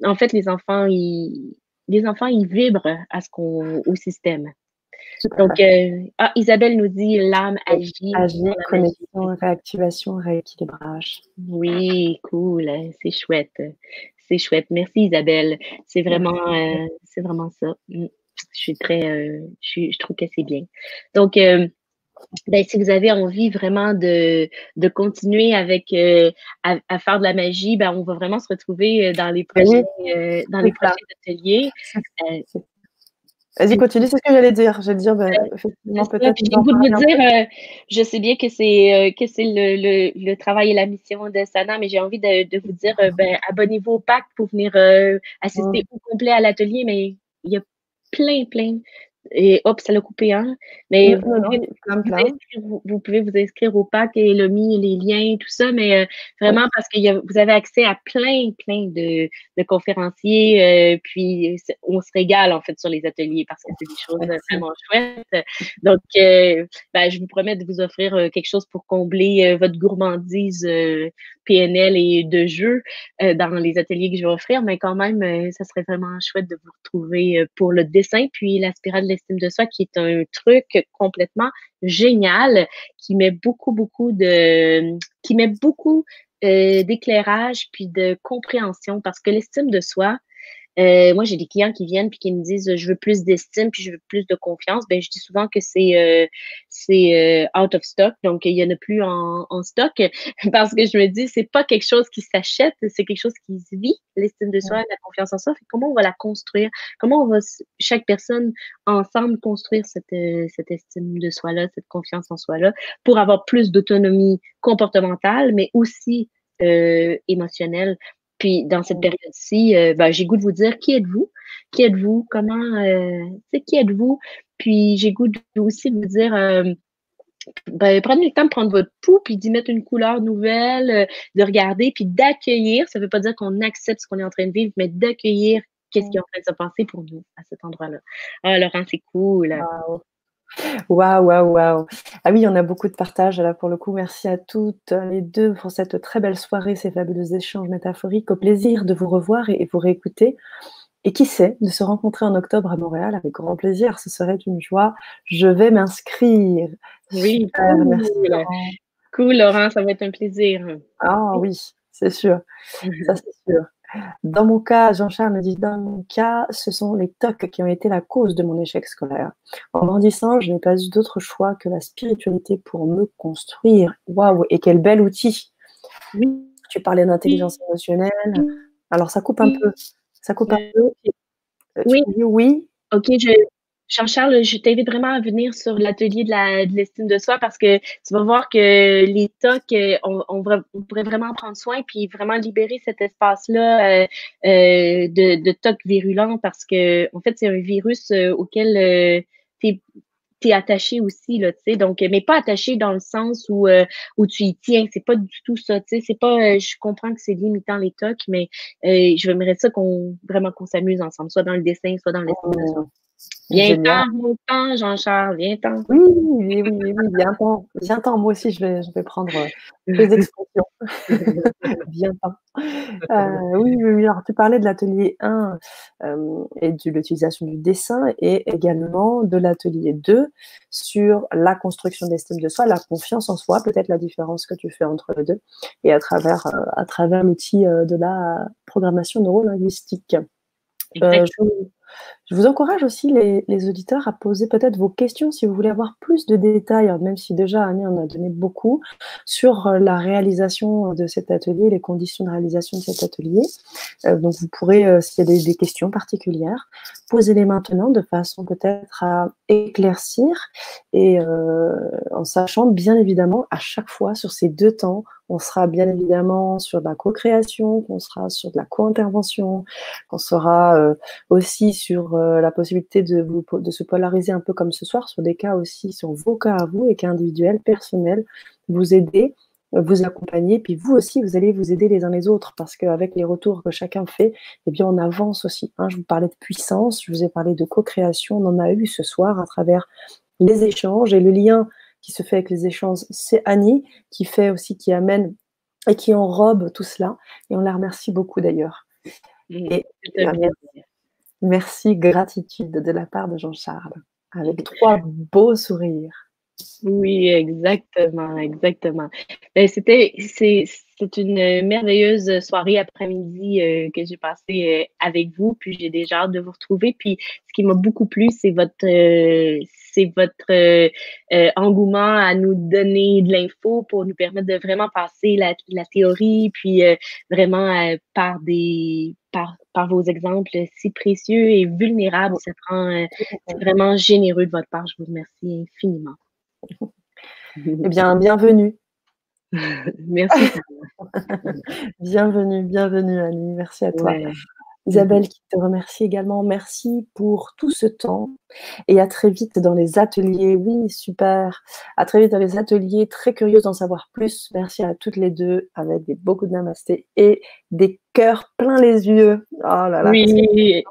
En fait, les enfants, ils vibrent au système. Donc, Isabelle nous dit l'âme agit. Agir, connexion, réactivation, rééquilibrage. Oui, cool, c'est chouette. C'est chouette. Merci Isabelle. C'est vraiment ça. Je suis je trouve que c'est bien. Donc, ben, si vous avez envie vraiment de continuer à faire de la magie, ben, on va vraiment se retrouver dans les prochains ateliers. Vas-y, continue, c'est ce que j'allais dire. J'allais dire, effectivement, peut-être. J'ai le goût de vous dire, je sais bien que c'est le travail et la mission de Sana, mais j'ai envie de vous dire, ben, abonnez-vous au pack pour venir assister au complet à l'atelier, mais il y a plein. Et hop, ça l'a coupé, hein. Mais vous pouvez vous inscrire au pack et le mis les liens, tout ça, mais vraiment parce que vous avez accès à plein de conférenciers, puis on se régale en fait sur les ateliers parce que c'est des choses vraiment chouettes. Donc, ben, je vous promets de vous offrir quelque chose pour combler votre gourmandise PNL et de jeu dans les ateliers que je vais offrir, mais quand même, ça serait vraiment chouette de vous retrouver pour le dessin, puis la spirale de l'estime de soi, qui est un truc complètement génial, qui met beaucoup d'éclairage puis de compréhension, parce que l'estime de soi, moi, j'ai des clients qui viennent puis qui me disent je veux plus d'estime puis je veux plus de confiance. Ben, je dis souvent que c'est out of stock, donc il y en a plus en stock parce que je me dis c'est pas quelque chose qui s'achète, c'est quelque chose qui se vit, l'estime de soi, la confiance en soi. Fait comment on va la construire? Comment on va chaque personne ensemble construire cette estime de soi-là, cette confiance en soi-là pour avoir plus d'autonomie comportementale, mais aussi émotionnelle. Puis dans cette période-ci, ben, j'ai goût de vous dire qui êtes-vous? Qui êtes-vous? Qui êtes-vous? Puis j'ai goût aussi de vous dire, ben, prenez le temps de prendre votre pouls, puis d'y mettre une couleur nouvelle, de regarder, puis d'accueillir. Ça ne veut pas dire qu'on accepte ce qu'on est en train de vivre, mais d'accueillir qu'est-ce qui est en train de se passer pour nous à cet endroit-là. Ah, Laurent, c'est cool. Wow. Waouh. Ah oui, on a beaucoup de partage là pour le coup. Merci à toutes les deux pour cette très belle soirée, ces fabuleux échanges métaphoriques. Au plaisir de vous revoir et vous réécouter. Et qui sait, de se rencontrer en octobre à Montréal avec grand plaisir. Ce serait une joie. Je vais m'inscrire. Oui, super, cool. merci Laurent. Cool, Laurent, ça va être un plaisir. Ah oui, c'est sûr. Ça, c'est sûr. Dans mon cas, Jean-Charles me dit, dans mon cas, ce sont les TOC qui ont été la cause de mon échec scolaire. En grandissant, je n'ai pas eu d'autre choix que la spiritualité pour me construire. Waouh, et quel bel outil. Oui, tu parlais d'intelligence émotionnelle. Alors, ça coupe un peu. Ça coupe un peu. Oui. Tu dis oui. OK, Jean-Charles, je t'invite vraiment à venir sur l'atelier de l'estime de soi parce que tu vas voir que les TOC, on pourrait vraiment en prendre soin puis vraiment libérer cet espace-là de TOC virulents parce que, en fait, c'est un virus auquel tu es attaché aussi, là, tu sais. Donc, mais pas attaché dans le sens où tu y tiens. C'est pas du tout ça, tu sais. C'est pas, je comprends que c'est limitant les TOC, mais j'aimerais ça vraiment qu'on s'amuse ensemble, soit dans le dessin, soit dans l'estime de soi. Oh, génial. Viens-t'en, viens-t'en, Jean-Charles, viens-t'en. Oui, oui, oui, oui, oui, viens-t'en, viens-t'en. Moi aussi, je vais prendre tes expressions. Viens-t'en. Oui, oui, oui. Alors, tu parlais de l'atelier 1 et de l'utilisation du dessin et également de l'atelier 2 sur la construction d'estime de soi, la confiance en soi, peut-être la différence que tu fais entre les deux, et à travers l'outil de la programmation neurolinguistique. Exact. Je vous encourage aussi, les auditeurs, à poser peut-être vos questions si vous voulez avoir plus de détails, même si déjà Annie en a donné beaucoup, sur la réalisation de cet atelier, les conditions de réalisation de cet atelier. Donc vous pourrez, s'il y a des questions particulières, posez-les maintenant de façon peut-être à éclaircir et en sachant bien évidemment à chaque fois sur ces 2 temps, on sera bien évidemment sur de la co-création, on sera sur de la co-intervention, qu'on sera aussi sur la possibilité de se polariser un peu comme ce soir, sur des cas aussi, sur vos cas à vous et cas individuels, personnels, vous aider, vous accompagner, puis vous aussi, vous allez vous aider les uns les autres, parce qu'avec les retours que chacun fait, eh bien, on avance aussi. Hein. Je vous parlais de puissance, je vous ai parlé de co-création, on en a eu ce soir à travers les échanges, et le lien qui se fait avec les échanges, c'est Annie, qui fait aussi, qui amène et qui enrobe tout cela, et on la remercie beaucoup d'ailleurs. Et C'est un plaisir. merci, gratitude de la part de Jean-Charles, avec 3 beaux sourires. Oui, exactement, exactement. C'est une merveilleuse soirée après-midi que j'ai passée avec vous, puis j'ai déjà hâte de vous retrouver. Puis ce qui m'a beaucoup plu, c'est votre engouement à nous donner de l'info pour nous permettre de vraiment passer la théorie, puis vraiment par vos exemples si précieux et vulnérables. C'est vraiment généreux de votre part. Je vous remercie infiniment. Eh bien, bienvenue. Merci. Bienvenue, bienvenue Annie, merci à toi. Ouais. Isabelle qui te remercie également, merci pour tout ce temps et à très vite dans les ateliers. Oui, super. À très vite dans les ateliers, très curieuse d'en savoir plus. Merci à toutes les deux avec beaucoup de namasté et des cœurs plein les yeux. Oh là là, parce que Oui,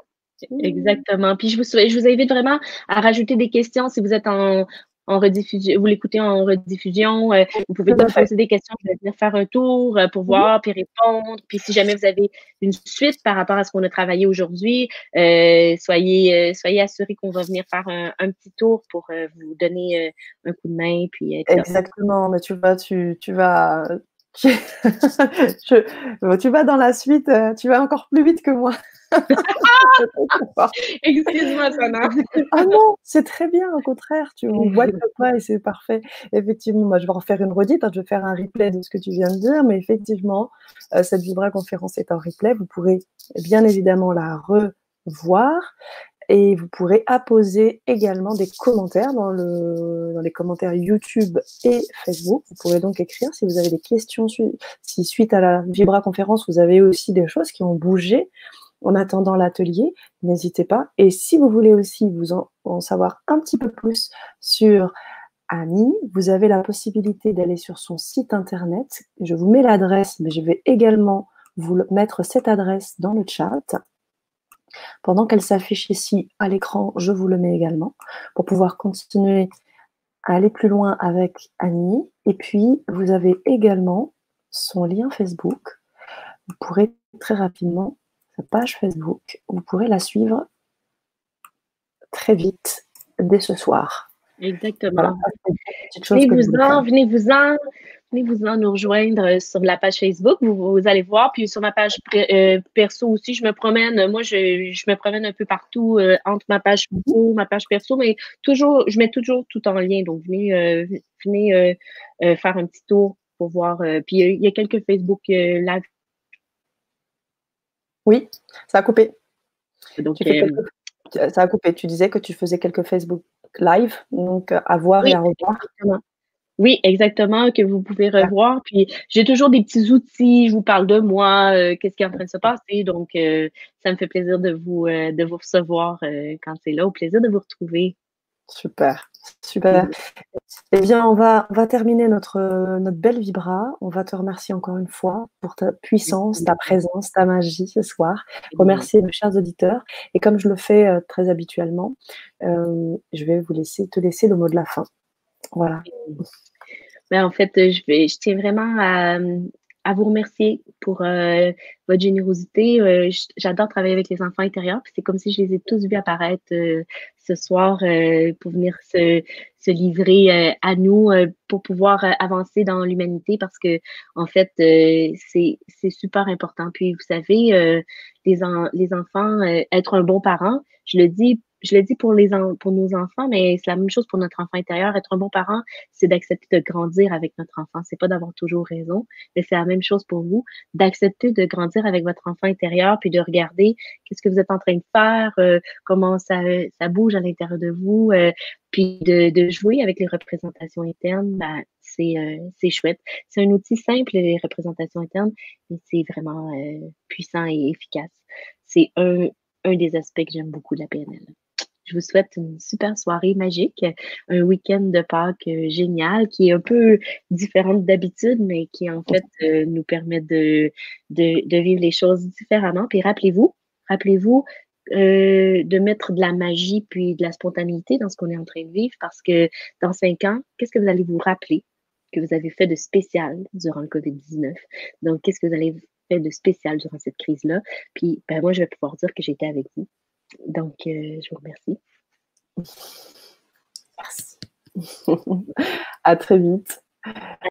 exactement. Puis je vous invite vraiment à rajouter des questions si vous êtes en rediffusion, vous l'écoutez en rediffusion. Vous pouvez tout me à fait. poser des questions, je vais venir faire un tour pour Mhm. voir puis répondre. Puis si jamais vous avez une suite par rapport à ce qu'on a travaillé aujourd'hui, soyez assurés qu'on va venir faire un petit tour pour vous donner un coup de main puis être là. Exactement, mais tu tu vas dans la suite, tu vas encore plus vite que moi. Excuse-moi, Sana. Ah non, c'est très bien, au contraire, tu emboîtes le pas et c'est parfait. Effectivement, moi, je vais en faire une redite, hein, je vais faire un replay de ce que tu viens de dire, mais effectivement, cette Vibra conférence est en replay. Vous pourrez bien évidemment la revoir et vous pourrez apposer également des commentaires dans les commentaires YouTube et Facebook. Vous pourrez donc écrire si vous avez des questions, si suite à la Vibra conférence, vous avez aussi des choses qui ont bougé en attendant l'atelier, n'hésitez pas. Et si vous voulez aussi en savoir un petit peu plus sur Annie, vous avez la possibilité d'aller sur son site internet. Je vous mets l'adresse, mais je vais également vous mettre cette adresse dans le chat. Pendant qu'elle s'affiche ici à l'écran, je vous le mets également pour pouvoir continuer à aller plus loin avec Annie. Et puis, vous avez également son lien Facebook. Vous pourrez très rapidement sa page Facebook. Vous pourrez la suivre très vite dès ce soir. Voilà, Exactement. c'est une petite chose que je voulais faire. Venez-vous-en nous rejoindre sur la page Facebook. Vous allez voir. Puis sur ma page perso aussi, je me promène. Moi, je me promène un peu partout entre ma page pro, ma page perso, mais je mets toujours tout en lien. Donc, venez faire un petit tour pour voir. Puis il y a quelques Facebook live. Oui, ça a coupé. Donc, Tu fais quelque chose. Ça a coupé. Tu disais que tu faisais quelques Facebook Live, donc à voir et Oui, à revoir? exactement. Oui, exactement, que vous pouvez Super, revoir. Puis j'ai toujours des petits outils, je vous parle de moi, qu'est-ce qui est en train de se passer. Donc, ça me fait plaisir de vous recevoir quand c'est là. Au plaisir de vous retrouver. super, super. Eh bien, on va terminer notre belle vibra. On va te remercier encore une fois pour ta puissance, ta présence, ta magie ce soir. Remercier nos chers auditeurs et comme je le fais, très habituellement, je vais te laisser le mot de la fin. Voilà. Ben, en fait, je tiens vraiment à vous remercier pour votre générosité. J'adore travailler avec les enfants intérieurs. Puis c'est comme si je les ai tous vus apparaître ce soir pour venir se livrer à nous pour pouvoir avancer dans l'humanité parce que en fait, c'est super important. Puis vous savez, les enfants, être un bon parent, je le dis pour nos enfants, mais c'est la même chose pour notre enfant intérieur. Être un bon parent, c'est d'accepter de grandir avec notre enfant. C'est pas d'avoir toujours raison, mais c'est la même chose pour vous, d'accepter de grandir avec votre enfant intérieur, puis de regarder qu'est-ce que vous êtes en train de faire, comment ça bouge à l'intérieur de vous, puis de jouer avec les représentations internes. Ben, c'est chouette. C'est un outil simple, les représentations internes, mais c'est vraiment puissant et efficace. C'est un des aspects que j'aime beaucoup de la PNL. Je vous souhaite une super soirée magique, un week-end de Pâques génial qui est un peu différente d'habitude, mais qui en fait nous permet de vivre les choses différemment. Puis rappelez-vous de mettre de la magie puis de la spontanéité dans ce qu'on est en train de vivre parce que dans 5 ans, qu'est-ce que vous allez vous rappeler que vous avez fait de spécial durant le COVID-19? Donc, qu'est-ce que vous allez fait de spécial durant cette crise-là? Puis, ben, moi, je vais pouvoir dire que j'étais avec vous. Donc, je vous remercie. Merci. À très vite.